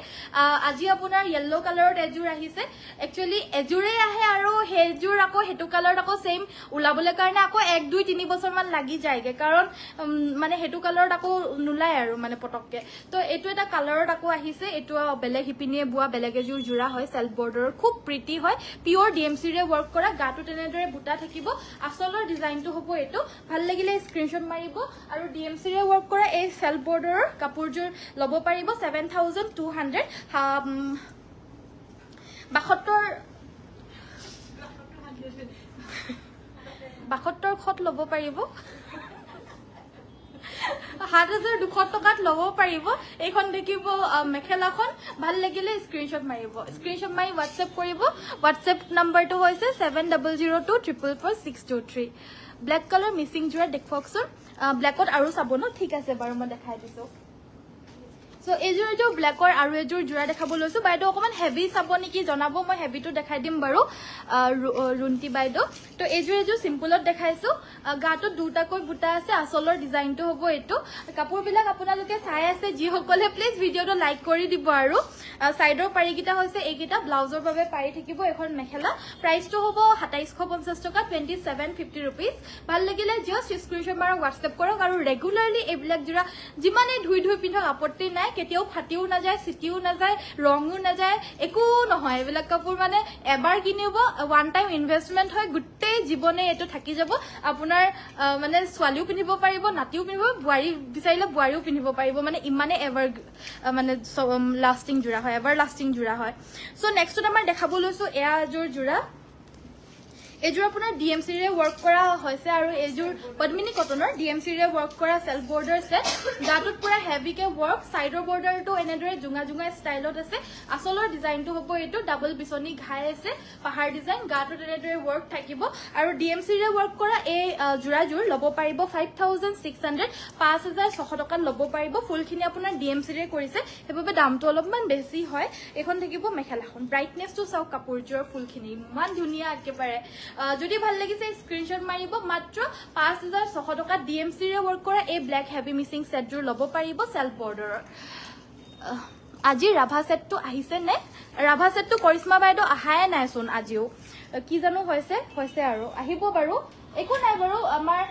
আজি আপোনাৰ ইয়েলো কালাৰত এজোৰ আহিছে একচুয়ালি এজোৰে আহে আৰু হেজোৰ আকৌ হেতু কালাৰত আকৌ সেম উলাবলে কাৰণে আকৌ 1 2 3 বছৰ মান লাগি যায়গে কাৰণ মানে হেতু কালাৰত আকৌ নুলাই আৰু মানে পটককে তো এটো এটা কালাৰত আকৌ আহিছে এটো বেলেগ হিপিনিয়ে বুয়া বেলেগ এজোৰ জোৰা হয় সেলফ বৰ্ডাৰৰ খুব প্ৰিটি হয় পিওৰ ডিএমসি ৰে ওয়াৰ্ক কৰা গাটো তেনেদৰে বুটা থাকিব আসলৰ ডিজাইনটো হ'ব এটো ভাল লাগিলে স্ক্ৰিনশট মাৰিব আৰু ডিএমসি ৰে ওয়াৰ্ক কৰা এই সেলফ বৰ্ডাৰৰ কাপোৰজোৰ ল'ব পাৰিব 7200 72 খত ল'ব পাৰিব 7200 টকাত ল'ব পাৰিব এইখন দেখিব মেখেলাখন ভাল লাগিলে স্ক্ৰিনশট মাৰিব স্ক্ৰিনশট মাৰি WhatsApp কৰিব WhatsApp নাম্বাৰটো হৈছে 7002444623 ব্ল্যাক কালাৰ মিসিং জোৰা দেখুৱাকচোন ব্ল্যাকত আৰু চাব ন ঠিক আছে বাৰু মই দেখাই দিছো সো এজোৰ ব্ল্যাকৰ আৰু এজোৰ জোৰা দেখাব লৈছো বাইদেউ অকমান হেভি চাব নেকি জনাব মই হেভিটো দেখাই দিম বাৰু ৰুন্তি বাইদেউ তো এজোৰ সিম্পলত দেখাইছো গাটো দুটাকৈ বুটা আছে আসলৰ ডিজাইনটো হ'ব এটো কাপোৰ বিলাক আপোনালোকে চাই আছে যি সকলে প্লিজ ভিডিওটো লাইক কৰি দিব আৰু সাইডৰ পাৰিকিটা হৈছে এইকিটা ব্লাউজৰ বাবে পাৰি থাকিব এখন মেখেলা প্ৰাইসটো হ'ব 2750 টকা 2750 रुपीस ভাল লাগিলে জাস্ট স্ক্ৰিনশট মাৰক WhatsApp কৰক আৰু ৰেগুলাৰলি এইবিলাক জোৰা যিমানে ধুই পিন্ধক আপত্তি নাই কেতিয়াও ফাটিও না যায় সিটিও না যায় ৰঙও না যায় একো নহয় এইবিলাক কাপোৰ মানে এবাৰ কিনিব ওয়ান টাইম ইনভেষ্টমেন্ট হয় গুটেই জীৱনে এটো থাকি যাব আপোনাৰ মানে ছোৱালীও পিন্ধিব পাৰিব নাতিও পিন্ধিব বুৱাৰী বিচাৰিলে বুৱাৰীও পিন্ধিব পাৰিব মানে ইমানে এভাৰ মানে লাস্টিং জোৰা হয় এভাৰ লাস্টিং জোৰা হয় সো নেক্সটত আমাৰ দেখাব লৈছো এয়া জোৰা এজোৰ আপোনাৰ ডিএমসি ৰে ওয়াৰ্ক কৰা হৈছে আৰু এজোৰ পদ্মিনী কটনৰ ডিএমসি ৰে ওয়াৰ্ক কৰা সেলফ বৰ্ডাৰ সেট গাটোত পুৰা হেভি কে ওয়াৰ্ক সাইডৰ বৰ্ডাৰটো এনেদৰে জুঙা ষ্টাইলত আছে আসলৰ ডিজাইনটো হ'ব এটো ডাবল বিছনি ঘাই আছে পাহাৰ ডিজাইন গাটোত এনেদৰে ওয়াৰ্ক থাকিব আৰু ডিএমসি ৰে ওয়াৰ্ক কৰা এই জোৰাজোৰ ল'ব পাৰিব 5600 5600 টকাত ল'ব পাৰিব ফুলখিনি আপোনাৰ ডিএমসি ৰে কৰিছে হেবাবে দামটো অলপমান বেছি হয় এখন থাকিব মেখেলাখন ব্ৰাইটনেসটো চাও কাপোৰজোৰ ফুলখিনি ইমান ধুনিয়া একেবাৰে যদি ভাল লাগিছে স্ক্ৰিনশট মাৰিব মাত্ৰ 5600 টকা ডিএমসি ৰে ওয়াৰ্ক কৰা এই ব্ল্যাক হেভি মিসিং সেট জোৰ ল'ব পাৰিব সেলফ বৰ্ডাৰৰ আজি ৰাভা সেটটো আহিছে নে ৰাভা সেটটো কৰিশ্মা বাইদেউ আহাই নাই চোন আজিও কি জানো হৈছে আৰু আহিব বাৰু একো নাই বাৰু আমাৰ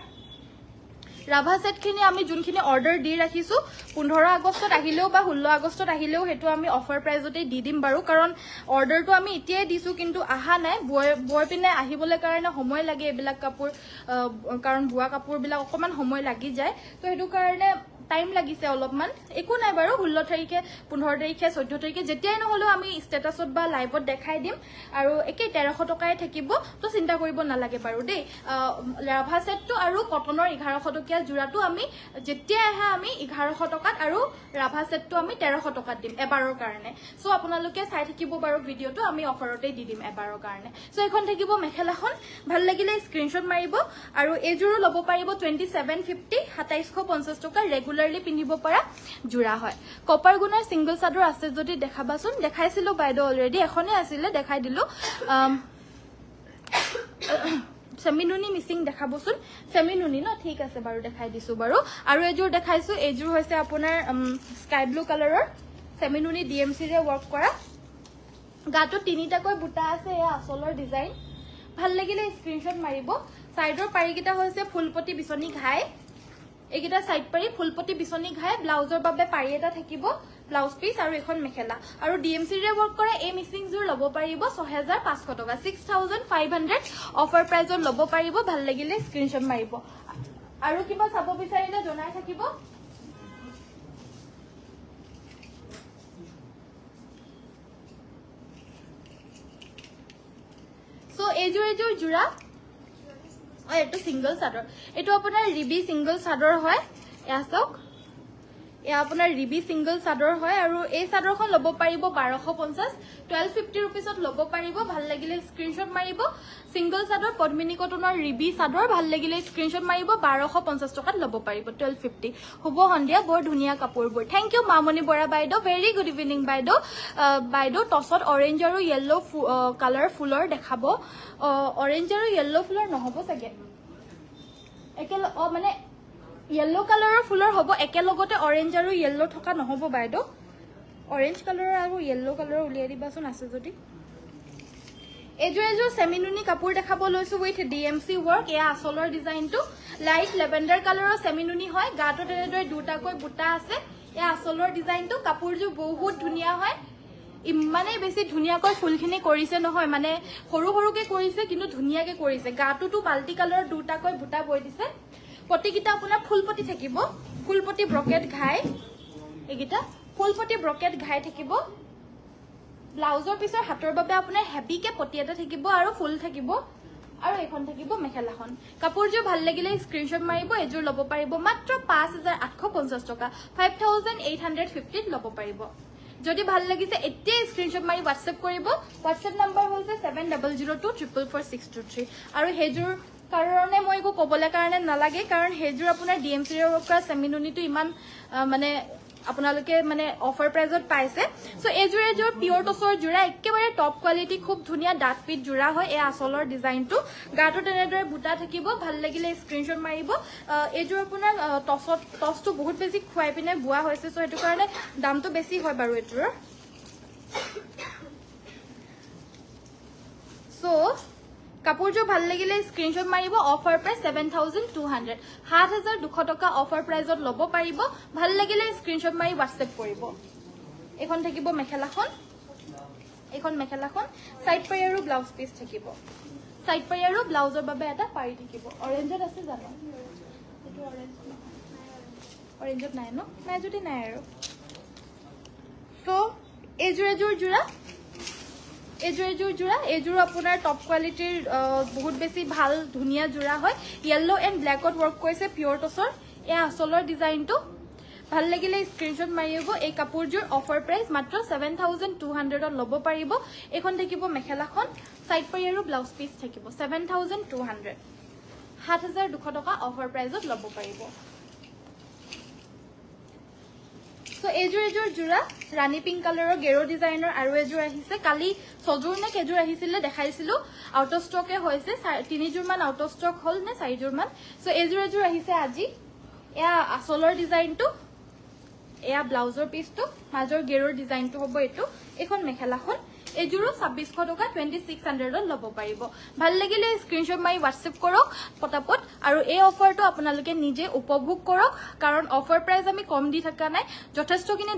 ৰাভা সেটখিনি আমি যোনখিনি অৰ্ডাৰ দি ৰাখিছো 15 আগষ্টত আহিলেও বা 16 আগষ্টত আহিলেও হেতু আমি অফাৰ প্ৰাইজতে দি দিম বাৰু কাৰণ অৰ্ডাৰটো আমি ইতিয়াই দিছো কিন্তু আহা নাই বয় পিনে আহিবলৈ কাৰণে সময় লাগে এবিলাক কাপোৰ কাৰণ বুৱা কাপোৰ বিলাক অকমান সময় লাগি যায় তো হেতু কাৰণে টাইম লাগিছে অলপমান একো নাই বাৰু 16 তাৰিখে 15 তাৰিখে 14 তাৰিখে যেতিয়াই নহলো আমি ষ্টেটাছত বা লাইভত দেখাই দিম আৰু একে 1300 টকাই থাকিব তো চিন্তা কৰিব নালাগে বাৰু দেই ৰাভা সেটটো আৰু কটনৰ 1100 টকীয়া জোৰাটো আমি যেতিয়াই আহে আমি 1100 টকাত আৰু ৰাভা সেটটো আমি 1300 টকাত দিম এবাৰৰ কাৰণে সো আপোনালোকে চাই থাকিব বাৰু ভিডিওটো আমি অফাৰতে দি দিম এবাৰৰ কাৰণে সো এখন থাকিব মেখেলাখন ভাল লাগিলে স্ক্ৰিনশট মাৰিব আৰু এজোৰো ল'ব পাৰিব 2750 2750 টকা ৰেগুলাৰলি পিন্ধিব পৰা জোৰা হয় কপাৰ গুণৰ সিঙ্গল চাদৰ আছে যদি দেখাবাচোন দেখাইছিলো বাইদেউ অলৰেডি এখনে আছিল দেখাই দিলো সেমিনুনি মিসিং দেখাবচোন সেমিনুনি ন ঠিক আছে বাৰু দেখাই দিছো বাৰু আৰু এজোৰ দেখাইছো এজোৰ হৈছে আপোনাৰ স্কাই ব্লু কালাৰৰ সেমিনুনি ডিএমসি ৰে ওয়াৰ্ক কৰা গাটো তিনিটাকৈ বুটা আছে এয়া আসলৰ ডিজাইন ভাল লাগিলে স্ক্ৰিনশট মাৰিব সাইডৰ পাৰিকিটা হৈছে ফুলপতি বিছনি ঘাই এইকিটা সাইড পাৰি ফুলপতি বিছনি ঘাই ব্লাউজৰ বাবে পাৰি এটা থাকিব ব্লাউজ পিস আৰু এখন মেখেলা আৰু ডিএমসি ৰে ওয়াৰ্ক কৰা এই মিসিং জোৰ ল'ব পাৰিব 6500 টকা 6500 অফাৰ প্ৰাইজত ল'ব পাৰিব ভাল লাগিলে স্ক্ৰিনশট মাৰিব আৰু কিবা চাব বিচাৰিলে জনাই থাকিব সো এজোৰ জোৰা এটো সিঙ্গল চাদৰ এটো আপোনাৰ ৰিবি সিঙ্গল চাদৰ হয় এয়া চাওক এয়া আপোনাৰ ৰিবি সিংগল চাদৰ হয় আৰু এই চাদৰখন ল'ব পাৰিব 1250 1250 रुपीसত ল'ব পাৰিব ভাল লাগিলে স্ক্ৰিনশ্বট মাৰিব সিংগল চাদৰ পদ্মিনী কটনৰ ৰিবি চাদৰ ভাল লাগিলে স্ক্ৰিনশ্বট মাৰিব 1250 টকাত ল'ব পাৰিব 1250 হ'ব হন্দিয়া বৰ ধুনিয়া কাপোৰবোৰ থ্যাংক ইউ মামনি বৰা বাইদেউ ভেৰি গুড ইভিনিং বাইদেউ বাইদেউ টছত অৰেঞ্জ আৰু ইয়েলো কালাৰ ফুলৰ দেখাব অৰেঞ্জ আৰু ইয়েলো ফুলৰ নহব চাগে একেল মানে येलो कलर फुलर हम एकेलगते ऑरेंज और येलो थका নহব বাইদো ऑरेंज कलर और येलो कलर उलियाइ दिबासुन आसे जदि एजो सेमिनुनी कपूर देखाब लैसु विथ डीएमसी वर्क या आसलर डिजाइन तो लाइट लेवेंडर कलर सेमिनुनी হয় গাটো তেনেদৰে দুটাকৈ বুটা আছে या आसलर डिजाइन तो कपूर जो बहुत धुनिया হয় ইমানে বেছি ধুনিয়াকৈ ফুলখিনি কৰিছে নহয় মানে সৰু সৰুকে কৰিছে কিন্তু ধুনিয়াকে কৰিছে গাটোটো পাল্টি কালাৰ দুটাকৈ বুটা বৈ দিছে পটিকিটা আপোনাৰ ফুলপটি থাকিব ফুলপটি ব্ৰকেট ঘাই এগিটা ফুলপটি ব্ৰকেট ঘাই থাকিব ব্লাউজৰ পিছৰ হাতৰ বাবে আপোনাৰ হেভিকে পটি এটা থাকিব আৰু ফুল থাকিব আৰু এখন থাকিব মেখেলাখন কাপোৰযোৰ ভাল লাগিলে স্ক্ৰিনশ্বট মাৰিব এযোৰ ল'ব পাৰিব মাত্ৰ 5850 টকা 5850 ল'ব পাৰিব যদি ভাল লাগিছে এতিয়া স্ক্ৰিনশ্বট মাৰি WhatsApp কৰিব WhatsApp নম্বৰ হৈছে 7002444623 আৰু হেজুৰ কাৰণে মই একো কবলে কাৰণে নালাগে কাৰণ হেজুৰ আপোনাৰ ডিএমসি ৰ পৰা সেমিনুনিটো ইমান মানে আপোনালোকে মানে অফাৰ প্ৰাইজত পাইছে সো এজোৰ পিওৰ টছৰ জোৰা একেবাৰে টপ কোৱালিটি খুব ধুনিয়া ডাট পিট জোৰা হয় এই আসলৰ ডিজাইনটো গাটো তেনেদৰে বুটা থাকিব ভাল লাগিলে স্ক্ৰিনশ্বট মাৰিব এজোৰ আপোনাৰ টছটো বহুত বেছি খুৱাই পিনে বুৱা হৈছে সো এটো কাৰণে দামটো বেছি হয় বাৰু এটোৰ সো কাপোৰযোৰ ভাল লাগিলে স্ক্ৰিনশ্বট মাৰিব অফাৰ প্ৰাইস 7200 7200 টকা অফাৰ প্ৰাইজত ল'ব পাৰিব ভাল লাগিলে স্ক্ৰিনশ্বট মাৰি WhatsApp কৰিব এখন থাকিব মেখেলাখন সাইড পাই আৰু ব্লাউজ পিস থাকিব সাইড পাই আৰু ব্লাউজৰ বাবে এটা পাৰি থাকিব অৰেঞ্জত আছে জানো এটো অৰেঞ্জত নাই ন নাই যদি নাই আৰু সো এজোৰ জোৰা এজোৰ আপোনাৰ টপ কোৱালিটিৰ বহুত বেছি ভাল ধুনিয়া জোৰা হয় येलो এন্ড ব্ল্যাকত ওয়াৰ্ক কৰিছে পিওৰ টছৰ এ আসলৰ ডিজাইনটো ভাল লাগিলে স্ক্ৰিনশ্বট মাৰিব এই কাপোৰযোৰ অফাৰ প্ৰাইস মাত্ৰ 7200 ত ল'ব পাৰিব এখন থাকিব মেখেলাখন সাইড পাই আৰু ব্লাউজ পিস থাকিব 7200 7200 টকা অফাৰ প্ৰাইজত ল'ব পাৰিব সো এজোৰ জোৰা ৰাণী পিংক কালাৰৰ গেৰো ডিজাইনৰ আৰু এজোৰ আহিছে কালি সজোৰ নে কেজোৰ আহিছিলে দেখাইছিলো আউট অফ ষ্টকে হৈছে তিনিজোৰ মান আউট অফ ষ্টক হল নে চাৰিজোৰ মান সো এজোৰ আহিছে আজি এয়া আসলৰ ডিজাইনটো এয়া ব্লাউজৰ পিসটো মাজৰ গেৰৰ ডিজাইনটো হ'ব এটো এখন মেখেলাখন এজোৰো 2600 টকা 2600 ত ল'ব পাৰিব ভাল লাগিলে স্ক্ৰিনশ্বট মাৰি WhatsApp কৰক পটাপট আৰু এই অফাৰটো আপোনালোকে নিজে উপভোগ কৰক কাৰণ অফাৰ প্ৰাইস আমি কম দি থকা নাই যথেষ্টখিনি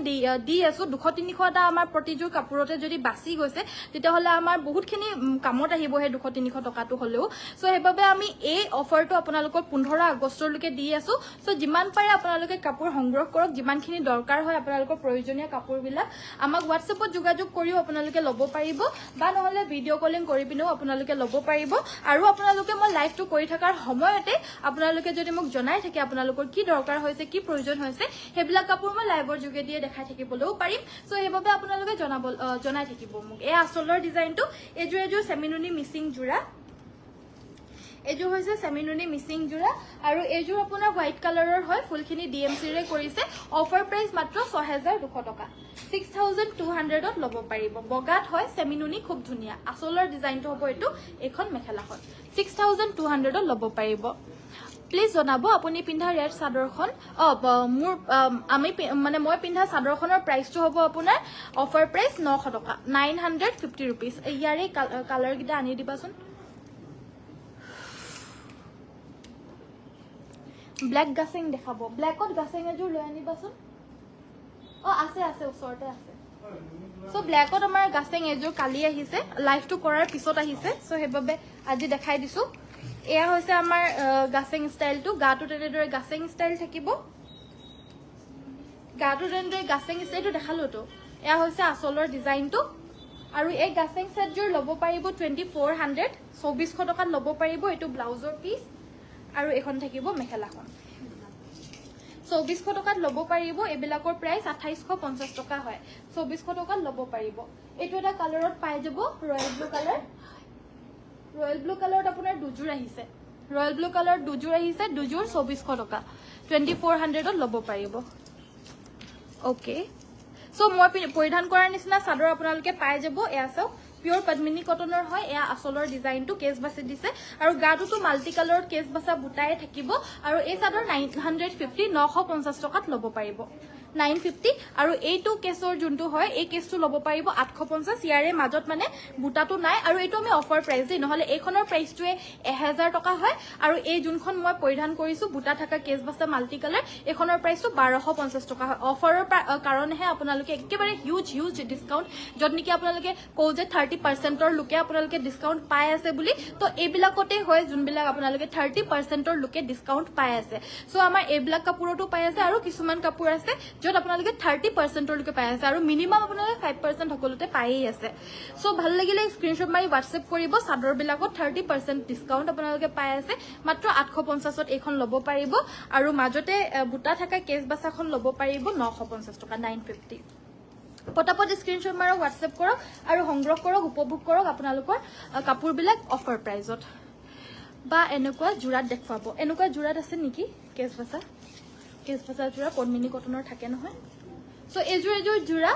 দি আছো 200-300 টা আমাৰ প্ৰতিযোৰ কাপোৰতে যদি বাছি গৈছে তেতিয়া হলে আমাৰ বহুতখিনি কামত আহিব হে 200-300 টকাটো হলেও সো হেবাবে আমি এই অফাৰটো আপোনালোকৰ 15 আগষ্টৰ লৈকে দি আছো সো যিমান পাৰে আপোনালোকে কাপোৰ সংগ্ৰহ কৰক যিমানখিনি দৰকাৰ হয় আপোনালোকৰ প্ৰয়োজনীয় কাপোৰবিলাক আমাক WhatsAppত যোগাযোগ কৰিও আপোনালোকে ল'ব পাৰিব বা নহলে ভিডিও কলিং কৰি পিনেও আপোনালোকে ল'ব পাৰিব আৰু আপোনালোকে মই লাইভটো কৰি থকাৰ সময়তে আপোনালোকে যদি মোক জনাই থাকে আপোনালোকৰ কি দৰকাৰ হৈছে কি প্ৰয়োজন হৈছে হেবিলাক কাপোৰ মই লাইভৰ যোগেদি দেখাই থাকিবলৈও পাৰিম সো হেবাবে আপোনালোকে জনাই থাকিব মোক এই আসলৰ ডিজাইনটো এজোৰ সেমিনুনি মিসিং জোৰা এজোৰ হৈছে সেমিনুনি মিসিং জোৰা আৰু এজোৰ আপোনাৰ হোৱাইট কালাৰৰ হয় ফুলখিনি ডিএমসি ৰে কৰিছে অফাৰ প্ৰাইস মাত্ৰ 6200 টকা 6200 ত ল'ব পাৰিব বগাত হয় সেমিনুনি খুব ধুনিয়া আসলৰ ডিজাইনটো হ'ব এটো এখন মেখেলাখন 6200 ত ল'ব পাৰিব প্লিজ জনাব আপুনি পিন্ধা ৰেড চাদৰখন মোৰ আমি মানে মই পিন্ধা চাদৰখনৰ প্ৰাইসটো হ'ব আপোনাৰ অফাৰ প্ৰাইস 900 টকা 950 रुपीस ইয়াৰে কালাৰ গিটা আনি দিবাচোন ব্ল্যাক গাসিং দেখাব ব্ল্যাকত গাসিং এজোৰ লৈ আনিবাচোন আছে ওচৰতে আছে সো ব্ল্যাকত আমাৰ গাসিং এজোৰ কালি আহিছে লাইভটো কৰাৰ পিছত আহিছে সো হেবাবে আজি দেখাই দিছো এয়া হৈছে আমাৰ গাসিং ষ্টাইলটো গাটো তেনেদৰে গাসিং ষ্টাইল থাকিব গাটো তেনেদৰে গাসিং ষ্টাইলটো দেখালোতো এয়া হৈছে আসলৰ ডিজাইনটো আৰু এই গাসিং সেটজোৰ ল'ব পাৰিব 2400 2400 টকাত ল'ব পাৰিব এটো ব্লাউজৰ পিস আৰু এখন থাকিব মেখেলাখন 2400 টকাত ল'ব পাৰিব এবিলাকৰ প্ৰাইস 2850 টকা হয় 2400 টকাত ল'ব পাৰিব এটো এটা কালাৰত পাই যাব ৰয়েল ব্লু কালাৰত আপোনাৰ দুজোৰ আহিছে ৰয়েল ব্লু কালাৰ দুজোৰ আহিছে দুজোৰ 2400 টকা 2400 ত ল'ব পাৰিব ওকে সো মই পৰিধান কৰাৰ নিচিনা চাদৰ আপোনালোকে পাই যাব এয়া চাওক পিওৰ পদ্মিনী কটনৰ হয় এয়া আসলৰ ডিজাইনটো কেস বাছি দিছে আৰু গাটোটো মাল্টি কালাৰত কেস বাছা বুটাই থাকিব আৰু এই চাদৰ 950 টকাত ল'ব পাৰিব 950 আৰু এইটো কেছৰ যোনটো হয় এই কেছটো ল'ব পাৰিব 850 ইয়াৰে মাজত মানে বুটাটো নাই আৰু এইটো আমি অফাৰ প্ৰাইস দেই নহলে এইখনৰ প্ৰাইসটোৱে 1000 টকা হয় আৰু এই যোনখন মই পৰিধান কৰিছো বুটা থকা কেছ বাছা মাল্টি কালাৰ এইখনৰ প্ৰাইসটো 1250 টকা হয় অফাৰৰ কাৰণেহে আপোনালোকে একেবাৰে হিউজ ডিসকাউন্ট যত নেকি আপোনালোকে কও যে 30% ৰ লুকে আপোনালোকে ডিসকাউন্ট পাই আছে বুলি তো এইবিলাকতে হয় যোনবিলাক আপোনালোকে 30% ৰ লুকে ডিসকাউন্ট পাই আছে সো আমাৰ এইবিলাক কাপোৰটো পাই আছে আৰু কিছুমান কাপোৰ আছে যত আপোনালোকে 30% ৰ লুকে পাই আছে আৰু মিনিমাম আপোনালোকে 5% সকলোতে পাইই আছে সো ভাল লাগিলে স্ক্ৰিনশ্বট মাৰি WhatsApp কৰিব চাদৰ বিলাকত 30% ডিসকাউন্ট আপোনালোকে পাই আছে মাত্ৰ 850 ত এইখন ল'ব পাৰিব আৰু মাজতে বুটা থকা কেছ বাছাখন ল'ব পাৰিব 950 টকা 950 পটাপট স্ক্ৰিনশ্বট মাৰক WhatsApp কৰক আৰু সংগ্ৰহ কৰক উপভোগ কৰক আপোনালোকৰ কাপোৰ বিলাক অফাৰ প্ৰাইজত বা এনেকুৱা জুৰাত দেখুৱাব এনেকুৱা জুৰাত আছে নেকি কেছ বাছা জুৰা পদ্মিনী কটনৰ থাকে নহয় সো এজুৰ জুৰা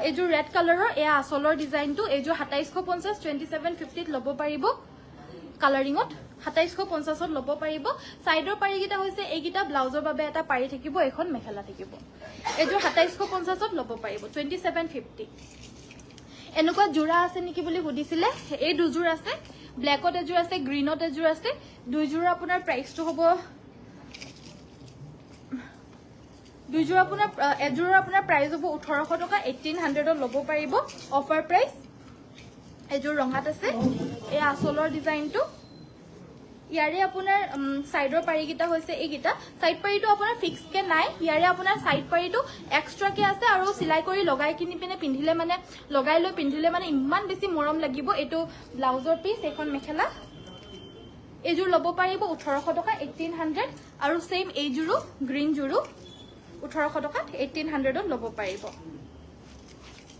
এজুৰ ৰেড কালাৰৰ এয়া আসলৰ ডিজাইনটো এজুৰ 2750 2750 ত ল'ব পাৰিব কালাৰিংত 2750 ত ল'ব পাৰিব সাইডৰ পাৰিগিটা হৈছে এইগিটা ব্লাউজৰ বাবে এটা পাৰি থাকিব এখন মেখেলা থাকিব এজুৰ 2750 ত ল'ব পাৰিব 2750 এনেকুৱা জুৰা আছে নেকি বুলি সুধিছিলে এই দুজোৰ আছে ব্ল্যাকত এজুৰ আছে গ্ৰীনত এজুৰ আছে দুইজোৰ আপোনাৰ প্ৰাইসটো হ'ব দুইজোৰ আপোনাৰ এজোৰ আপোনাৰ প্ৰাইস হ'ব 1800 টকা 1800 ত ল'ব পাৰিব অফাৰ প্ৰাইস এজোৰ ৰঙাত আছে এই আসলৰ ডিজাইনটো ইয়াৰে আপোনাৰ সাইডৰ পাৰিগিটা হৈছে এইগিটা সাইড পাৰিটো আপোনাৰ ফিক্স কে নাই ইয়াৰে আপোনাৰ সাইড পাৰিটো এক্সট্ৰা কে আছে আৰু সিলাই কৰি লগাই কিনি পিনে পিন্ধিলে মানে লগাই লৈ পিন্ধিলে মানে ইমান বেছি মৰম লাগিব এটো ব্লাউজৰ পিস এখন মেখেলা এজোৰ ল'ব পাৰিব 1800 টকা 1800 আৰু সেম এইজোৰো গ্ৰীন জোৰো 1800 টকাত 1800 ত ল'ব পাৰিব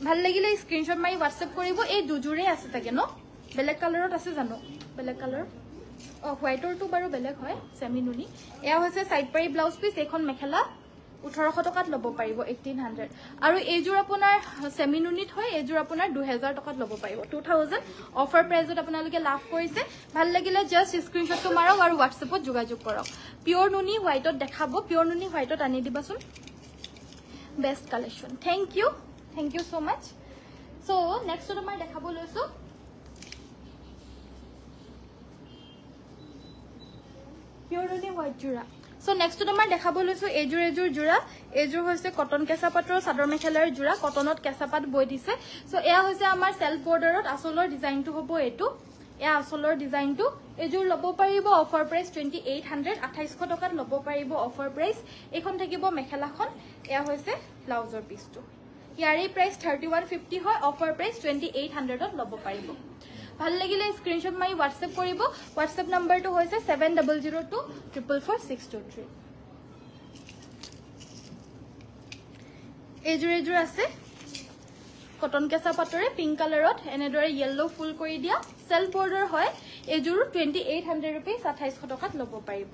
ভাল লাগিলে স্ক্ৰিনশ্বট মাৰি WhatsApp কৰিব এই দুজোৰে আছে থাকে ন বেলেগ কালাৰত আছে জানো বেলেগ কালাৰ হোৱাইটৰটো বাৰু বেলেগ হয় সেমি নুনি এয়া হৈছে সাইড পাৰি ব্লাউজ পিস এখন মেখেলা 1800 টকাত ল'ব পাৰিব 1800 আৰু এইজোৰ আপোনাৰ সেমি নুনিত হয় এইজোৰ আপোনাৰ 2000 টকাত ল'ব পাৰিব 2000 অফাৰ প্ৰাইজত আপোনালোকে লাভ কৰিছে ভাল লাগিলে জাস্ট স্ক্ৰিনশ্বটটো মাৰক আৰু WhatsAppত যোগাযোগ কৰক পিওৰ নুনি হোৱাইটত দেখাব পিওৰ নুনি হোৱাইটত আনি দিবাচোন best collection thank you so much so next তোমাৰ দেখাব লৈছো পিওৰ নুনি হোৱাইট জোৰা সো নেক্সট তোমাৰ দেখাব লৈছো এজুৰ জোৰা এজুৰ হৈছে কটন কেঁচা পাটৰ চাদৰ মেখেলাৰ জোৰা কটনত কেঁচা পাট বৈ দিছে সো এয়া হৈছে আমাৰ সেলফ বৰ্ডাৰত আসলৰ ডিজাইনটো হ'ব এটো এয়া আসলৰ ডিজাইনটো এজুৰ ল'ব পাৰিব অফাৰ প্ৰাইস 2800 2800 টকাত ল'ব পাৰিব অফাৰ প্ৰাইস এখন থাকিব মেখেলাখন এয়া হৈছে ব্লাউজৰ পিসটো ইয়াৰে প্ৰাইস 3150 হয় অফাৰ প্ৰাইস 2800 ত ল'ব পাৰিব ভাল লাগিলে স্ক্ৰিনশ্বট মাৰি WhatsApp কৰিব WhatsApp নম্বৰটো হৈছে 7002444623 এজুৰ আছে কটন কেঁচা পাটৰে পিংক কালাৰত এনেদৰে ইয়েলো ফুল কৰি দিয়া সেলফ বৰ্ডাৰ হয় এজুৰ 2800 रुपीस 2800 টকাত ল'ব পাৰিব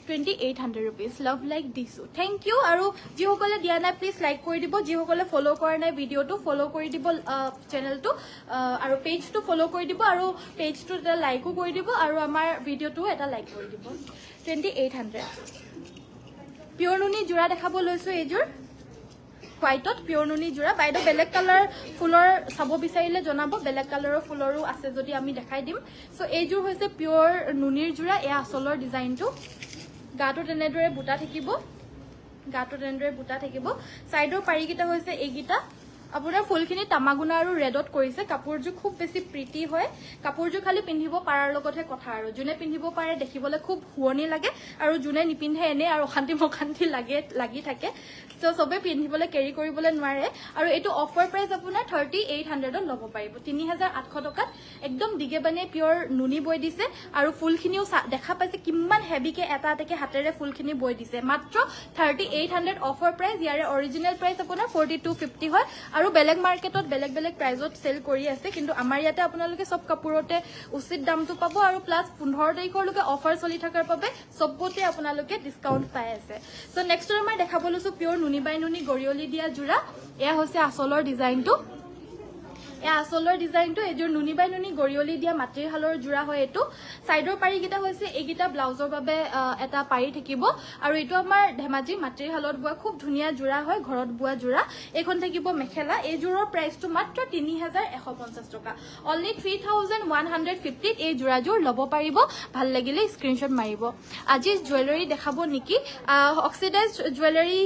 2800 rupees love like disu thank you আৰু যিসকলে দিয়া নাই প্লিজ লাইক কৰি দিব যিসকলে ফলো কৰা নাই ভিডিওটো ফলো কৰি দিব চেনেলটো আৰু পেজটো ফলো কৰি দিব আৰু পেজটো এটা লাইকও কৰি দিব আৰু আমাৰ ভিডিওটো এটা লাইক কৰি দিব 2800 পিওৰ নুনি জোৰা দেখাব লৈছো এজুৰ হোৱাইটত পিওৰ নুনি জোৰা বাইদেউ বেলেগ কালাৰ ফুলৰ চাব বিচাৰিলে জনাব বেলেগ কালাৰৰ ফুলৰো আছে যদি আমি দেখাই দিম সো এইজুৰ হৈছে পিওৰ নুনিৰ জোৰা এয়া আসলৰ ডিজাইনটো গাটো তেনেদৰে বুটা থাকিব সাইডৰ পাৰিগিটা হৈছে এইগিটা আপোনাৰ ফুলখিনি তামাগুনা আৰু ৰেডত কৰিছে কাপোৰযোৰ খুব বেছি প্ৰিটি হয় কাপোৰযোৰ খালি পিন্ধিব পাৰাৰ লগতহে কথা আৰু যোনে পিন্ধিব পাৰে দেখিবলৈ খুব শুৱনি লাগে আৰু যোনে নিপিন্ধে এনে আৰু অশান্তি লাগি থাকে সো সবে পিন্ধিবলৈ কেৰি কৰিবলৈ নোৱাৰে আৰু এইটো অফাৰ প্ৰাইস আপোনাৰ 3800ত ল'ব পাৰিব 3800 টকাত একদম দিগেবানে পিয়ৰ নুনি বৈ দিছে আৰু ফুলখিনিও দেখা পাইছে কিমান হেভিকে এটা এটাকে হাতেৰে ফুলখিনি বৈ দিছে মাত্ৰ 3800 অফাৰ প্ৰাইস ইয়াৰে অৰিজিনেল প্ৰাইস আপোনাৰ 4250 হয় আৰু বেলেগ মাৰ্কেটত বেলেগ প্ৰাইজত সেল কৰি আছে কিন্তু আমাৰ ইয়াতে আপোনালোকে সব কাপোৰতে উচিত দামটো পাব আৰু প্লাস 15 তাৰিখলৈকে অফাৰ চলি থকাৰ বাবে সবতে আপোনালোকে ডিসকাউন্ট পাই আছে সো নেক্সট আমাৰ দেখাব লৈছো পিয়ৰ নুনি বাই নুনি গৰিয়লি দিয়া জোৰা এয়া হৈছে আচলৰ ডিজাইনটো আসলৰ ডিজাইনটো এযোৰ নুনি বাই নুনি গৰিয়লি দিয়া মাটিৰ হালৰ জোৰা হয় এটো সাইডৰ পাৰি গিটা হৈছে এগিটা ব্লাউজৰ বাবে এটা পাৰি থাকিব আৰু এটো আমাৰ ধেমাজি মাটিৰ হালত বুৱা খুব ধুনিয়া জোৰা হয় ঘৰত বুৱা জোৰা এখন থাকিব মেখেলা এই জোৰৰ প্ৰাইসটো মাত্ৰ 3150 টকা অনলি 3150 এই জোৰাজোৰ লব পাৰিব ভাল লাগিলে স্ক্ৰিনশট মাৰিব আজি জুৱেলাৰী দেখাব নেকি অক্সিডাইজ জুৱেলাৰী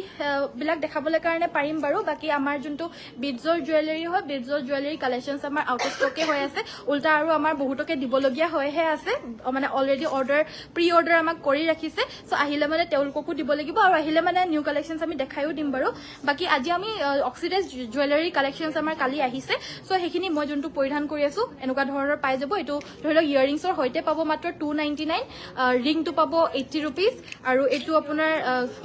বিলাক দেখাবলৈ কাৰণে পাৰিম বাৰু বাকি আমাৰ যোনটো বিটজৰ জুৱেলাৰী হয় বিটজৰ জুৱেলাৰী কালেকশনস আমাৰ আউট অফ ষ্টকে হৈ আছে উল্টা আৰু আমাৰ বহুতকে দিবলগীয়া হৈহে আছে মানে অলৰেডি অৰ্ডাৰ প্ৰি অৰ্ডাৰ আমাক কৰি ৰাখিছে সো আহিলে মানে তেওলককো দিব লাগিব আৰু আহিলে মানে নিউ কালেকশনস আমি দেখাইও দিম বাৰু বাকি আজি আমি অক্সিডাইজ জুৱেলাৰী কালেকশনস আমাৰ কালি আহিছে সো হেখিনি মই যোনটো পৰিধান কৰি আছো এনেকুৱা ধৰণৰ পাই যাব এটো ধৰি লওক ইয়াৰিংছৰ হৈতে পাব মাত্ৰ 299 ৰিংটো পাব 80 रुपीस আৰু এটো আপোনাৰ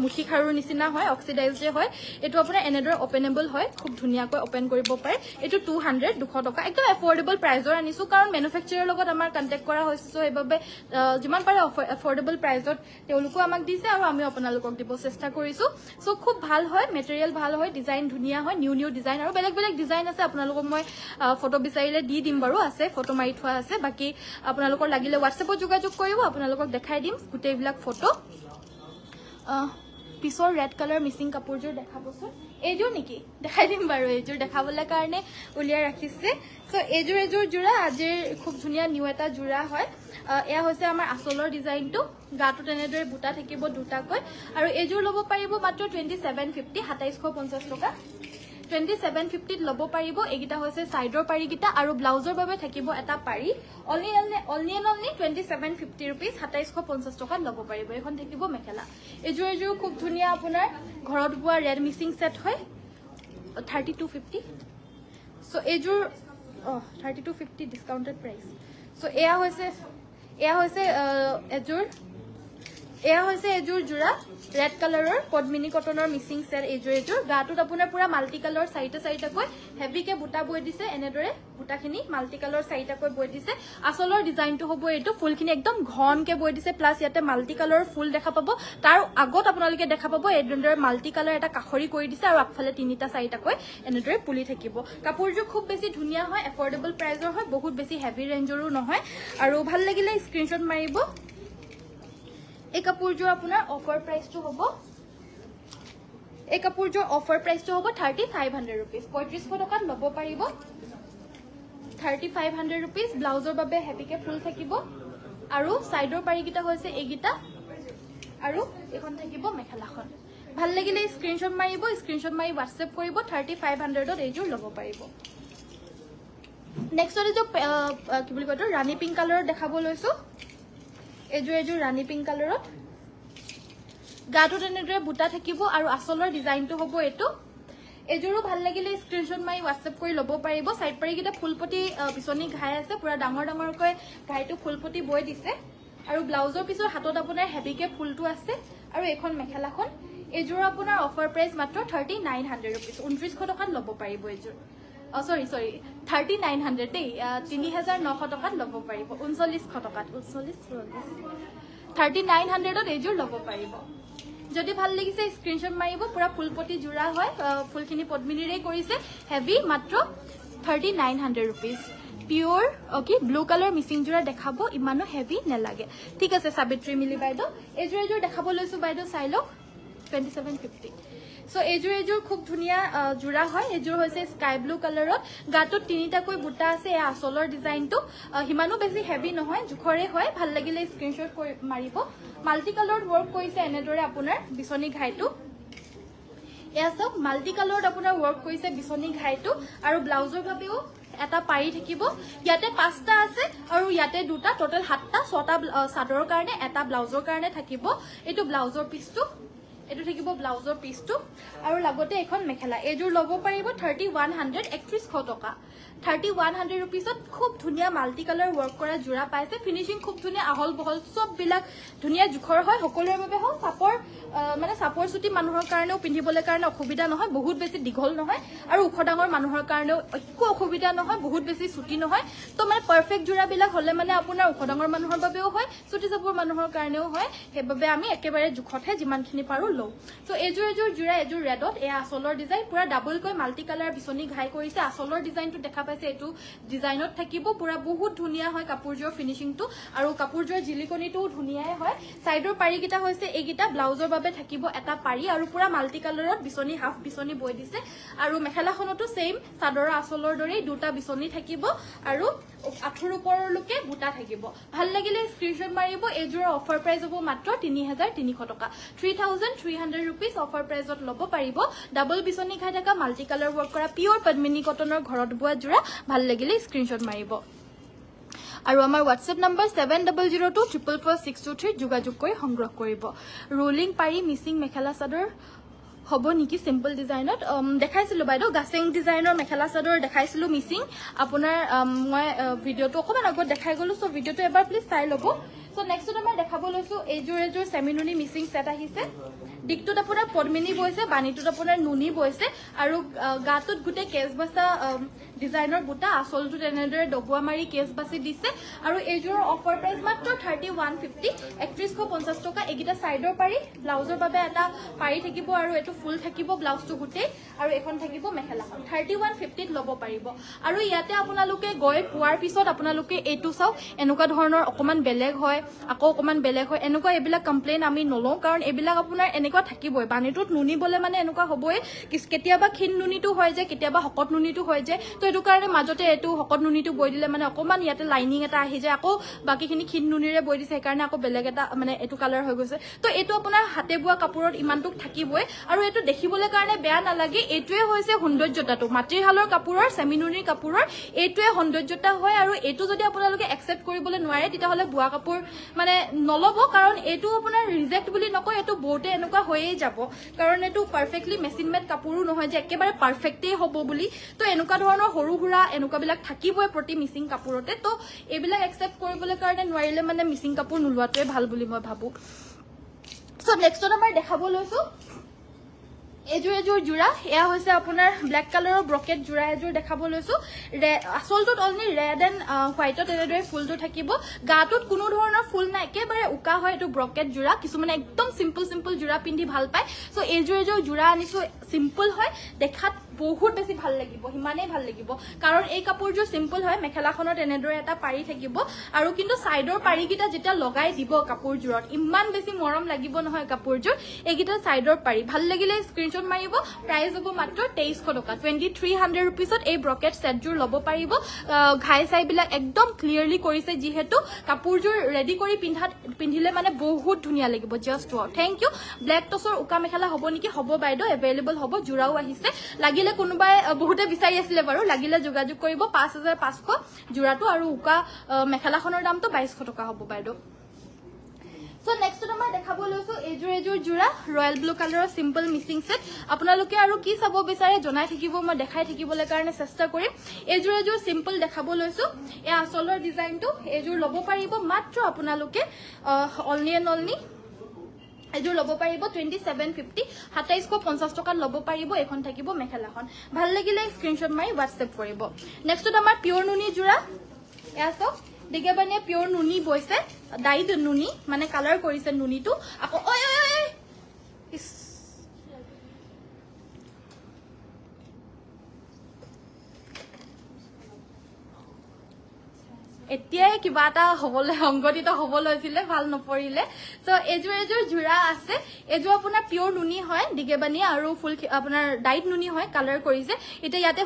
মুঠি খাৰুৰ নিচিনা হয় অক্সিডাইজ যে হয় এটো আপোনাৰ এনেদৰ ওপেনেবল হয় খুব ধুনিয়াকৈ ওপেন কৰিব পাৰে এটো 200 টকা একদম এফোৰ্ডেবল প্ৰাইজৰ আনিছো কাৰণ ম্যানুফ্যাকচাৰৰ লগত আমাৰ কন্টাক্ট কৰা হৈছে সো এবাবে যিমান পাৰে এফোৰ্ডেবল প্ৰাইজত তেওলকো আমাক দিছে আৰু আমি আপোনালোকক দিব চেষ্টা কৰিছো সো খুব ভাল হয় মেটেৰিয়েল ভাল হয় ডিজাইন ধুনিয়া হয় নিউ ডিজাইন আৰু বেলেগ ডিজাইন আছে আপোনালোকক মই ফটো বিচাৰিলে দি দিম বাৰু আছে ফটো মাৰি থোৱা আছে বাকি আপোনালোকৰ লাগিলে WhatsAppত যোগাযোগ কৰিব আপোনালোকক দেখাই দিম গুটেইবিলাক ফটো পিছৰ ৰেড কালাৰ মিসিং কাপোৰজোৰ দেখাবচোন এইজোৰ নেকি দেখাই দিম বাৰু এইজোৰ দেখাবলৈ কাৰণে উলিয়াই ৰাখিছে সো এইজোৰ জোৰা আজিৰ খুব ধুনিয়া নিউ এটা জোৰা হয় এয়া হৈছে আমাৰ আসলৰ ডিজাইনটো গাটো তেনেদৰে বুটা থাকিব দুটাকৈ আৰু এইজোৰ ল'ব পাৰিব মাত্ৰ 2750 2750 টকা 2750 লব পাৰিব এগিটা হৈছে সাইডৰ পাৰি গিটা আৰু ব্লাউজৰ বাবে থাকিব এটা পাৰি অনলি 2750 रुपीस 2750 টকা লব পাৰিব এখন থাকিব মেখেলা এজোৰ খুব ধুনিয়া আপোনাৰ ঘৰত বুৱা ৰেড মিসিং সেট হয় 3250 সো এজোৰ 3250 ডিসকাউন্টেড প্ৰাইস সো এয়া হৈছে এজোৰ জোৰা ৰেড কালাৰৰ পদ্মিনী কটনৰ মিসিং সেট এজোৰ গাটোত আপোনাৰ পুৰা মাল্টি কালাৰ চাৰিটাকৈ হেভিকে বুটা বৈ দিছে এনেদৰে বুটাখিনি মাল্টি কালাৰ চাৰিটাকৈ বৈ দিছে আসলৰ ডিজাইনটো হ'ব এটো ফুলখিনি একদম ঘনকে বৈ দিছে প্লাস ইয়াতে মাল্টি কালাৰ ফুল দেখা পাব তাৰ আগত আপোনালোকে দেখা পাব এনেদৰে মাল্টি কালাৰ এটা কাখৰি কৰি দিছে আৰু আগফালে তিনিটা চাৰিটাকৈ এনেদৰে পুলি থাকিব কাপোৰযোৰ খুব বেছি ধুনিয়া হয় এফোৰ্ডেবল প্ৰাইজৰ হয় বহুত বেছি হেভি ৰেঞ্জৰো নহয় আৰু ভাল লাগিলে স্ক্ৰিনশট মাৰিব এই কাপোৰযোৰ আপোনাৰ অফাৰ প্ৰাইসটো হ'ব 3500 रुपीस 3500 টকাত লব পাৰিব 3500 रुपीस ব্লাউজৰ বাবে হেভিকে ফুল থাকিব আৰু সাইডৰ পাৰি গিটা হৈছে এগিটা আৰু এখন থাকিব মেখেলাখন ভাল লাগিলে স্ক্ৰিনশট মাৰিব স্ক্ৰিনশট মাৰি WhatsApp কৰিব 3500 ত এইযোৰ লব পাৰিব নেক্সট যে কি বুলি কয় ৰাণী পিংক কালাৰৰ দেখাব লৈছো এজোৰ ৰাণী পিংক কালাৰত গাটো তেনেদৰে বুটা থাকিব আৰু আসলৰ ডিজাইনটো হ'ব এটো এজোৰো ভাল লাগিলে স্ক্ৰিনশট মাৰি WhatsApp কৰি লব পাৰিব সাইড পাৰি গিটা ফুলপটি পিছনি ঘাই আছে পুৰা ডাঙৰকৈ ঘাইটো ফুলপটি বৈ দিছে আৰু ব্লাউজৰ পিছৰ হাতত আপোনাৰ হেভিকে ফুলটো আছে আৰু এখন মেখেলাখন এজোৰ আপোনাৰ অফাৰ প্ৰাইস মাত্ৰ 3900 रुपीस 2900 টকাত লব পাৰিব এজোৰ সৰি 3900 দেই 3900 টকাত লব পাৰিব 3900 টকাত 3900 ত এজোৰ লব পাৰিব যদি ভাল লাগিছে স্ক্ৰিনশট মাৰিব পুৰা ফুলপটি জোৰা হয় ফুলখিনি পদ্মিনীৰে কৰিছে হেভি মাত্ৰ 3900 rupees pure okay blue colour Mising জোৰা দেখাব ইমানো হেভি নেলাগে ঠিক আছে সাবিত্ৰী মিলি বাইদো এজোৰ দেখাব লৈছো বাইদো চাই লওক 2750 সো এজোৰ খুব ধুনিয়া জোৰা হয় এজোৰ হৈছে স্কাই ব্লু কালাৰত গাটোত তিনিটাকৈ বুটা আছে এই আসলৰ ডিজাইনটো হিমানো বেছি হেভি নহয় জুখৰে হয় ভাল লাগিলে স্ক্ৰিনশট মাৰিব মাল্টি কালাৰত ওয়াৰ্ক কৰিছে এনেদৰে আপোনাৰ বিছনি ঘাইটো এয়া চাওক মাল্টি কালাৰত আপোনাৰ ৱৰ্ক কৰিছে বিচনী ঘাইটো আৰু ব্লাউজৰ বাবেও এটা পাৰি থাকিব ইয়াতে 5টা আছে আৰু ইয়াতে 2টা টোটাল 7টা 6টা চাদৰৰ কাৰণে এটা ব্লাউজৰ কাৰণে থাকিব এটো ব্লাউজৰ পিছটো এটো থাকিব ব্লাউজৰ পিছটো আৰু লগতে এখন মেখেলা এজোৰ ল'ব পাৰিব 3100 টকা 3100 रुपीसत खूब धुनिया माल्टी कलर वर्क करा जुरा पाइसे फिनिशिंग खूब धुनिया आहल बहल सब बिलाक धुनिया जुखर হয় সকলোৰ বাবে হয় সাপৰ মানে সাপৰ সুতি মানুহৰ কাৰণেও পিন্ধিবলৈ কাৰণে অসুবিধা নহয় বহুত বেছি দীঘল নহয় আৰু ওখ ডাঙৰ মানুহৰ কাৰণেও একো অসুবিধা নহয় বহুত বেছি সুতি নহয় তো মানে পাৰফেক্ট জুৰা বিলাক হলে মানে আপোনাৰ ওখ ডাঙৰ মানুহৰ বাবেও হয় সুতি সাপৰ মানুহৰ কাৰণেও হয় হেবাবে আমি একেবাৰে জুখতহে যিমানখিনি পাৰো লও তো এজোৰ জুৰা এজোৰ ৰেডত এ আসলৰ ডিজাইন পুৰা ডাবল কৈ মাল্টি কালাৰ বিচনী ঘাই কৰিছে আসলৰ ডিজাইনটো দেখা পাইছে এটো ডিজাইনত থাকিব পুৰা বহুত ধুনিয়া হয় কাপোৰজৰ ফিনিশিংটো আৰু কাপোৰজৰ জিলিকনিটো ধুনিয়াই হয় সাইডৰ পাৰিকিটা হৈছে এইকিটা ব্লাউজৰ বাবে থাকিব এটা পাৰি আৰু পুৰা মাল্টি কালাৰত বিচনী হাফ বিচনী বৈ দিছে আৰু মেখেলাখনটো সেম সাদৰৰ আসলৰ দৰে দুটা বিচনী থাকিব আৰু আঠুৰ ওপৰলৈকে বুটা থাকিব ভাল লাগিলে স্ক্ৰিনশ্বট মাৰিব এজোৰ অফাৰ প্ৰাইস হ'ব মাত্ৰ 3300 টকা 3300 रुपीस অফাৰ প্ৰাইসত ল'ব পাৰিব ডাবল বিচনী ঘাই থকা মাল্টি কালাৰ ৱৰ্ক কৰা পিওৰ পদ্মিনী কটনৰ ঘৰত বোৱা জোৰা ভাল লাগিলে স্ক্ৰিনশ্বট মাৰিব আৰু আমাৰ WhatsApp নম্বৰ 7002444623 যোগাযোগ কৰি সংগ্ৰহ কৰিব ৰোলিং পাৰি মিসিং মেখেলা চাদৰ হ'ব নেকি সিম্পল ডিজাইনত দেখাইছিলো বাইদেউ গাসেং ডিজাইনৰ মেখেলা চাদৰ দেখাইছিলো মিসিং আপোনাৰ মই ভিডিওটো অকমান আগত দেখাই গলো সো ভিডিওটো এবাৰ প্লিজ চাই ল'ব সো নেক্সট আমাৰ দেখাব লৈছো এজোৰ সেমিনুনি মিসিং সেট আহিছে দিকটোত আপোনাৰ পদ্মিনী বৈছে বাণীটোত আপোনাৰ নুনি বৈছে আৰু গাটোত গুটে কেছ বাসা ডিজাইনৰ বুটা আসলটো তেনেদৰে ডগুৱা মাৰি কেছ বাসি দিছে আৰু এজোৰ অফাৰ প্ৰাইস মাত্ৰ 3150 3150 টকা এগিটা সাইডৰ পাৰি ব্লাউজৰ বাবে এটা পাৰি থাকিব আৰু এটো ফুল থাকিব ব্লাউজটো গুটে আৰু এখন থাকিব মেখেলাখন 3150 ত ল'ব পাৰিব আৰু ইয়াতে আপোনালোকে গৈ পোৱাৰ পিছত আপোনালোকে এটো চাও এনেকুৱা ধৰণৰ অকমান বেলেগ হয় আকৌ অকমান বেলেগ হয় এনেকুৱা এবিলাক কমপ্লেইন আমি নলও কাৰণ এবিলাক আপোনাৰ এনেকুৱা থাকিবই বাণীটোত নুনি বলে মানে এনেকুৱা হ'বই কেতিয়াবা খিন নুনিটো হয় যে কেতিয়াবা হকত নুনিটো হয় যে তো এটো কাৰণে মাজতে এটো হকত নুনিটো বৈ দিলে মানে অকমান ইয়াতে লাইনিং এটা আহি যায় আকৌ বাকিখিনি খিন নুনিৰে বৈ দিছে কাৰণে আকৌ বেলেগ এটা মানে এটো কালাৰ হৈ গৈছে তো এটো আপোনাৰ হাতে বুৱা কাপোৰত ইমানটুক থাকিবই আৰু এটো দেখিবলৈ কাৰণে বেয়া নালাগে এটোৱে হৈছে সৌন্দৰ্যতাটো মাটিৰ হালৰ কাপোৰৰ সেমিনুনিৰ কাপোৰৰ এটোৱে সৌন্দৰ্যতা হয় আৰু এটো যদি আপোনালোকে একচেপ্ট কৰিবলৈ নোৱাৰে তেতিয়া হলে বুৱা কাপোৰ মানে নলব কাৰণ এটো আপোনাৰ ৰিজেক্ট বুলি নকয় এটো বহুতে এনেকুৱা হৈয়ে যাব কাৰণ এটো পাৰফেক্টলি মেচিন মেড কাপোৰো নহয় যে একেবাৰে পাৰফেক্টই হ'ব বুলি তো এনেকুৱা ধৰণৰ সৰু হুৰা এনেকুৱা বিলাক থাকিবই প্ৰতি মিসিং কাপোৰতে তো এবিলাক একচেপ্ট কৰিবলৈ কাৰণে নোৱাৰিলে মানে মিসিং কাপোৰ নুলুৱাটোৱে ভাল বুলি মই ভাবো সো নেক্সটত আমাৰ দেখাব লৈছো এজোৰ জুৰা এয়া হৈছে আপোনাৰ ব্ল্যাক কালাৰৰ ব্ৰকেট জুৰা এজোৰ দেখাব লৈছো আসলটোত অনলি ৰেড এন্ড হোৱাইটত এনেদৰে ফুলটো থাকিব গাটোত কোনো ধৰণৰ ফুল নাই একেবাৰে উকা হয় এটো ব্ৰকেট জুৰা কিছুমানে একদম সিম্পল জুৰা পিন্ধি ভাল পায় সো এজোৰ জুৰা আনিছো সিম্পল হয় দেখাত বহুত বেছি ভাল লাগিব হিমানে ভাল লাগিব কাৰণ এই কাপোৰজোৰ সিম্পল হয় মেখেলাখনত এনেদৰে এটা পাৰি থাকিব আৰু কিন্তু সাইডৰ পাৰিকিটা যেটা লগাই দিব কাপোৰজোৰত ইমান বেছি মৰম লাগিব নহয় কাপোৰজোৰ এইকিটা সাইডৰ পাৰি ভাল লাগিলে স্ক্ৰিনশ্বট মাৰিব প্ৰাইস হ'ব মাত্ৰ 2300 টকা 2300 रुपीसত এই ব্ৰকেট সেটজোৰ ল'ব পাৰিব ঘাই সাইবিলাক একদম ক্লিয়াৰলি কৰিছে যিহেতু কাপোৰজোৰ ৰেডি কৰি পিন্ধিলে মানে বহুত ধুনিয়া লাগিব just wow thank you black tussar উকা মেখেলা হ'ব নেকি হ'ব বাইদেউ এভেইলেবল হ'ব জুৰাও আহিছে লাগিলে কোনোবাই বহুতে বিচাৰি আছিল বাৰু লাগিলে যোগাযোগ কৰিব 5500 জুৰাটো আৰু উকা মেখেলাখনৰ দামটো 2200 টকা হ'ব বাইদেউ সো নেক্সট আমাৰ দেখাব লৈছো এজোৰ জুৰা ৰয়্যাল ব্লু কালাৰৰ সিম্পল মিসিং সেট আপোনালোকে আৰু কি চাব বিচাৰে জনাই থাকিব মই দেখাই থাকিবলৈ কাৰণে চেষ্টা কৰিম এজোৰ সিম্পল দেখাব লৈছো এ আসলৰ ডিজাইনটো এজোৰ ল'ব পাৰিব মাত্ৰ আপোনালোকে অনলি এণ্ড অনলি এজোৰ ল'ব পাৰিব 2750 2750 টকা ল'ব পাৰিব এখন থাকিব মেখেলাখন ভাল লাগিলে স্ক্ৰিনশ্বট মাৰি WhatsApp কৰিব নেক্সটত আমাৰ পিওৰ নুনি জুৰা এয়াছো দেখাবানে পিওৰ নুনি বৈছে ডাইড নুনি মানে কালাৰ কৰিছে নুনিটো আকৌ ওই এতিয়াই কিবা এটা হ'বলৈ সংগঠিত হ'ব লৈছিলে ভাল নপৰিলে সো এযোৰ জোৰা আছে এযোৰ আপোনাৰ পিওৰ নুনি হয় দিগেবানি আৰু ফুল আপোনাৰ ডাইট নুনি হয় কালাৰ কৰিছে এতিয়া ইয়াতে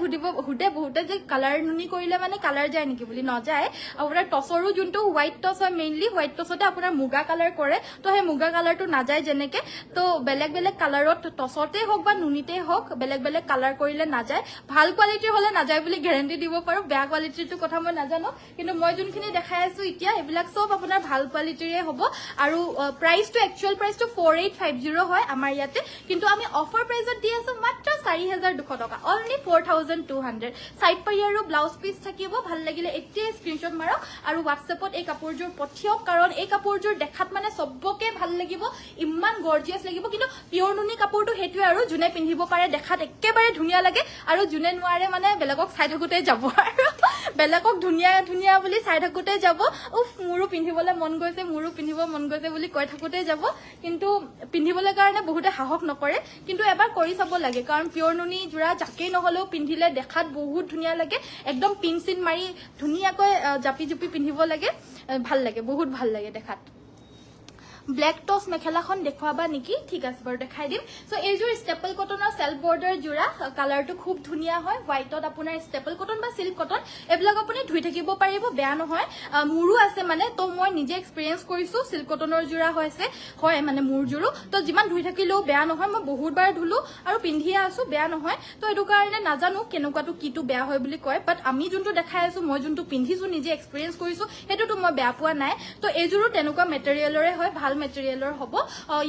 হুদে বহুতে যে কালাৰ নুনি কৰিলে মানে কালাৰ যায় নেকি বুলি নযায় আপোনাৰ টছৰো যোনটো হোৱাইট টছ হয় মেইনলি হোৱাইট টছতে আপোনাৰ মুগা কালাৰ কৰে তো সেই মুগা কালাৰটো নাযায় যেনেকে তো বেলেগ বেলেগ কালাৰত টছতে হওক বা নুনিতে হওক বেলেগ বেলেগ কালাৰ কৰিলে নাযায় ভাল কোৱালিটিৰ হলে নাযায় বুলি গ্যাৰান্টি দিব পাৰো বেয়া কোৱালিটিৰটো কথা মই নাজানো কিন্তু মই যোনখিনি দেখাই আছো এতিয়া এইবিলাক সব আপোনাৰ ভাল কোৱালিটিৰে হ'ব আৰু প্ৰাইসটো একচুয়াল প্ৰাইসটো 4850 হয় আমাৰ ইয়াতে কিন্তু আমি অফাৰ প্ৰাইসত দি আছো মাত্ৰ 4200 টকা অনলি 4200 সাইড পাৰি আৰু ব্লাউজ পিস থাকিব ভাল লাগিলে এতিয়া স্ক্ৰিনশ্বট মাৰক আৰু WhatsAppত এই কাপোৰযোৰ পঠিয়াওক কাৰণ এই কাপোৰযোৰ দেখাত মানে সবকে ভাল লাগিব ইমান গৰ্জিয়াস লাগিব কিন্তু পিওৰ নুনি কাপোৰটো হেতুৱে আৰু জুনে পিন্ধিব পাৰে দেখাত একেবাৰে ধুনিয়া লাগে আৰু জুনে নোৱাৰে মানে বেলেগক চাই থাকোতে যাব আৰু বেলেগক ধুনিয়া ধুনিয়া বুলি চাই থাকোতে যাব উফ মোৰো পিন্ধিবলৈ মন গৈছে মোৰো পিন্ধিব মন গৈছে বুলি কৈ থাকোতে যাব কিন্তু পিন্ধিবলৈ কাৰণে বহুতে সাহস নকৰে কিন্তু এবাৰ কৰি চাব লাগে কাৰণ পিওৰ নুনি জোৰা জাকেই নহলেও পিন্ধিলে দেখাত বহুত ধুনিয়া লাগে একদম পিন চিন মাৰি ধুনিয়াকৈ জাপি জুপি পিন্ধিব লাগে ভাল লাগে বহুত ভাল লাগে দেখাত ব্ল্যাক টস মেখেলাখন দেখুৱাবা নেকি ঠিক আছে বাৰু দেখাই দিম সো এইযোৰ ষ্টেপল কটনৰ সেলফ বৰ্ডাৰ জোৰা কালাৰটো খুব ধুনিয়া হয় হোৱাইটত আপোনাৰ ষ্টেপল কটন বা সিল্ক কটন এবিলাক আপুনি ধুই থাকিব পাৰিব বেয়া নহয় মুৰু আছে মানে তো মই নিজে এক্সপেৰিয়েন্স কৰিছো সিল্ক কটনৰ জোৰা হয় মানে মুৰ জোৰো তো যিমান ধুই থাকিলেও বেয়া নহয় মই বহুত বাৰ ধুলো আৰু পিন্ধিয়ে আছো বেয়া নহয় তো এটো কাৰণে নাজানো কেনেকুৱাটো কিটো বেয়া হয় বুলি কয় বাট আমি যোনটো দেখাই আছো মই যোনটো পিন্ধিছো নিজে এক্সপেৰিয়েন্স কৰিছো হেতুটো মই বেয়া পোৱা নাই তো এইযোৰো তেনেকুৱা মেটেৰিয়েলৰে হয় ভাল মেটেৰিয়েলৰ হ'ব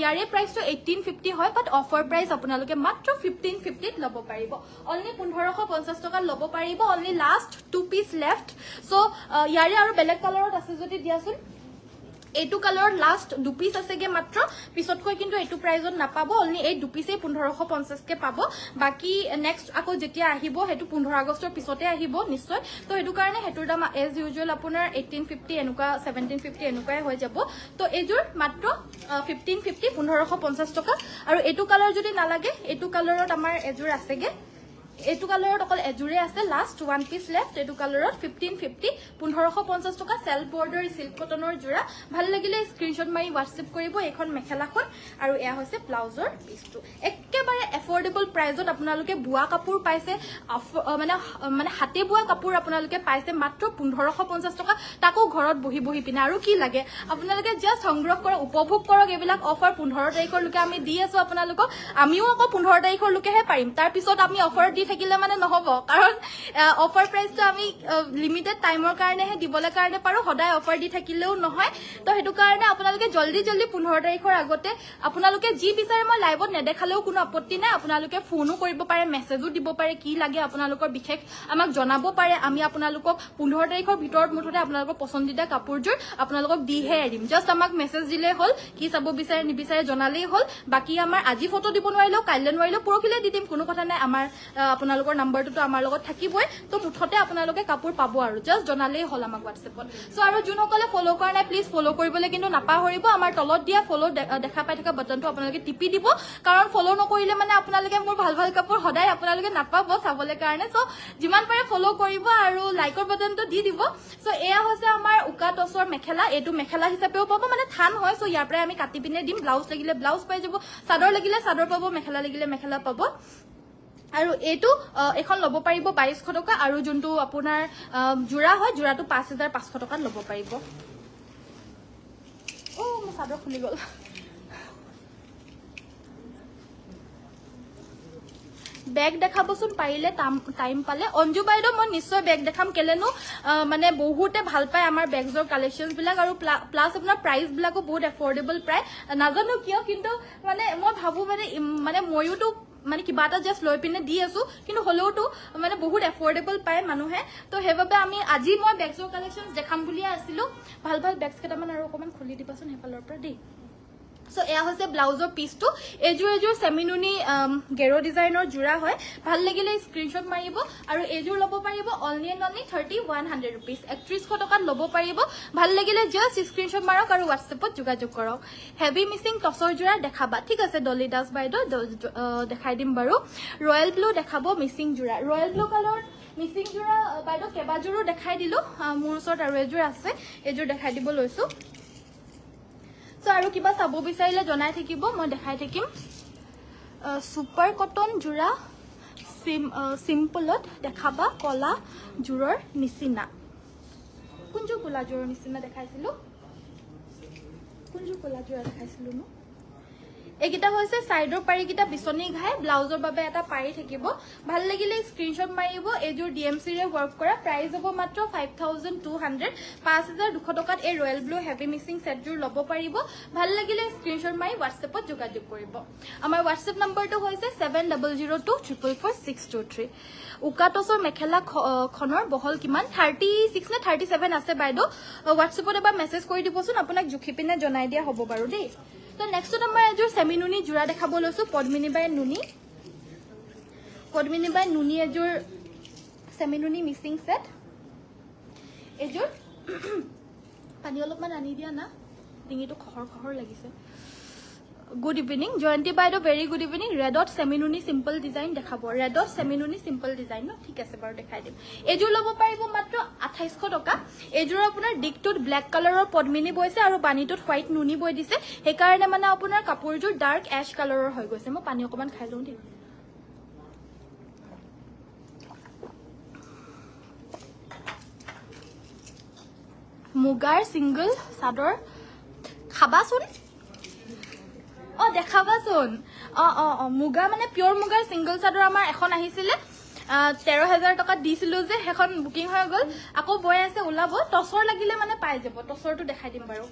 ইয়াৰে প্ৰাইসটো 1850 হয় বাট অফাৰ প্ৰাইস আপোনালোকে মাত্ৰ 1550 ত ল'ব পাৰিব অনলি 1550 টকা ল'ব পাৰিব only last 2 piece left so ইয়াৰে আৰু বেলেগ কালাৰত আছে যদি দিয়াছোন এইটো কালাৰ লাষ্ট 2 পিস আছেগে মাত্ৰ পিছতকৈ কিন্তু এইটো প্ৰাইজত নাপাব অনলি এই 2 পিসে 1550 কে পাব বাকি নেক্সট আকৌ যেতিয়া আহিব হেতু 15 আগষ্টৰ পিছতে আহিব নিশ্চয় তো হেতু কাৰণে হেতুৰ দাম এজ ইউজুৱেল আপোনাৰ 1850 এনেকুৱা 1750 এনেকুৱাই হৈ যাব তো এইযোৰ মাত্ৰ 1550 1550 টকা আৰু এইটো কালাৰ যদি নালাগে এইটো কালাৰত আমাৰ এযোৰ আছেগে এইটো কালাৰত অকল এজুৰে আছে লাষ্ট 1 পিস লেফট এইটো কালাৰত 1550 1550 টকা সেলফ বৰ্ডাৰ সিল্ক কটনৰ জোৰা ভাল লাগিলে স্ক্ৰিনশ্বট মাৰি WhatsApp কৰিব এখন মেখেলাখন আৰু এয়া হৈছে ব্লাউজৰ পিসটো একেবাৰে এফৰ্ডেবল প্ৰাইজত আপোনালোকে বুৱা কাপোৰ পাইছে মানে হাতে বুৱা কাপোৰ আপোনালোকে পাইছে মাত্ৰ 1550 টকা তাকো ঘৰত বহি বহি পিনে আৰু কি লাগে আপোনালোকে জাস্ট সংগ্ৰহ কৰক উপভোগ কৰক এবিলাক অফাৰ 15 তাৰিখৰ লৈকে আমি দি আছো আপোনালোকক আমিও আকৌ 15 তাৰিখৰ লৈকেহে পাৰিম তাৰ পিছত আমি অফাৰ দি থাকিলে মানে নহব কাৰণ অফাৰ প্ৰাইসটো আমি লিমিটেড টাইমৰ কাৰণেহে দিবলৈ কাৰণে পাৰো সদায় অফাৰ দি থাকিলেও নহয় তো হেতু কাৰণে আপোনালোকে জলদি 15 তাৰিখৰ আগতে আপোনালোকে যি বিচাৰে মই লাইভত নেদেখালেও কোনো আপত্তি নাই আপোনালোকে ফোনো কৰিব পাৰে মেছেজো দিব পাৰে কি লাগে আপোনালোকৰ বিশেষ আমাক জনাব পাৰে আমি আপোনালোকক 15 তাৰিখৰ ভিতৰত মুঠতে আপোনালোকৰ পছন্দিতা কাপোৰযোৰ আপোনালোকক দিহে এৰিম জাস্ট আমাক মেছেজ দিলে হল কি চাব বিচাৰে নিবিচাৰে জনালেই হল বাকি আমাৰ আজি ফটো দিব নোৱাৰিলেও কাইলে নোৱাৰিলেও পৰখিলে দি দিম কোনো কথা নাই আমাৰ আপোনালোকৰ নাম্বাৰটো আমাৰ লগত থাকিবই তো মুঠতে আপোনালোকে কাপোৰ পাব আৰু জাস্ট জনালেই হল আমাক WhatsAppত সো আৰু যোনসকলে ফলো কৰা নাই প্লিজ ফলো কৰিবলৈ কিন্তু নাপাহৰিব আমাৰ তলত দিয়া ফলো দেখা পাই থকা বাটনটো আপোনালোকে টিপি দিব কাৰণ ফলো নকৰিলে মানে আপোনালোকে মোৰ ভাল ভাল কাপোৰ সদায় আপোনালোকে নাপাব চাবলৈ কাৰণে সো যিমান পাৰে ফলো কৰিব আৰু লাইকৰ বাটনটো দি দিব সো এয়া হৈছে আমাৰ উকা টছৰ মেখেলা এইটো মেখেলা হিচাপেও পাব মানে থান হয় সো ইয়াৰ পৰা আমি কাটি পিনে দিম ব্লাউজ লাগিলে ব্লাউজ পাই যাব চাদৰ লাগিলে চাদৰ পাব মেখেলা লাগিলে মেখেলা পাব আৰু এটো এখন লব পাৰিব 2200 টকা আৰু যোনটো আপোনাৰ জোৰা হয় জোৰাটো 5500 টকাত লব পাৰিব ও মোৰ চাদৰ খুলি গল বেগ দেখাবচোন পাৰিলে টাইম পালে অঞ্জু বাইদেউ মই নিশ্চয় বেগ দেখাম কেলেনো মানে বহুতে ভাল পায় আমাৰ বেগজৰ কালেকশনছ বিলাক আৰু প্লাস আপোনাৰ প্ৰাইস বিলাকো বহুত এফৰ্ডেবল প্ৰায় নাজানো কিয় কিন্তু মানে মই ভাবো মানে মইওটো মানে কিবা এটা জাস্ট লৈ পিনে দি আছো কিন্তু হলেওটো মানে বহুত এফৰ্ডেবল পায় মানুহে তো হেভাবে আমি আজি মই বেগজৰ কালেকশনছ দেখাম বুলিয়ে আছিলো ভাল ভাল বেগস কেটামান আৰু অকমান খুলি দিবাচোন হেফালৰ পৰা দেই সো এয়া হৈছে ব্লাউজৰ পিসটো এযোৰ সেমিনুনি গেৰো ডিজাইনৰ জোৰা হয় ভাল লাগিলে স্ক্ৰিনশ্বট মাৰিব আৰু এযোৰ লব পাৰিব অনলি 3100 रुपीस 3100 টকাত লব পাৰিব ভাল লাগিলে জাস্ট স্ক্ৰিনশ্বট মাৰক আৰু WhatsAppত যোগাযোগ কৰক হেভি মিসিং টছৰ জোৰা দেখাবা ঠিক আছে ডলি দাস বাইদেউ দেখাই দিম বাৰু ৰয়েল ব্লু দেখাব মিসিং জোৰা ৰয়েল ব্লু কালাৰ মিচিং যোৰা বাইদেউ কেবাযোৰো দেখাই দিলো মোৰ ওচৰত আৰু এযোৰ আছে এযোৰ দেখাই দিব লৈছো সো আৰু কিবা চাব বিচাৰিলে জনাই থাকিব মই দেখাই থাকিম সুপাৰ কটন যোৰা সিম্পলত দেখাবা কলা জোৰৰ নিচিনা কোনযোৰ কলা জোৰৰ নিচিনা দেখাইছিলো কোনযোৰ কলা জোৰা দেখাইছিলো নো এইকেইটা হৈছে সাইডৰ পাৰিকেইটা বিচনী ঘাই ব্লাউজৰ বাবে এটা পাৰি থাকিব ভাল লাগিলে স্ক্ৰিনশ্বট মাৰিব এযোৰ ডিএমসি ৰে ওয়াৰ্ক কৰা প্ৰাইস হ'ব মাত্ৰ 5200 5200 টকাত এই ৰয়েল ব্লু হেভি মিক্সিং সেটযোৰ ল'ব পাৰিব ভাল লাগিলে স্ক্ৰিনশ্বট মাৰি WhatsAppত যোগাযোগ কৰিব আমাৰ WhatsApp নম্বৰটো হৈছে 7002444623 উকাটছৰ মেখেলা খনৰ বহল কিমান 36 নে 37 আছে বাইদেউ WhatsAppত এবাৰ মেছেজ কৰি দিবচোন আপোনাক জুখি পিনে জনাই দিয়া হ'ব বাৰু দেই তো নেক্সট নম্বৰ এযোৰ সেমিনুনি জোৰা দেখাব লৈছো পদ্মিনী বাই নুনি এযোৰ সেমিনুনি মিক্সিং সেট এযোৰ পানী অলপমান আনি দিয়া না ডিঙিটো খহৰ লাগিছে গুড ইভিনিং জয়ন্তী বাইদেউ ভেৰি গুড ইভিনিং ৰেডত সেমিনুনি সিম্পল ডিজাইন দেখাব ৰেডত সেমিনুনি সিম্পল ডিজাইন ন ঠিক আছে বাৰু দেখাই দিম এযোৰ ল'ব পাৰিব মাত্ৰ 2800 টকা এযোৰ আপোনাৰ ডিকটোত ব্ল্যাক কালাৰৰ পদ্মিনী বৈছে আৰু বানিটোত হোৱাইট নুনি বৈ দিছে সেই কাৰণে মানে আপোনাৰ কাপোৰযোৰ ডাৰ্ক এশ কালাৰৰ হৈ গৈছে মই পানী অকমান খাই লওঁ দেই মুগাৰ সিঙ্গল চাদৰ খাবাচোন দেখাবাচোন মুগা মানে পিওৰ মুগাৰ সিঙ্গল চাদৰ আমাৰ এখন আহিছিলে 13000 টকা দিছিলো যে এখন বুকিং হৈ গল আকৌ বয় আছে ওলাব টসৰ লাগিলে মানে পাই যাব টসৰটো দেখাই দিম বাৰু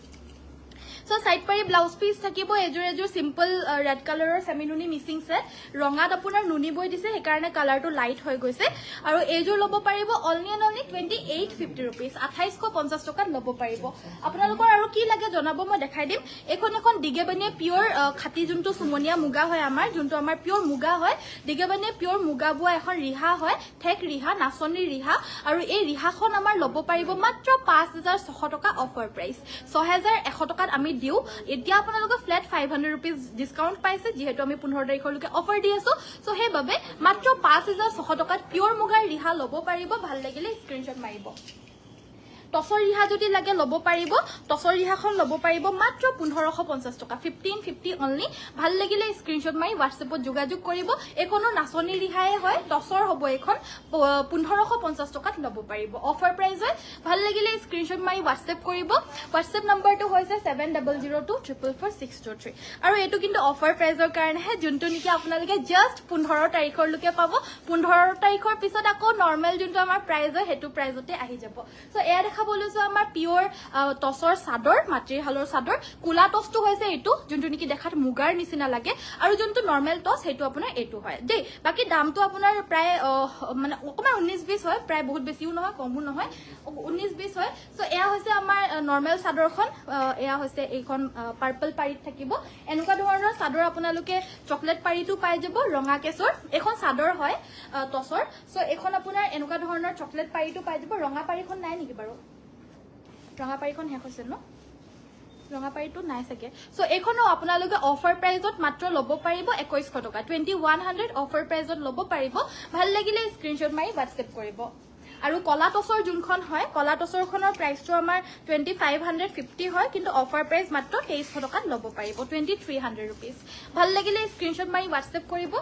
সো সাইড পাৰি ব্লাউজ পিস থাকিব এযোৰ সিম্পল ৰেড কালাৰৰ সেমিনুনি মিক্সিং সেট ৰঙাত আপোনাৰ নুনি বৈ দিছে সেই কাৰণে কালাৰটো লাইট হৈ গৈছে আৰু এযোৰ ল'ব পাৰিব অনলি 2850 रुपीस 2850 টকাত ল'ব পাৰিব আপোনালোকৰ আৰু কি লাগে জনাব মই দেখাই দিম এখন দিগেবানিয়া পিওৰ খাতি যোনটো সুমনিয়া মুগা হয় আমাৰ যোনটো আমাৰ পিওৰ মুগা হয় দিগেবানিয়া পিওৰ মুগা বুৱা এখন ৰিহা হয় ঠেক ৰিহা নাচনি ৰিহা আৰু এই ৰিহাখন আমাৰ ল'ব পাৰিব মাত্ৰ 5600 টকা অফাৰ প্ৰাইস 6100 টকাত আমি দিও এতিয়া আপোনালোকে ফ্ল্যাট 500 रुपीस ডিসকাউন্ট পাইছে যেহেতু আমি 15 তাৰিখলৈকে অফাৰ দি আছো সো হেবাবে মাত্ৰ 5600 টকাত পিওৰ মুগাৰ ৰিহা ল'ব পাৰিব ভাল লাগিলে স্ক্ৰিনশ্বট মাৰিব টসৰ ৰিহা যদি লাগে ল'ব পাৰিব টসৰ ৰিহাখন ল'ব পাৰিব মাত্ৰ 1550 টকা 1550 অনলি ভাল লাগিলে স্ক্ৰিনশ্বট মাৰি WhatsAppত যোগাযোগ কৰিব এখনো নাচনি ৰিহায়ে হয় টসৰ হ'ব এখন 1550 টকাত ল'ব পাৰিব অফাৰ প্ৰাইস হয় ভাল লাগিলে স্ক্ৰিনশ্বট মাৰি WhatsApp কৰিব WhatsApp নম্বৰটো হৈছে 7002444623 আৰু এটো কিন্তু অফাৰ প্ৰাইসৰ কাৰণে হে যোনটো নেকি আপোনালোকে জাস্ট 15 তাৰিখলৈকে পাব 15 তাৰিখৰ পিছত আকৌ নৰমাল যোনটো আমাৰ প্ৰাইস হয় হেতু প্ৰাইসতে আহি যাব সো এয়া বলৈছো আমাৰ পিওৰ টসৰ চাদৰ মাটিৰ হালৰ চাদৰ কুলা টসটো হৈছে এটো যোনটো নেকি দেখাত মুগাৰ নিচিনা লাগে আৰু যোনটো নৰমাল টস হেতু আপোনাৰ এটো হয় দেই বাকি দামটো আপোনাৰ প্ৰায় মানে অকমান 19-20 হয় প্ৰায় বহুত বেছিও নহয় কমও নহয় 19-20 হয় সো এয়া হৈছে আমাৰ নৰমাল চাদৰখন এয়া হৈছে এইখন পাৰ্পল পাৰিত থাকিব এনেকুৱা ধৰণৰ চাদৰ আপোনালোকে চকলেট পাৰিটো পাই যাব ৰঙা কেছৰ এখন চাদৰ হয় টসৰ সো এখন আপোনাৰ এনেকুৱা ধৰণৰ চকলেট পাৰিটো পাই যাব ৰঙা পাৰিখন নাই নেকি বাৰু ৰঙা পাৰিখন হে হৈছে ন ৰঙা পাৰিটো নাই সকে সো এখনো আপোনালোকে অফাৰ প্ৰাইসত মাত্ৰ ল'ব পাৰিব 2100 টকা 2100 অফাৰ প্ৰাইসত ল'ব পাৰিব ভাল লাগিলে স্ক্ৰিনশ্বট মাৰি WhatsApp কৰিব আৰু কলা টসৰ যোনখন হয় কলা টসৰখনৰ প্ৰাইসটো আমাৰ 2550 হয় কিন্তু অফাৰ প্ৰাইস মাত্ৰ 2300 টকাত ল'ব পাৰিব 2300 रुपीस ভাল লাগিলে স্ক্ৰিনশ্বট মাৰি WhatsApp কৰিব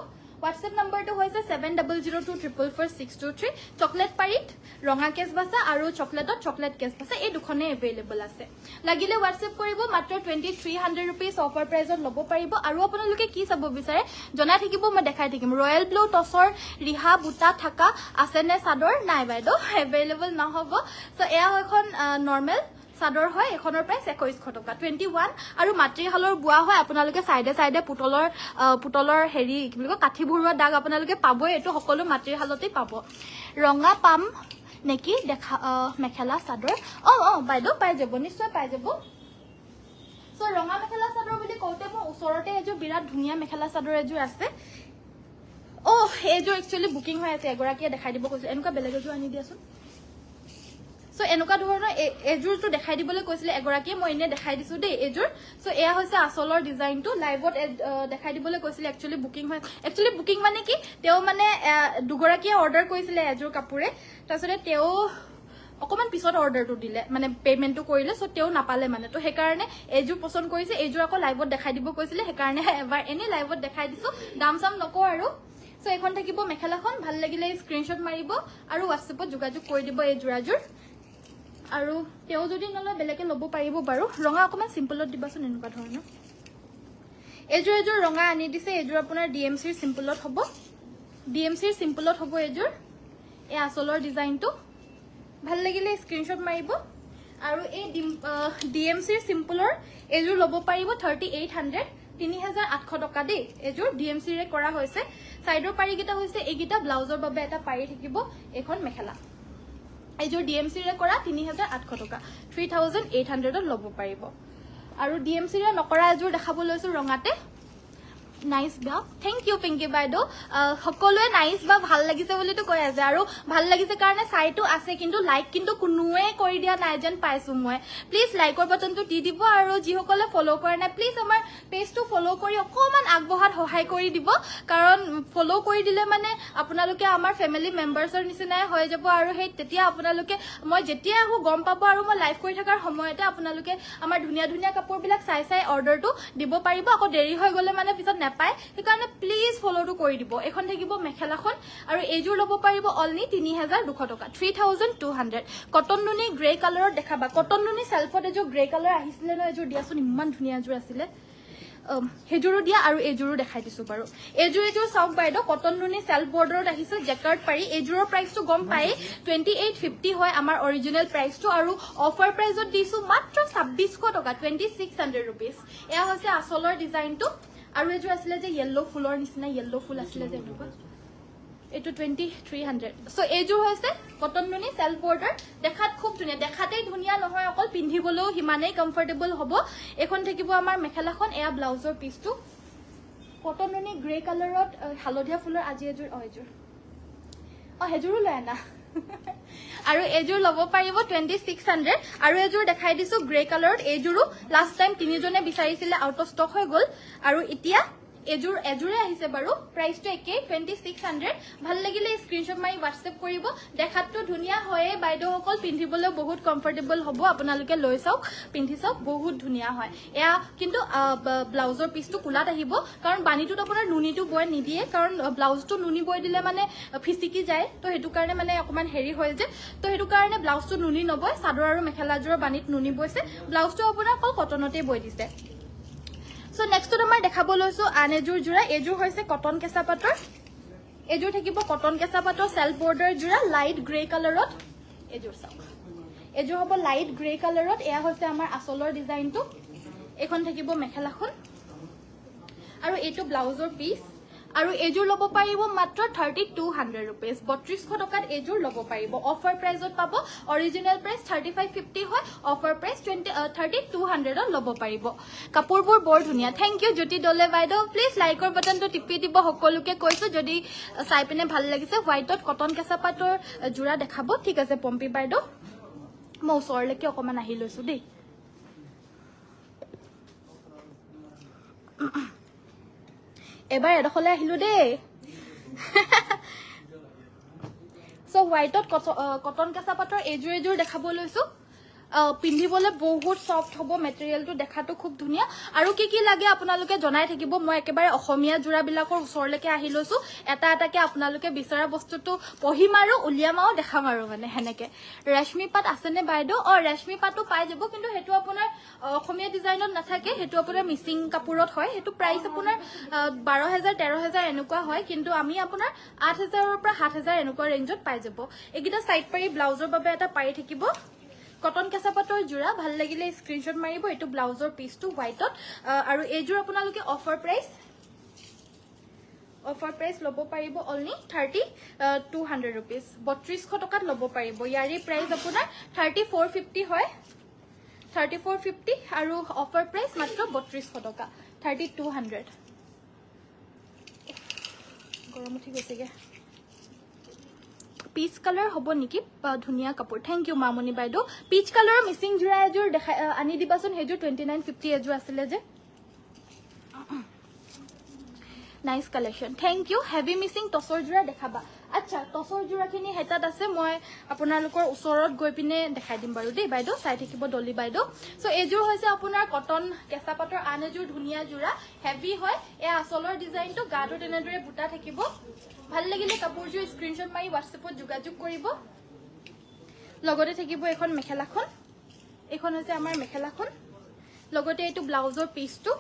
WhatsApp নম্বৰটো হৈছে 7002444623 চকলেট পাৰিত ৰঙা কেছ বাসা আৰু চকলেটত চকলেট কেছ বাসা এই দুখনে अवेलेबल আছে লাগিলে WhatsApp কৰিব মাত্ৰ 2300 रुपीस অফাৰ প্ৰাইসত ল'ব পাৰিব আৰু আপোনালোকে কি চাব বিচাৰে জনাই থাকিব মই দেখাই থাকিম ৰয়েল ব্লু টসৰ ৰিহা বুটা থাকা আছে নে চাদৰ নাই বাইদেউ अवेलेबल নহব সো এয়া এখন নৰমাল চাদৰ হয় এখনৰ প্ৰাইস 2100 টকা 21 আৰু মাটিহালৰ বুৱা হয় আপোনালোকে সাইডে সাইডে পুতলৰ হেৰি কি বুলি কয় কাঠি ভৰুৱা দাগ আপোনালোকে পাবই এটো সকলো মাটিহালতে পাব ৰঙা পাম নেকি দেখা মেখেলা চাদৰ বাইদেউ পাই যাব নিশ্চয় পাই যাব সো ৰঙা মেখেলা চাদৰ বুলি কওঁতে মই ওচৰতে এযোৰ বিৰাট ধুনিয়া মেখেলা চাদৰ এযোৰ আছে এযোৰ একচুয়ালি বুকিং হৈ আছে এগৰাকীয়ে দেখাই দিব কৈছে এনেকুৱা বেলেগ এযোৰ আনি দিয়াচোন সো এনেকুৱা ধৰণৰ এজোৰটো দেখাই দিবলৈ কৈছিলে এগৰাকীয়ে মই এনে দেখাই দিছো দেই এজোৰ সো এয়া হৈছে আচলৰ ডিজাইনটো লাইভত দেখাই দিবলৈ কৈছিলে একচুয়ালি বুকিং মানে কি তেও মানে দুগৰাকীয়ে অৰ্ডাৰ কৰিছিলে এজোৰ কাপোৰে তাৰছতে তেও অকমান পিছত অৰ্ডাৰটো দিলে মানে পেমেন্টটো কৰিলে সো তেও নাপালে মানে তো হেকাৰণে এজোৰ পছন্দ কৰিছে এজোৰ আকৌ লাইভত দেখাই দিব কৈছিলে হেকাৰণে এবাৰ এনে লাইভত দেখাই দিছো দাম সাম নকও আৰু সো এখন থাকিব মেখেলাখন ভাল লাগিলে স্ক্ৰিনশ্বট মাৰিব আৰু WhatsAppত যোগাযোগ কৰি দিব এই জোৰাজোৰ আৰু তেও যদি নলয় বেলেগে ল'ব পাৰিব বাৰু ৰঙা অকমান সিম্পলত দিবাচোন এনেকুৱা ধৰণৰ এজোৰ ৰঙা আনি দিছে এজোৰ আপোনাৰ ডিএমসিৰ সিম্পলত হ'ব এজোৰ এই আচলৰ ডিজাইনটো ভাল লাগিলে স্ক্ৰিনশ্বট মাৰিব আৰু এই ডিএমসিৰ সিম্পলৰ এজোৰ ল'ব পাৰিব 3800 3800 টকা দেই এজোৰ ডিএমসি ৰে কৰা হৈছে সাইডৰ পাৰি কিটা হৈছে এইগিটা ব্লাউজৰ বাবে এটা পাৰি থাকিব এখন মেখেলা এজোৰ ডিএমসি ৰে কৰা 3800 টকা 3800 ত ল'ব পাৰিব আৰু ডিএমসি ৰে নকৰা এজোৰ দেখাব লৈছো ৰঙাতে নাইস বা থ্যাংক ইউ পিঙ্কি বাইদেউ সকলোৱে নাইস বা ভাল লাগিছে বুলি তো কৈ আছে আৰু ভাল লাগিছে কাৰণে চাইটো আছে কিন্তু লাইক কিন্তু কোনোৱে কৰি দিয়া নাই যেন পাইছো মই প্লিজ লাইকৰ বাটনটো দি দিব আৰু যিসকলে ফলো কৰে নাই প্লিজ আমাৰ পেজটো ফলো কৰি অকমান আগবঢ়াত সহায় কৰি দিব কাৰণ ফলো কৰি দিলে মানে আপোনালোকে আমাৰ ফ্যামিলি মেম্বাৰ্ছৰ নিচিনাই হৈ যাব আৰু সেই তেতিয়া আপোনালোকে মই যেতিয়া আহো গম পাব আৰু মই লাইভ কৰি থকাৰ সময়তে আপোনালোকে আমাৰ ধুনিয়া ধুনিয়া কাপোৰবিলাক চাই অৰ্ডাৰটো দিব পাৰিব আকৌ দেৰি হৈ গলে মানে পিছত পায় সেইকাৰণে প্লিজ ফলোটো কৰি দিব এখন থাকিব মেখেলাখন আৰু এজোৰ ল'ব পাৰিব অনলি 3200 টকা 3200 কটন নুনি গ্ৰে কালাৰত দেখাবা কটন নুনি সেলফত এজোৰ গ্ৰে কালাৰ আহিছিলে ন এজোৰ দিয়াচোন ইমান ধুনীয়া এজোৰ আছিলে হেজোৰো দিয়া আৰু এজোৰো দেখাই দিছো বাৰু এজোৰ চাওক বাইদেউ কটন নুনি সেলফ বৰ্ডাৰত আহিছে জেকাৰ্ড পাৰি এজোৰৰ প্ৰাইসটো গম পাই 2850 হয় আমাৰ অৰিজিনেল প্ৰাইসটো আৰু অফাৰ প্ৰাইসত দিছো মাত্ৰ 2600 টকা 2600 रुपीस এয়া হৈছে আচলৰ ডিজাইনটো আৰু এজোৰ আছিলে যে ইয়েলো ফুলৰ নিচিনা ইয়েলো ফুল আছিলে যে এনেকুৱা এটো 2300 সো এজোৰ হৈছে কটন নুনি সেলফ বৰ্ডাৰ দেখাত খুব ধুনীয়া দেখাতেই ধুনীয়া নহয় অকল পিন্ধিবলৈও হিমানেই কমফৰ্টেবল হ'ব এখন থাকিব আমাৰ মেখেলাখন এয়া ব্লাউজৰ পিসটো কটন নুনি গ্ৰে কালাৰত হালধীয়া ফুলৰ আজি এজোৰ হেজোৰো লৈ আনা আৰু এজোৰ ল'ব পাৰিব 2600 আৰু এজোৰ দেখাই দিছো গ্ৰে কালাৰত এজোৰো লাষ্ট টাইম তিনিজনে বিচাৰিছিলে আউট অফ ষ্টক হৈ গল আৰু এতিয়া এজোৰে আহিছে বাৰু প্ৰাইসটো একে 2600 ভাল লাগিলে স্ক্ৰিনশ্বট মাৰি WhatsApp কৰিব দেখাতটো ধুনীয়া হয়ে বাইদেউ সকল পিন্ধিবলৈ বহুত কমফৰ্টেবল হ'ব আপোনালোকে লৈ চাওক পিন্ধি চাওক বহুত ধুনীয়া হয় এয়া কিন্তু ব্লাউজৰ পিসটো কুলাত আহিব কাৰণ বানিটোত আপোনাৰ নুনিটো বয় নিদিয়ে কাৰণ ব্লাউজটো নুনি বয় দিলে মানে ফিসিকি যায় তো হেতু কাৰণে মানে অকমান হেৰি হয় যে তো হেতু কাৰণে ব্লাউজটো নুনি নবয় চাদৰ আৰু মেখেলাজোৰ বানিত নুনি বয়ছে ব্লাউজটো আপোনাৰ অকল কটনতে বয় দিছে সো নেক্সট তোমাৰ দেখাব লৈছো আন এজোৰ জোৰা এজোৰ হৈছে কটন কেঁচা পাটৰ এজোৰ থাকিব কটন কেঁচা পাটৰ সেলফ বৰ্ডাৰ জোৰা লাইট গ্ৰে কালাৰত এজোৰ চাওক এজোৰ হ'ব লাইট গ্ৰে কালাৰত এয়া হৈছে আমাৰ আচলৰ ডিজাইনটো এখন থাকিব মেখেলাখন আৰু এইটো ব্লাউজৰ পিস আৰু এজোৰ ল'ব পাৰিব মাত্ৰ 3200 रुपीस 3200 টকাত এজোৰ ল'ব পাৰিব অফাৰ প্ৰাইসত পাব অৰিজিনেল প্ৰাইস 3550 হয় অফাৰ প্ৰাইস 3200 ত ল'ব পাৰিব কাপোৰবোৰ বৰ ধুনীয়া থ্যাংক ইউ জ্যোতি দলে বাইদেউ প্লিজ লাইকৰ বাটনটো টিপি দিব সকলোকে কৈছো যদি চাই পিনে ভাল লাগিছে হোৱাইটত কটন কেঁচা পাটৰ জোৰা দেখাব ঠিক আছে পম্পি বাইদেউ মই ওচৰলৈকে অকমান আহি লৈছো দেই এবাৰ এডখলে আহিলো দেই সো হোৱাইটত কটন কেঁচা পাটৰ এজোৰ দেখাব লৈছো পিন্ধিবলৈ বহুত সফট হ'ব মেটেৰিয়েলটো দেখাটো খুব ধুনীয়া আৰু কি লাগে আপোনালোকে জনাই থাকিব মই একেবাৰে অসমীয়া জোৰাবিলাকৰ ওচৰলৈকে আহি লৈছো এটা এটাকে আপোনালোকে বিচৰা বস্তুটো পঢ়িম আৰু উলিয়াম আৰু দেখাম আৰু মানে হেনেকে ৰেশমি পাট আছেনে বাইদেউ ৰেশমি পাটটো পাই যাব কিন্তু হেতু আপোনাৰ অসমীয়া ডিজাইনত নাথাকে হেতু আপোনাৰ মিচিং কাপোৰত হয় হেতু প্ৰাইস আপোনাৰ 12000 13000 এনেকুৱা হয় কিন্তু আমি আপোনাৰ 8000 ৰ পৰা 7000 এনেকুৱা ৰেঞ্জত পাই যাব এগিটা সাইড পাৰি ব্লাউজৰ বাবে এটা পাৰি থাকিব কটন কেঁচা পাটৰ জোৰা ভাল লাগিলে স্ক্ৰিনশ্বট মাৰিব এটো ব্লাউজৰ পিসটো হোৱাইটত আৰু এজোৰ আপোনালোকে অফাৰ প্ৰাইস ল'ব পাৰিব অনলি 3200 रुपीस 3200 টকাত ল'ব পাৰিব ইয়াৰি প্ৰাইস আপোনাৰ 3450 হয় 3450 আৰু অফাৰ প্ৰাইস মাত্ৰ 3200 টকা 3200 গৰম উঠি গৈছেগে পিচ কালাৰ হ'ব নেকি ধুনীয়া কাপোৰ থেংক ইউ মামনি বাইদেউ পিচ কালাৰৰ মিচিং জোৰা এযোৰ দেখাই আনি দিবাচোন সেইযোৰ 2950 এযোৰ আছিলে যে nice collection thank you heavy Mising tussar জোৰা দেখাবা আচ্ছা টসৰ জোৰাখিনি হেতাত আছে মই আপোনালোকৰ ওচৰত গৈ পিনে দেখাই দিম বাৰু দেই বাইদেউ চাই থাকিব ডলি বাইদেউ সো এযোৰ হৈছে আপোনাৰ কটন কেঁচা পাটৰ আন এযোৰ ধুনীয়া জোৰা হেভি হয় এ আচলৰ ডিজাইনটো গাটো তেনেদৰে বুটা থাকিব ভাল লাগিলে কাপোৰযোৰ স্ক্ৰিনশ্বট মাৰি হোৱাটছএপত যোগাযোগ কৰিব লগতে থাকিব এখন মেখেলাখন এখন হৈছে আমাৰ মেখেলাখন লগতে এইটো ব্লাউজৰ পিচটো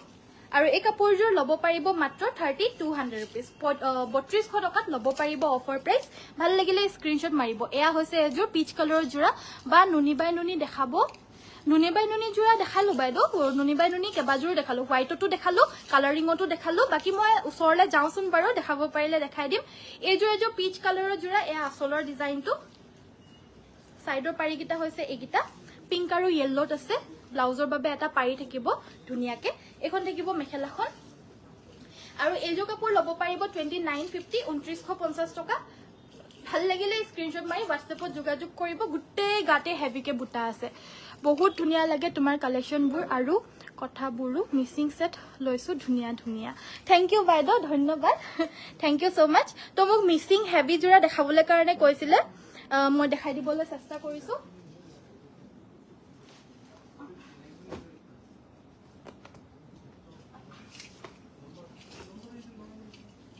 আৰু এই কাপোৰযোৰ ল'ব পাৰিব মাত্ৰ 3200 रुपीस 3200 টকাত ল'ব পাৰিব অফাৰ প্ৰাইস ভাল লাগিলে স্ক্ৰিনশ্বট মাৰিব এয়া হৈছে এযোৰ পিচ কালাৰৰ জোৰা বা নুনি বাই নুনি দেখাব নুনি বাই নুনি জোৰা দেখালো বাইদেউ নুনি বাই নুনি কেবাজোৰ দেখালো হোৱাইটটো দেখালো কালাৰিংটো দেখালো বাকি মই ওচৰলে যাওঁচোন বাৰু দেখাব পাৰিলে দেখাই দিম এযোৰ এযোৰ পিচ কালাৰৰ জোৰা এয়া আচলৰ ডিজাইনটো সাইডৰ পাৰিকিটা হৈছে এগিটা পিংক আৰু ইয়েলোত আছে ব্লাউজৰ বাবে এটা পাৰি থাকিব ধুনিয়াকে এখন থাকিব মেখেলাখন আৰু এযোৰ কাপোৰ ল'ব পাৰিব 2950 2950 টকা ভাল লাগিলে স্ক্ৰিনশ্বট মাৰি হোৱাটছএপত যোগাযোগ কৰিব গুটেই গাতে হেভিকে বুটা আছে বহুত ধুনিয়া লাগে তোমাৰ কালেকশনবোৰ আৰু কথাবোৰো মিচিং সেট লৈছো ধুনিয়া ধুনিয়া থ্যাংক ইউ বাইদেউ ধন্যবাদ থ্যাংক ইউ সো মাচ তো মোক মিচিং হেভি জোৰা দেখাবলৈ কাৰণে কৈছিলে মই দেখাই দিবলৈ চেষ্টা কৰিছো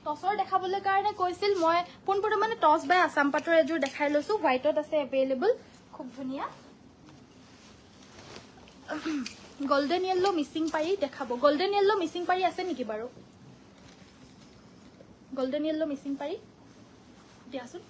টসৰ দেখাবলৈ কাৰণে কৈছিল মই পোনপৰে মানে টস বাই আসাম পাটৰ এযোৰ দেখাই লৈছো হোৱাইটত আছে এভেইলেবল খুব ধুনিয়া গোল্ডেন ইয়েলো মিচিং পাৰি দেখাব গোল্ডেন ইয়েলো মিচিং পাৰি আছে নেকি বাৰু গোল্ডেন ইয়েলো মিচিং পাৰি দিয়াচোন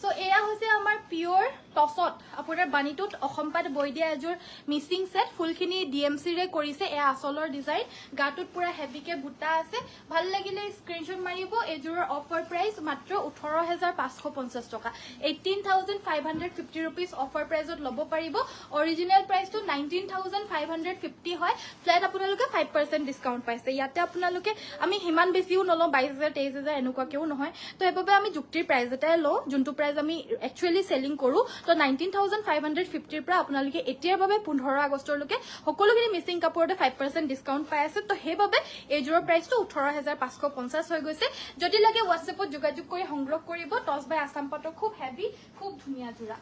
সো এয়া হৈছে আমাৰ পিওৰ টসত আপোনাৰ বানিটোত অসমপাত বৈ দিয়া এযোৰ মিচিং সেট ফুলখিনি ডিএমসি ৰে কৰিছে এয়া আচলৰ ডিজাইন গাটোত পুৰা হেভিকে বুটা আছে ভাল লাগিলে স্ক্ৰিনশ্বট মাৰিব এযোৰৰ অফাৰ প্ৰাইস মাত্ৰ 18550 টকা 18550 रुपीस অফাৰ প্ৰাইসত ল'ব পাৰিব অৰিজিনেল প্ৰাইসটো 19550 হয় ফ্ল্যাট আপোনালোকে 5% ডিসকাউন্ট পাইছে ইয়াতে আপোনালোকে আমি হিমান বেছিও নলও 22000 23000 এনেকুৱা কেও নহয় তো এবাবে আমি যুক্তিৰ প্ৰাইস এটাই লও যোনটো প্ৰাইস আমি একচুয়ালি সেলিং কৰো তো 19550 পৰা আপোনালোকে এতিয়াৰ বাবে 15 আগষ্টৰ লৈকে সকলোখিনি মিচিং কাপোৰতে 5% ডিসকাউন্ট পাই আছে তো হেবাবে এযোৰৰ প্ৰাইসটো 18550 হৈ গৈছে যদি লাগে হোৱাটছএপত যোগাযোগ কৰি সংগ্ৰহ কৰিব টস বাই আসাম পাটৰ খুব হেভি খুব ধুনিয়া জোৰা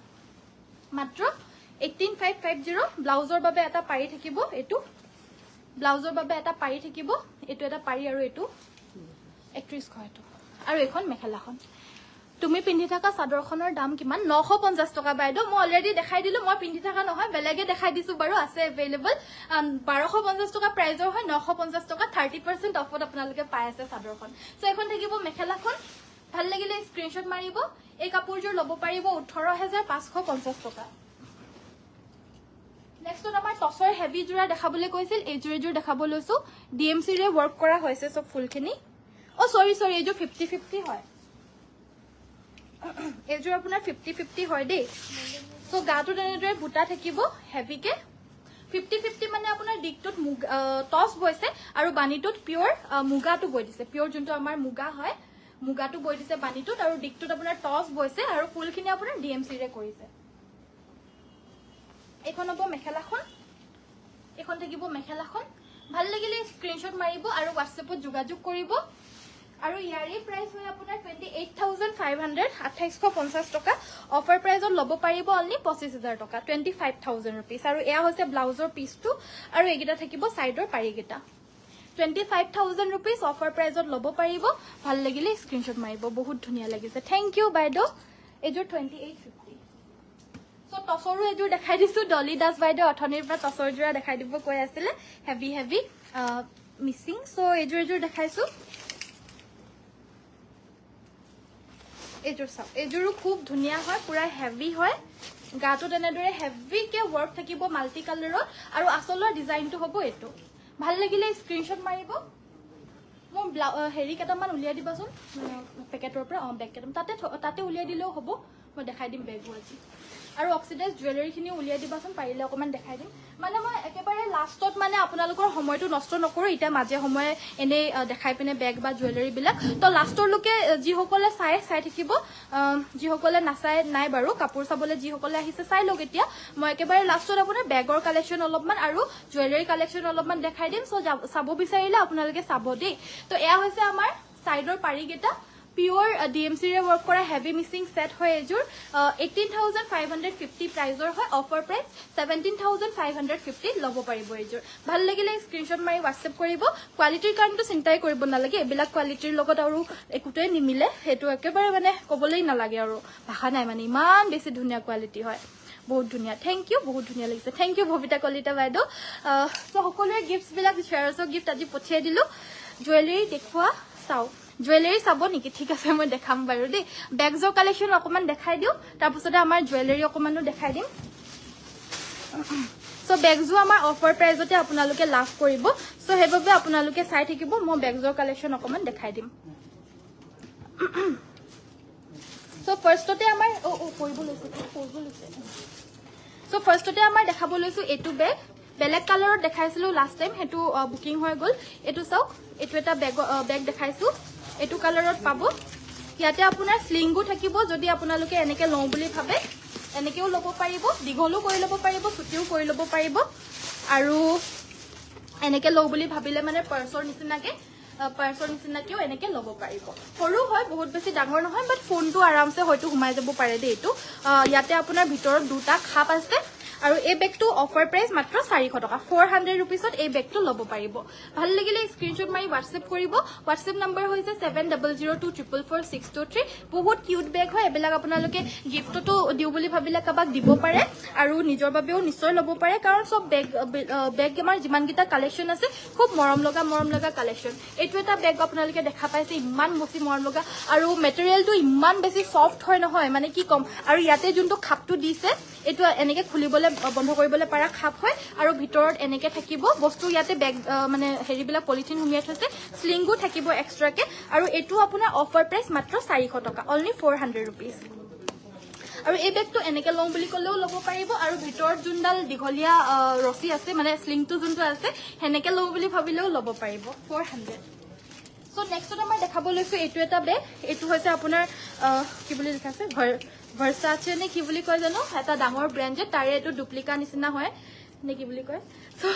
মাত্ৰ 18550 ব্লাউজৰ বাবে এটা পাৰি থাকিব এটো ব্লাউজৰ বাবে এটা পাৰি থাকিব এটো এটা পাৰি আৰু এটো 3100 এটো আৰু এখন মেখেলাখন তুমি পিন্ধি থাকা চাদৰখনৰ দাম কিমান 950 টকা বাইদেউ মই অলৰেডি দেখাই দিলো মই পিন্ধি থাকা নহয় বেলেগে দেখাই দিছো বাৰু আছে এভেইলেবল 1250 টকা প্ৰাইজৰ হয় 950 টকা 30% অফত আপোনালোকে পাই আছে চাদৰখন সো এখন থাকিব মেখেলাখন ভাল লাগিলে স্ক্ৰিনশ্বট মাৰিব এই কাপোৰযোৰ ল'ব পাৰিব 18550 টকা নেক্সট আমাৰ টসৰ হেভি জোৰা দেখাবলৈ কৈছিল এই জোৰ দেখাব লৈছো ডিএমসি ৰে ওয়াৰ্ক কৰা হৈছে সব ফুলখিনি ও সৰি এই জোৰ 50-50 হয় এযোৰ আপোনাৰ 50-50 হয় দেই সো গাটো তেনেদৰে বুটা থাকিব হেভিকে 50-50 মানে আপোনাৰ দিকটোত টস বৈছে আৰু বানিটোত পিওৰ মুগাটো বৈ দিছে পিওৰ যোনটো আমাৰ মুগা হয় মুগাটো বৈ দিছে বানিটোত আৰু দিকটোত আপোনাৰ টস বৈছে আৰু ফুলখিনি আপোনাৰ ডিএমসি ৰে কৰিছে এখন হ'ব মেখেলাখন এখন থাকিব মেখেলাখন ভাল লাগিলে স্ক্ৰিনশ্বট মাৰিব আৰু হোৱাটছএপত যোগাযোগ কৰিব আৰু ইয়াৰে প্ৰাইস হয় আপোনাৰ 28500 2850 টকা অফাৰ প্ৰাইসত ল'ব পাৰিব অনলি 25000 টকা 25000 रुपीस আৰু এয়া হৈছে ব্লাউজৰ পিচটো আৰু এগিটা থাকিব সাইডৰ পাৰিগিটা 25000 रुपीस অফাৰ প্ৰাইসত ল'ব পাৰিব ভাল লাগিলে স্ক্ৰিনশ্বট মাৰিব বহুত ধুনিয়া লাগিছে থ্যাংক ইউ বাইদেউ এযোৰ 2850 সো টসৰো এযোৰ দেখাই দিছো ডলি দাস বাইদেউ অথনিৰ পৰা টসৰ জোৰা দেখাই দিব কৈ আছিল হেভি মিচিং সো এযোৰ দেখাইছো এযোৰো খুব ধুনিয়া হয় পুৰা হেভি হয় গাটো তেনেদৰে হেভিকে ওয়াৰ্ক থাকিব মাল্টি কালাৰৰ আৰু আচলৰ ডিজাইনটো হ'ব এটো ভাল লাগিলে স্ক্ৰিনশ্বট মাৰিব মোৰ হেৰি কেটামান উলিয়াই দিবাচোন পেকেটৰ পৰা বেক কেটাম তাতে উলিয়াই দিলেও হ'ব মই দেখাই দিম বেগবোৰ আজি আৰু অক্সিডাইজ জুৱেলাৰীখিনি উলিয়াই দিবাচোন পাৰিলে অকণমান দেখাই দিম মানে মই একেবাৰে লাষ্টত মানে আপোনালোকৰ সময়টো নষ্ট নকৰোঁ এতিয়া মাজে সময়ে এনেই দেখাই পিনে বেগ বা জুৱেলাৰীবিলাক তো লাষ্টৰলৈকে যিসকলে চাই থাকিব যিসকলে নাচাই নাই বাৰু কাপোৰ চাবলৈ যিসকলে আহিছে চাই লওক এতিয়া মই একেবাৰে লাষ্টত আপোনাৰ বেগৰ কালেকশ্যন অলপমান আৰু জুৱেলাৰী কালেকশ্যন অলপমান দেখাই দিম চ' চাব বিচাৰিলে আপোনালোকে চাব দেই তো এয়া হৈছে আমাৰ চাইডৰ পাৰিকেইটা পিওৰ DMC ৰে ৱৰ্ক কৰা হেভি মিচিং সেট হয় এজোৰ 18,550 প্ৰাইজৰ হয় অফাৰ প্ৰাইস 17,550 ল'ব পাৰিব এজোৰ ভাল লাগিলে স্ক্ৰিনশ্বট মাৰি WhatsApp কৰিব কোৱালিটিৰ কাৰণটো চিন্তাই কৰিব নালাগে এবিলাক কোৱালিটিৰ লগত আৰু একোটোৱে নিমিলে হেতু একেবাৰে মানে ক'বলেই নালাগে আৰু ভাষা নাই মানে ইমান বেছি ধুনীয়া কোৱালিটি হয় বহুত ধুনীয়া থ্যাংক ইউ বহুত ধুনীয়া লাগিছে থ্যাংক ইউ ভবিতা কলিতা বাইদেউ সো সকলোৰে গিফটছ বিলাক শ্বেয়াৰছৰ গিফট আজি পঠিয়াই দিলো জুৱেলাৰী দেখুৱা চাও জুৱেলাৰী চাব নেকি ঠিক আছে মই দেখাম বাৰু দেই বেগজৰ কালেকশ্যন অকমান দেখাই দিও তাৰপিছতে আমাৰ জুৱেলাৰী অকমানো দেখাই দিম সো বেগজো আমাৰ অফাৰ প্ৰাইজতে আপোনালোকে লাভ কৰিব সো হেবাবে আপোনালোকে চাই থাকিব মই বেগজৰ কালেকশ্যন অকমান দেখাই দিম সো ফাৰ্ষ্টতে আমাৰ কৰিব লৈছে সো ফাৰ্ষ্টতে আমাৰ দেখাব লৈছো এটো বেগ বেলেগ কালাৰত দেখাইছিলো লাষ্ট টাইম হেতু বুকিং হৈ গল এটো চাওক এটো এটা বেগ দেখাইছো এটো কালাৰত পাব ইয়াতে আপোনাৰ স্লিংগো থাকিব যদি আপোনালোকে এনেকে লওঁ বুলি ভাবে এনেকেও ল'ব পাৰিব দীঘলো কৰি ল'ব পাৰিব ছুটিও কৰি ল'ব পাৰিব আৰু এনেকে লওঁ বুলি ভাবিলে মানে পাৰ্চৰ নিচিনাকেও এনেকে ল'ব পাৰিব সৰু হয় বহুত বেছি ডাঙৰ নহয় বাট ফোনটো আৰামছে হয়তো সোমাই যাব পাৰে দেই এইটো ইয়াতে আপোনাৰ ভিতৰত দুটা খাপ আছে আৰু এই বেগটো অফাৰ প্ৰাইস মাত্ৰ 400 টকা 400 रुपीसত এই বেগটো ল'ব পাৰিব ভাল লাগিলে স্ক্ৰিনশ্বট মাৰি WhatsApp কৰিব WhatsApp নম্বৰ হৈছে 7002444623 বহুত কিউট বেগ হয় এবিলাক আপোনালোকে গিফটটো দিও বুলি ভাবিলে কাবাক দিব পাৰে আৰু নিজৰ বাবেও নিশ্চয় ল'ব পাৰে কাৰণ সব বেগ আমাৰ যিমান গিটা কালেকশ্যন আছে খুব মৰম লগা কালেকশ্যন এইটো এটা বেগ আপোনালোকে দেখা পাইছে ইমান বেছি মৰম লগা আৰু মেটেৰিয়েলটো ইমান বেছি সফট হয় নহয় মানে কি কম আৰু ইয়াতে যোনটো খাপটো দিছে এটো এনেকে খুলিবলে বন্ধ কৰিবলৈ পাৰা খাপ হয় আৰু ভিতৰত এনেকে থাকিব বস্তু ইয়াতে বেগ মানে হেৰিবিলা পলিথিন হুমিয়াত আছে স্লিংগো থাকিব এক্সট্ৰাকে আৰু এটো আপোনাৰ অফাৰ প্ৰাইস মাত্ৰ 400 টকা only 400 rupees আৰু এই বেগটো এনেকে লং বুলি কলেও ল'ব পাৰিব আৰু ভিতৰত যোনডাল দীঘলীয়া ৰছী আছে মানে স্লিংটো যোনটো আছে হেনেকে লওঁ বুলি ভাবিলেও ল'ব পাৰিব 400 সো নেক্সট আমাৰ দেখাব লৈছো এটো এটা বেগ এটো হৈছে আপোনাৰ কি বুলি লিখা আছে ভাৰ্সাচে নে কি বুলি কয় জানো এটা ডাঙৰ ব্ৰ্যান্ড তাৰে এটো ডুপ্লিকা নিচিনা হয় নে কি বুলি কয় সো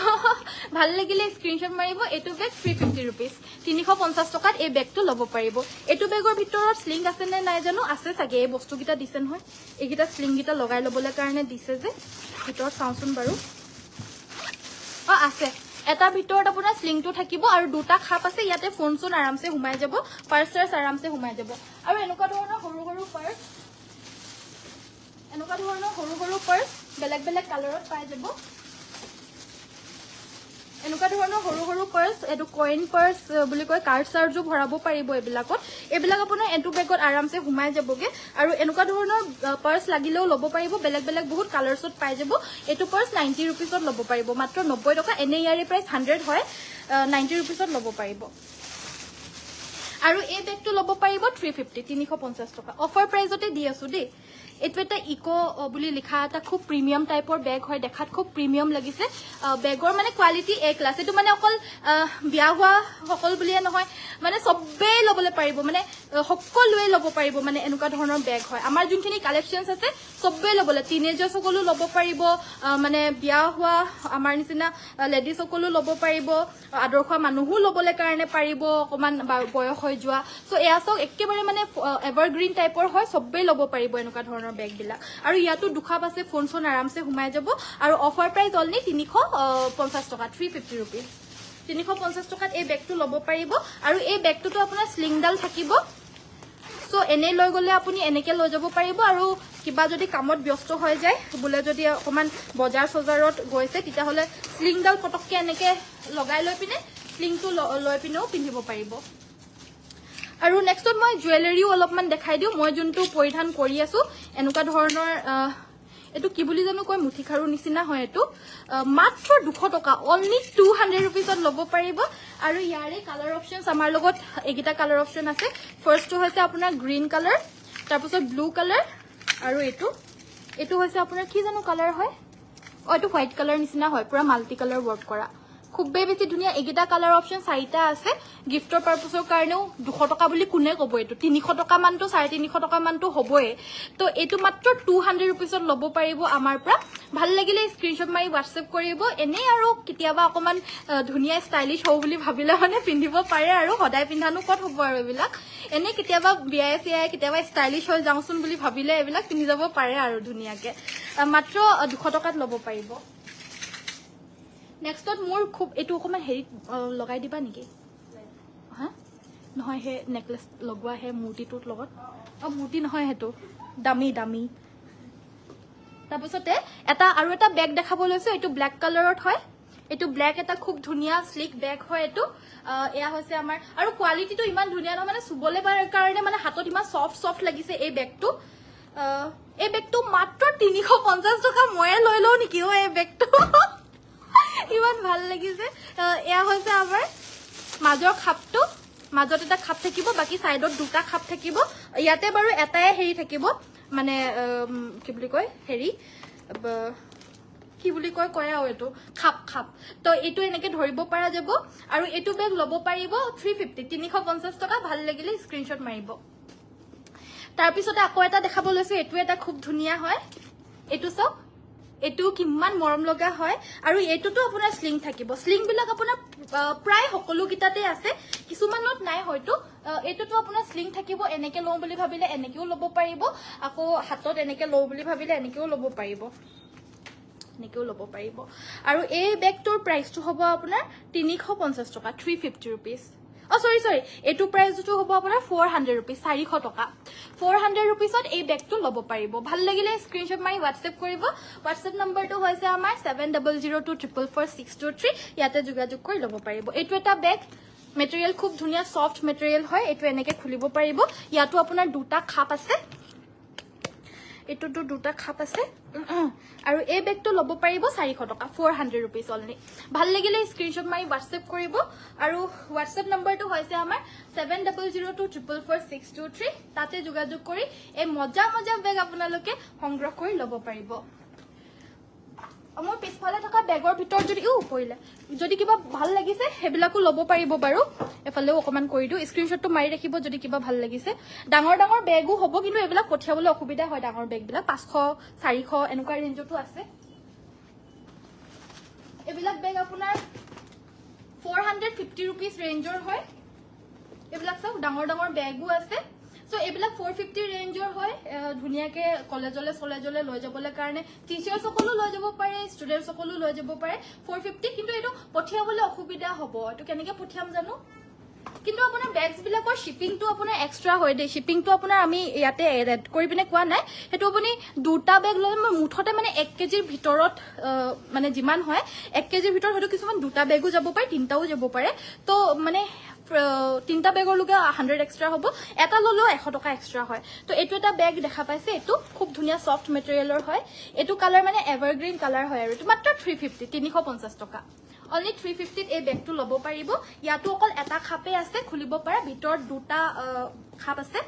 ভাল লাগিলে স্ক্ৰিনশ্বট মাৰিব এটো বেগ 350 रुपीस 350 টকাত এই বেগটো ল'ব পাৰিব এটো বেগৰ ভিতৰত স্লিং আছে নে নাই জানো আছে চাগে এই বস্তু কিটা দিছে নহয় এইকিটা স্লিং কিটা লগাই ল'বলৈ কাৰণে দিছে যে ভিতৰত চাওঁচোন বাৰু আছে এটা ভিতৰত আপোনাৰ স্লিংটো থাকিব আৰু দুটা খাপ আছে ইয়াতে ফোন চোন আৰামছে সোমাই যাব পাৰ্চাৰ্স আৰামছে সোমাই যাব আৰু এনেকুৱা ধৰণৰ সৰু পাৰ্স বেলেগ কালাৰত পাই যাব এনেকুৱা ধৰণৰ সৰু পাৰ্স এটো কইন পাৰ্স বুলি কয় কাৰ্ড চাৰ্জো ভৰাব পাৰিব এইবিলাক আপোনাৰ এটো বেগত আৰামছে সোমাই যাবগে আৰু এনেকুৱা ধৰণৰ পাৰ্স লাগিলেও ল'ব পাৰিব বেলেগ বহুত কালাৰছত পাই যাব এটো পাৰ্স 90 रुपीसত ল'ব পাৰিব মাত্ৰ 90 টকা এনে ইয়াৰে প্ৰাইস 100 হয় 90 रुपीसত ল'ব পাৰিব আৰু এই বেগটো ল'ব পাৰিব 350 টকা অফাৰ প্ৰাইসতে দি আছো দেই এটো এটা ইকো বুলি লিখা এটা খুব প্ৰিমিয়াম টাইপৰ বেগ হয় দেখাত খুব প্ৰিমিয়াম লাগিছে বেগৰ মানে কোৱালিটি এ ক্লাছ এটো মানে অকল বিয়া হোৱা সকল বুলিয়ে নহয় মানে সবে ল'বলৈ পাৰিব মানে সকলোৱে ল'ব পাৰিব মানে এনেকুৱা ধৰণৰ বেগ হয় আমাৰ যোনখিনি কালেকশ্যনছ আছে সবে ল'বলৈ টিনেজাৰ্ছ সকলো ল'ব পাৰিব মানে বিয়া হোৱা আমাৰ নিচিনা লেডিজ সকলো ল'ব পাৰিব আদৰ্শ মানুহো ল'বলৈ কাৰণে পাৰিব অকমান বয়স হৈ যোৱা সো এয়া সব একেবাৰে মানে এভাৰগ্ৰীন টাইপৰ হয় সবে ল'ব পাৰিব এনেকুৱা ধৰণৰ বেগ বিলাক আৰু ইয়াতো দুখাপ আছে ফোন চোন আৰামছে সোমাই যাব আৰু অফাৰ প্ৰাইস অনলি 350 টকা 350 रुपीस 350 টকাত এই বেগটো ল'ব পাৰিব আৰু এই বেগটোতো আপোনাৰ স্লিংডাল থাকিব সো এনে লৈ গলে আপুনি এনেকে লৈ যাব পাৰিব আৰু কিবা যদি কামত ব্যস্ত হৈ যায় বুলে যদি অকমান বজাৰ সজাৰত গৈছে তেতিয়া হলে স্লিংডাল পটককে এনেকে লগাই লৈ পিনে স্লিংটো লৈ পিনেও পিন্ধিব পাৰিব আৰু নেক্সটত মই জুৱেলাৰীও অলপমান দেখাই দিও মই যোনটো পৰিধান কৰি আছো এনেকুৱা ধৰণৰ এটো কি বুলি জানো কয় মুঠিখাৰু নিচিনা হয় এটো মাত্ৰ 200 টকা only 200 रुपीसত ল'ব পাৰিব আৰু ইয়াৰে কালাৰ অপচনছ আমাৰ লগত এগিটা কালাৰ অপচন আছে ফাৰ্স্টটো হৈছে আপোনাৰ গ্ৰীন কালাৰ তাৰপিছত ব্লু কালাৰ আৰু এইটো হৈছে আপোনাৰ কি জানো কালাৰ হয় এইটো হোৱাইট কালাৰ নিচিনা হয় পুৰা মাল্টি কালাৰ ৱৰ্ক কৰা খুবেই বেছি ধুনীয়া এইকেইটা কালাৰ অপশ্যন 4টা আছে গিফটৰ পাৰপাছৰ কাৰণেও 200 টকা বুলি কোনে ক'ব এইটো 300 টকা মানটো 350 টকা মানটো হ'বই তো এইটো মাত্ৰ 200 रुपीसত ল'ব পাৰিব আমাৰ পৰা ভাল লাগিলে স্ক্ৰিনশ্বট মাৰি WhatsApp কৰিব এনে আৰু কেতিয়াবা অকমান ধুনীয়া ষ্টাইলিশ হ'ব বুলি ভাবিলে মানে পিন্ধিব পাৰে আৰু সদায় পিন্ধানো ক'ত হ'ব আৰু এইবিলাক এনে কেতিয়াবা বিয়াই চিয়াই কেতিয়াবা ষ্টাইলিশ হৈ যাওঁচোন বুলি ভাবিলে এইবিলাক পিন্ধি যাব পাৰে আৰু ধুনীয়াকে মাত্ৰ 200 টকাত ল'ব পাৰিব নেক্সটত মোৰ খুব এইটো অকমান হেৰি লগাই দিবা নেকি হা নহয় হে নেকলেস লগোৱা হে মূৰ্তিটোৰ লগত মূৰ্তি নহয় হেতু দামি তাৰপিছতে আৰু এটা বেগ দেখাব লৈছো এইটো ব্ল্যাক কালাৰত হয় এইটো ব্ল্যাক এটা খুব ধুনীয়া স্লিক বেগ হয় এইটো এয়া হৈছে আমাৰ আৰু কোৱালিটিটো ইমান ধুনীয়া নহয় মানে সুবলে কাৰণে মানে হাতত ইমান সফট লাগিছে এই বেগটো মাত্ৰ 350 টকা ময়ে লৈ লও নেকি এই বেগটো ইমান ভাল লাগিছে এয়া হৈছে আমাৰ মাজৰ খাপটো মাজত এটা খাপ থাকিব বাকি সাইডত দুটা খাপ থাকিব ইয়াতে বাৰু এটাই হেৰি থাকিব মানে কি বুলি কয় হেৰি কি বুলি কয় আৰু এটো খাপ তো এটো এনেকে ধৰিব পৰা যাব আৰু এটো বেগ ল'ব পাৰিব 350 টকা ভাল লাগিলে স্ক্ৰিনশ্বট মাৰিব তাৰ পিছতে আকৌ এটা দেখাব লৈছো এটো এটা খুব ধুনীয়া হয় এটো সব এটো কিমান মৰম লগা হয় আৰু এটোটো আপোনাৰ স্লিং থাকিব স্লিং বিলাক আপোনাৰ প্ৰায় সকলো কিটাতে আছে কিছুমানত নাই হয়তো এটোটো আপোনাৰ স্লিং থাকিব এনেকে লও বুলি ভাবিলে এনেকেও ল'ব পাৰিব আকৌ হাতত এনেকে লও বুলি ভাবিলে এনেকেও ল'ব পাৰিব আৰু এই বেগটোৰ প্ৰাইসটো হ'ব আপোনাৰ 350 টকা 350 रुपीस sorry এটো প্ৰাইসটো হ'ব আপোনাৰ 400 रुपीस 400 টকা 400 रुपीसত এই বেগটো ল'ব পাৰিব ভাল লাগিলে স্ক্ৰিনশ্বট মাৰি WhatsApp কৰিব WhatsApp নম্বৰটো হৈছে আমাৰ 7002444623 ইয়াতে যোগাযোগ কৰি ল'ব পাৰিব এটো এটা বেগ মেটেৰিয়েল খুব ধুনীয়া সফট মেটেৰিয়েল হয় এটো এনেকে খুলিব পাৰিব ইয়াতো আপোনাৰ দুটা খাপ আছে এটোটো দুটা খাপ আছে আৰু এই বেগটো ল'ব পাৰিব 400 টকা 400 रुपीस অনলি ভাল লাগিলে স্ক্ৰিনশ্বট মাৰি WhatsApp কৰিব আৰু WhatsApp নম্বৰটো হৈছে আমাৰ 7002444623 তাতে যোগাযোগ কৰি এই মজা বেগ আপোনালোকে সংগ্ৰহ কৰি ল'ব পাৰিব মোৰ পিছফালে থকা বেগৰ ভিতৰ যদি কিবা ভাল লাগিছে হেবিলাকো ল'ব পাৰিব বাৰু এফালেও অকমান কৰি দিও স্ক্ৰিনশ্বটটো মাৰি ৰাখিব যদি কিবা ভাল লাগিছে ডাঙৰ বেগও হ'ব কিন্তু এবিলাক পঠিয়াবলৈ অসুবিধা হয় ডাঙৰ বেগবিলাক 500 400 এনেকুৱা ৰেঞ্জতো আছে এবিলাক বেগ আপোনাৰ 450 रुपीस ৰেঞ্জৰ হয় এবিলাক সব ডাঙৰ বেগও আছে সো এবিলাক 450 ৰেঞ্জৰ হয় ধুনিয়াকে কলেজলে লৈ যাবলৈ কাৰণে টিচাৰ সকলো লৈ যাব পাৰে ষ্টুডেন্ট সকলো লৈ যাব পাৰে 450 কিন্তু এটো পঠিয়াবলৈ অসুবিধা হ'ব এটো কেনেকে পঠিয়াম জানো কিন্তু আপোনাৰ বেগস বিলাকৰ শিপিংটো আপোনাৰ এক্সট্ৰা হয় দে শিপিংটো আপোনাৰ আমি ইয়াতে এড কৰি পিনে কোৱা নাই হেতু আপুনি দুটা বেগ লৈ মুঠতে মানে 1 কেজিৰ ভিতৰত মানে যিমান হয় 1 কেজিৰ ভিতৰত হয়তো কিছুমান দুটা বেগও যাব পাৰে তিনটাও যাব পাৰে তো মানে তিনটা বেগৰ লগে 100 এক্সট্ৰা হ'ব এটা ললো 100 টকা এক্সট্ৰা হয় তো এটো এটা বেগ দেখা পাইছে এটো খুব ধুনিয়া সফট মেটেৰিয়েলৰ হয় এটো কালাৰ মানে এভাৰগ্ৰীন কালাৰ হয় আৰু এটো মাত্ৰ 350 টকা only 350 এই বেগটো ল'ব পাৰিব ইয়াতো অকল এটা খাপে আছে খুলিব পাৰা ভিতৰত দুটা খাপ আছে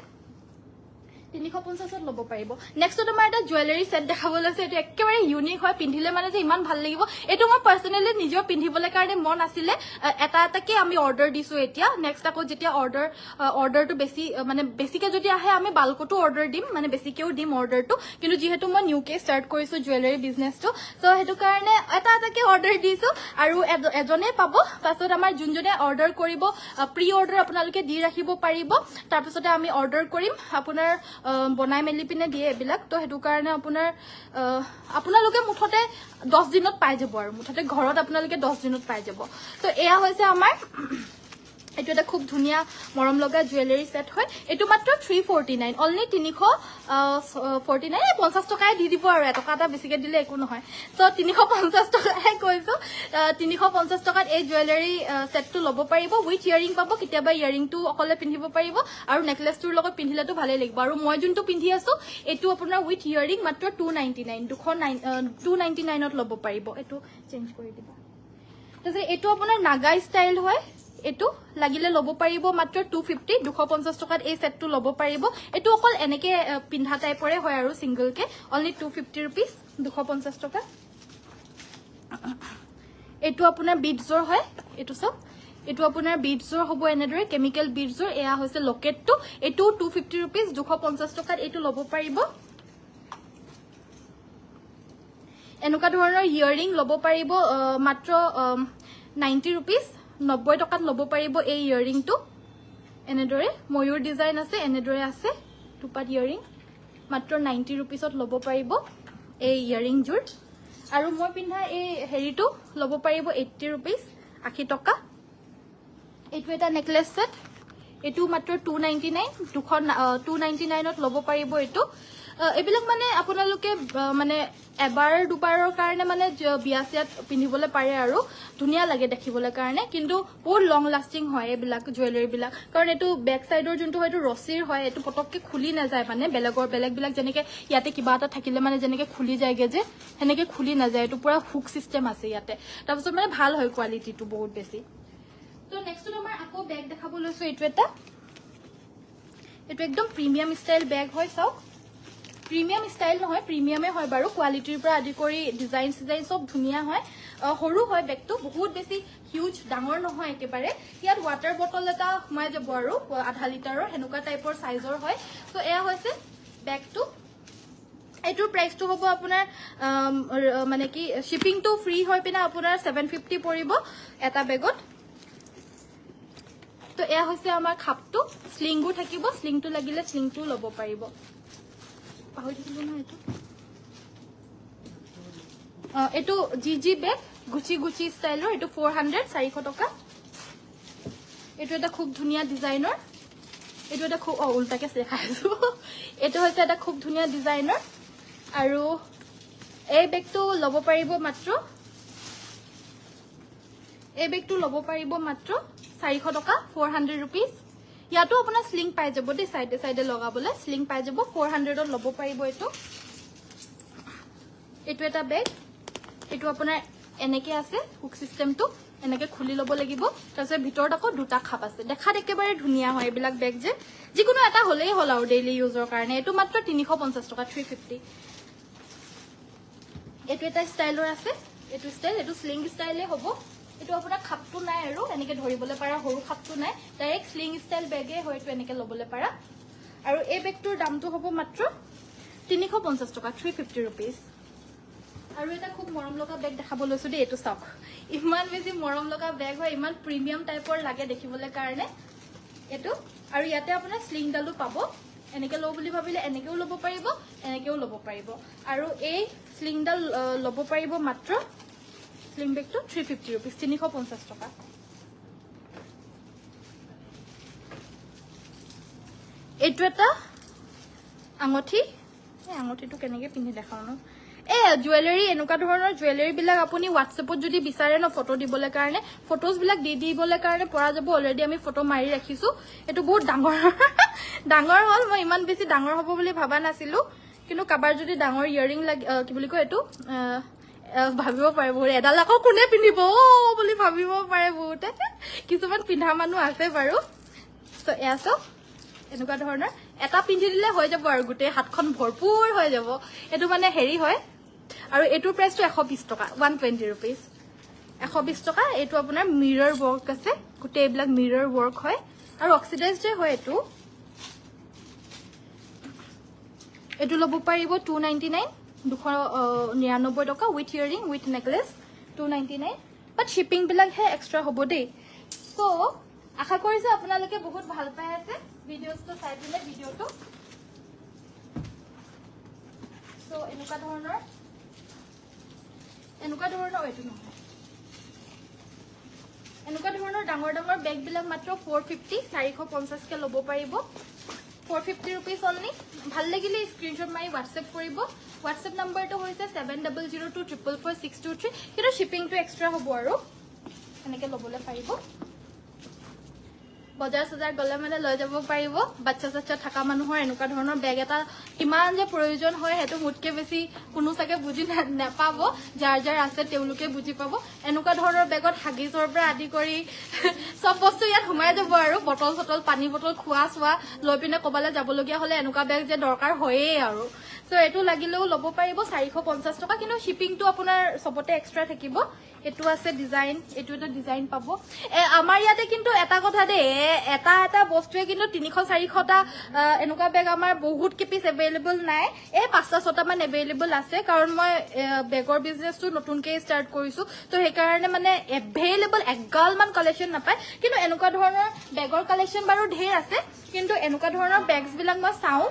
350 ত ল'ব পাৰিব নেক্সট তোমাৰ এটা জুৱেলাৰী সেট দেখাবলৈ আছে এটো একেবাৰে ইউনিক হয় পিন্ধিলে মানে যে ইমান ভাল লাগিব এটো মই পাৰ্সোনালি নিজৰ পিন্ধিবলৈ কাৰণে মন আছিল এটাকে আমি অৰ্ডাৰ দিছো এতিয়া নেক্সট আকৌ যেতিয়া অৰ্ডাৰটো বেছি মানে বেছিকে যদি আহে আমি বালকটো অৰ্ডাৰ দিম মানে বেছিকেও দিম অৰ্ডাৰটো কিন্তু যেহেতু মই নিউকে ষ্টাৰ্ট কৰিছো জুৱেলাৰী বিজনেসটো সো হেতু কাৰণে এটাকে অৰ্ডাৰ দিছো আৰু এজনে পাব পাছত আমাৰ যোনজনে অৰ্ডাৰ কৰিব প্ৰি অৰ্ডাৰ আপোনালোকে দি ৰাখিব পাৰিব তাৰ পিছতে আমি অৰ্ডাৰ কৰিম আপোনাৰ বনাই মেলি পিনে দিয়ে এবিলাক তো হেতু কাৰণে আপোনালোকে মুঠতে 10 দিনত পাই যাব আৰু মুঠতে ঘৰত আপোনালোকে 10 দিনত পাই যাব তো এয়া হৈছে আমাৰ এটো এটা খুব ধুনিয়া মৰম লগা জুৱেলাৰী সেট হয় এটো মাত্ৰ 349 অনলি 349 50 টকাই দি দিব আৰু এটকা এটা বেছিকে দিলে একো নহয় তো 350 টকাই কৈছো 350 টকাত এই জুৱেলাৰী সেটটো ল'ব পাৰিব উইথ ইয়াৰিং পাব কিতিয়াবা ইয়াৰিংটো অকলে পিন্ধিব পাৰিব আৰু নেকলেছটোৰ লগত পিন্ধিলেটো ভালে লাগিব আৰু মই যোনটো পিন্ধি আছো এটো আপোনাৰ উইথ ইয়াৰিং মাত্ৰ 299 ত ল'ব পাৰিব এটো চেঞ্জ কৰি দিবা তাৰপিছত এটো আপোনাৰ নাগা ষ্টাইল হয় এটো লাগিলে লব পাৰিব মাত্ৰ 250 250 টকাত এই সেটটো লব পাৰিব এটো অকল এনেকে পিন্ধা টাইপৰে হয় আৰু সিঙ্গল কে অনলি 250 रुपीस 250 টকা এটো আপোনাৰ বিটজৰ হয় এটো সব এটো আপোনাৰ বিটজৰ হ'ব এনেদৰে কেমিক্যাল বিটজৰ এয়া হৈছে লকেটটো এটো 250 रुपीस 250 টকাত এটো লব পাৰিব এনেকুৱা ধৰণৰ ইয়াৰিং লব পাৰিব মাত্ৰ 90 रुपीस 90 টকাত লব পাৰিব এই ইয়াৰিংটো এনেদৰে ময়ূৰ ডিজাইন আছে এনেদৰে আছে টুপাত ইয়াৰিং মাত্ৰ 90 रुपीसত লব পাৰিব এই ইয়াৰিং জুৰ আৰু মই পিন্ধা এই হেৰিটো লব পাৰিব 80 रुपीस 80 টকা এটো এটা নেকলেস সেট এটো মাত্ৰ 299 299ত লব পাৰিব এটো এবিলাক মানে আপোনালোকে মানে এবাৰ দুবাৰৰ কাৰণে মানে বিয়াছিয়াত পিন্ধিবলে পাৰে আৰু ধুনিয়া লাগে দেখিবলে কাৰণে কিন্তু বহুত লং লাস্টিং হয় এবিলাক জুৱেলাৰী বিলাক কাৰণ এটো ব্যাক সাইডৰ যোনটো হয়তো ৰছিৰ হয় এটো পটককে খুলি না যায় মানে বেলেগ যেনেকে ইয়াতে কিবা এটা থাকিলে মানে যেনেকে খুলি যায়গে যে হেনেকে খুলি না যায় এটো পুৰা হুক সিস্টেম আছে ইয়াতে তাৰপিছত মানে ভাল হয় কোৱালিটিটো বহুত বেছি তো নেক্সট আমাৰ আকৌ ব্যাগ দেখাব লৈছো এটো একদম প্ৰিমিয়াম ষ্টাইল ব্যাগ হয় সব প্ৰিমিয়াম ষ্টাইল নহয় প্ৰিমিয়ামে হয় বাৰু কোৱালিটিৰ পৰা আদি কৰি ডিজাইন সব ধুনিয়া হয় হৰু হয় ব্যাগটো বহুত বেছি হিউজ ডাঙৰ নহয় একেবাৰে ইয়াত ওয়াটাৰ বটল এটা সোমাই যাব আৰু আধা লিটাৰৰ হেনুকা টাইপৰ সাইজৰ হয় সো এয়া হৈছে ব্যাগটো এটোৰ প্ৰাইসটো হ'ব আপোনাৰ মানে কি শিপিংটো ফ্ৰী হয় পিনা আপোনাৰ 750 পৰিব এটা বেগত তো এয়া হৈছে আমাৰ খাপটো স্লিংগু থাকিব স্লিংটো লাগিলে স্লিংটো লব পাৰিব পাহৰি থাকিব না এটো জিজি বেগ গুচি ষ্টাইলৰ এটো 400 টকা এটো এটা খুব ধুনিয়া ডিজাইনৰ এটো এটা খুব উল্টাকে দেখাইছো এটো হৈছে এটা খুব ধুনিয়া ডিজাইনৰ আৰু এই বেগটো লব পাৰিব মাত্ৰ 400 টকা 400 रुपीस ইয়াতো আপোনাৰ স্লিং পাই যাব দে সাইডে লগাবলে স্লিং পাই যাব 400ত লব পাৰিব এটো এটা বেগ এটো আপোনাৰ এনেকে আছে হুক সিস্টেমটো এনেকে খুলি লব লাগিব তাৰপিছত ভিতৰত আকৌ দুটা খাপ আছে দেখাত একেবাৰে ধুনিয়া হয় এইবিলাক বেগ যে যিকোনো এটা হলেই হল আৰু ডেইলি ইউজৰ কাৰণে এটো মাত্ৰ 350 টকা 350 এটো এটা ষ্টাইলৰ আছে এটো ষ্টাইল এটো স্লিং ষ্টাইলে হ'ব এটো আপোনাৰ খাপটো নাই আৰু এনেকে ধৰিবলে পাৰা হৰু খাপটো নাই ডাইৰেক্ট স্লিং ষ্টাইল বেগে হয়তো এনেকে লবলে পাৰা আৰু এই বেগটোৰ দামটো হ'ব মাত্ৰ 350 টকা 350 रुपीस আৰু এটা খুব মৰম লগা বেগ দেখাব লৈছো দে এটো চাওক ইমান বেছি মৰম লগা বেগ হয় ইমান প্ৰিমিয়াম টাইপৰ লাগে দেখিবলে কাৰণে এটো আৰু ইয়াতে আপোনাৰ স্লিং ডালু পাব এনেকে লো বুলি ভাবিলে এনেকেও লব পাৰিব এনেকেও লব পাৰিব আৰু এই স্লিং ডাল লব পাৰিব মাত্ৰ স্লিং বেগটো 350 रुपीस 350 টকা এটো এটা আঙঠি এই আঙঠিটো কেনেকে পিন্ধি দেখাও ন জুৱেলাৰী এনেকুৱা ধৰণৰ জুৱেলাৰী বিলাক আপুনি WhatsAppত যদি বিচাৰে ন ফটো দিবলে কাৰণে ফটোজ বিলাক দিবলে কাৰণে পৰা যাব অলৰেডি আমি ফটো মাৰি ৰাখিছো এটো বহুত ডাঙৰ হল মই ইমান বেছি ডাঙৰ হ'ব বুলি ভাবা নাছিলো কিন্তু কাবাৰ যদি ডাঙৰ ইয়াৰিং কি বুলি কয় এটো ভাবিব পাৰে বহুত এডাল আকৌ কোনে পিন্ধিব বুলি ভাবিব পাৰে বহুতে কিছুমান পিন্ধা মানুহ আছে বাৰু সো এয়াছো এনেকুৱা ধৰণৰ এটা পিন্ধি দিলে হৈ যাব আৰু গোটে হাতখন ভৰপুৰ হৈ যাব এটো মানে হেৰি হয় আৰু এটোৰ প্ৰাইসটো 120 টকা 120 रुपीस 120 টকা এটো আপোনাৰ মিৰৰ ওয়াৰ্ক আছে গোটে এইবিলাক মিৰৰ ওয়াৰ্ক হয় আৰু অক্সিডাইজড হয় এটো লব পাৰিব 299 299 টকা with earring with necklace 299 but shipping বিলাক হে এক্সট্ৰা হ'ব দেই সো আশা কৰিছো আপোনালোকে বহুত ভাল পাই আছে ভিডিওটো চাই দিলে ভিডিওটো সো এনেকুৱা ধৰণৰ ডাঙৰ বেগ বিলাক মাত্ৰ 450 450 কে লব পাৰিব 450 रुपीस only ভাল লাগিলে স্ক্ৰিনশ্বট মাৰি WhatsApp কৰিব WhatsApp নম্বৰটো হৈছে 7002444623 কিন্তু শিপিংটো এক্সট্ৰা হ'ব আৰু এনেকে লবলে পাৰিব বজাৰ চজাৰ গ'লে মানে লৈ যাব পাৰিব বাচ্চা চাচ্চা থকা মানুহৰ এনেকুৱা ধৰণৰ বেগ এটা কিমান যে প্ৰয়োজন হয় সেইটো মোতকে বেছি কোনো চাগে বুজি নাপাব যাৰ যাৰ আছে তেওঁলোকে বুজি পাব এনেকুৱা ধৰণৰ বেগত হাগিছৰ পৰা আদি কৰি সব বস্তু ইয়াত সোমাই যাব আৰু বটল চটল পানী বটল খোৱা চোৱা লৈ পিনে ক'বালৈ যাবলগীয়া হ'লে এনেকুৱা বেগ যে দৰকাৰ হয়েই আৰু সো এইটো লাগিলেও ল'ব পাৰিব 450 টকা কিন্তু শিপিংটো আপোনাৰ সবতে এক্সট্ৰা থাকিব এটো আছে ডিজাইন এটো এটা ডিজাইন পাব আমাৰ ইয়াতে কিন্তু এটা কথা দে এটা এটা বস্তুৱে কিন্তু 300-400 টা এনেকুৱা বেগ আমাৰ বহুত কেপিস এভেইলেবল নাই এই 5-6টা মান এভেইলেবল আছে কাৰণ মই বেগৰ বিজনেসটো নতুনকৈ ষ্টাৰ্ট কৰিছো তো সেই কাৰণে মানে এভেইলেবল এগাল মান কালেকশন নাপায় কিন্তু এনেকুৱা ধৰণৰ বেগৰ কালেকশন বাৰু ঢেৰ আছে কিন্তু এনেকুৱা ধৰণৰ বেগস বিলাক মই চাও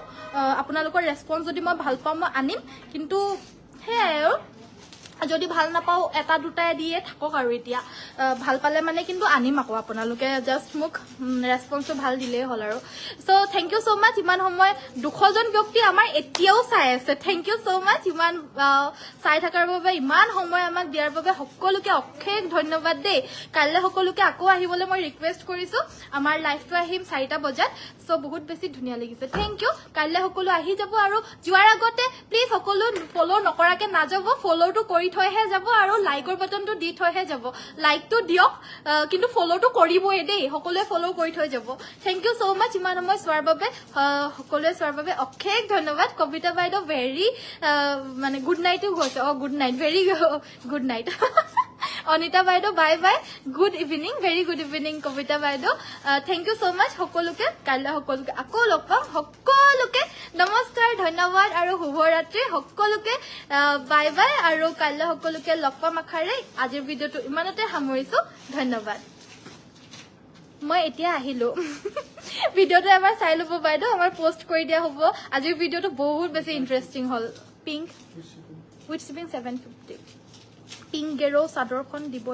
আপোনালোকৰ ৰেসপন্স যদি মই ভাল পাম মই আনিম কিন্তু হে যদি ভাল নাপাও এটা দুটাই দিয়ে থাকক আৰু এতিয়া ভাল পালে মানে কিন্তু আনিম আকৌ আপোনালোকে জাস্ট মোক ৰেসপন্সটো ভাল দিলেই হল আৰু সো থ্যাংক ইউ সো মাচ ইমান সময় 200 জন ব্যক্তি আমাৰ এতিয়াও চাই আছে থ্যাংক ইউ সো মাচ ইমান চাই থাকাৰ বাবে ইমান সময় আমাক দিয়াৰ বাবে সকলোকে অশেষ ধন্যবাদ দেই কাইলৈ সকলোকে আকৌ আহিবলৈ মই ৰিকুৱেষ্ট কৰিছো আমাৰ লাইভটো আহিম 4টা বজাত সো বহুত বেছি ধুনীয়া লাগিছে থ্যাংক ইউ কাইলৈ সকলো আহি যাব আৰু যোৱাৰ আগতে প্লিজ সকলো ফলো নকৰাকে নাযাব ফলোটো কৰি থৈহে যাব আৰু লাইকৰ বাটনটো দি থৈহে যাব লাইকটো দিয়ক কিন্তু ফলোটো কৰিবই দেই সকলোৱে ফলো কৰি থৈ যাব থ্যাংক ইউ সো মাচ ইমান সময় চোৱাৰ বাবে সকলোৱে চোৱাৰ বাবে অশেষ ধন্যবাদ কবিতা বাইদেউ ভেৰি মানে গুড নাইটও গৈছে good night very good night Anita বাইদেউ bye bye good evening very good evening Kabita বাইদেউ থ্যাংক ইউ সো মাচ সকলোকে কাইলৈ সকলোকে আকৌ লগ পাম সকলোকে নমস্কাৰ ধন্যবাদ আৰু শুভৰাত্ৰি সকলোকে বাই বাই আৰু কাইলৈ সকলোকে লগ পাম আখাৰে আজিৰ ভিডিঅ'টো ইমানতে সামৰিছো ধন্যবাদ মই এতিয়া আহিলো ভিডিঅ'টো এবাৰ চাই ল'ব বাইদেউ আমাৰ পোষ্ট কৰি দিয়া হ'ব আজিৰ ভিডিঅ'টো বহুত বেছি ইন্টাৰেষ্টিং হ'ল pink with shipping 750 pink Gero চাদৰখন দিব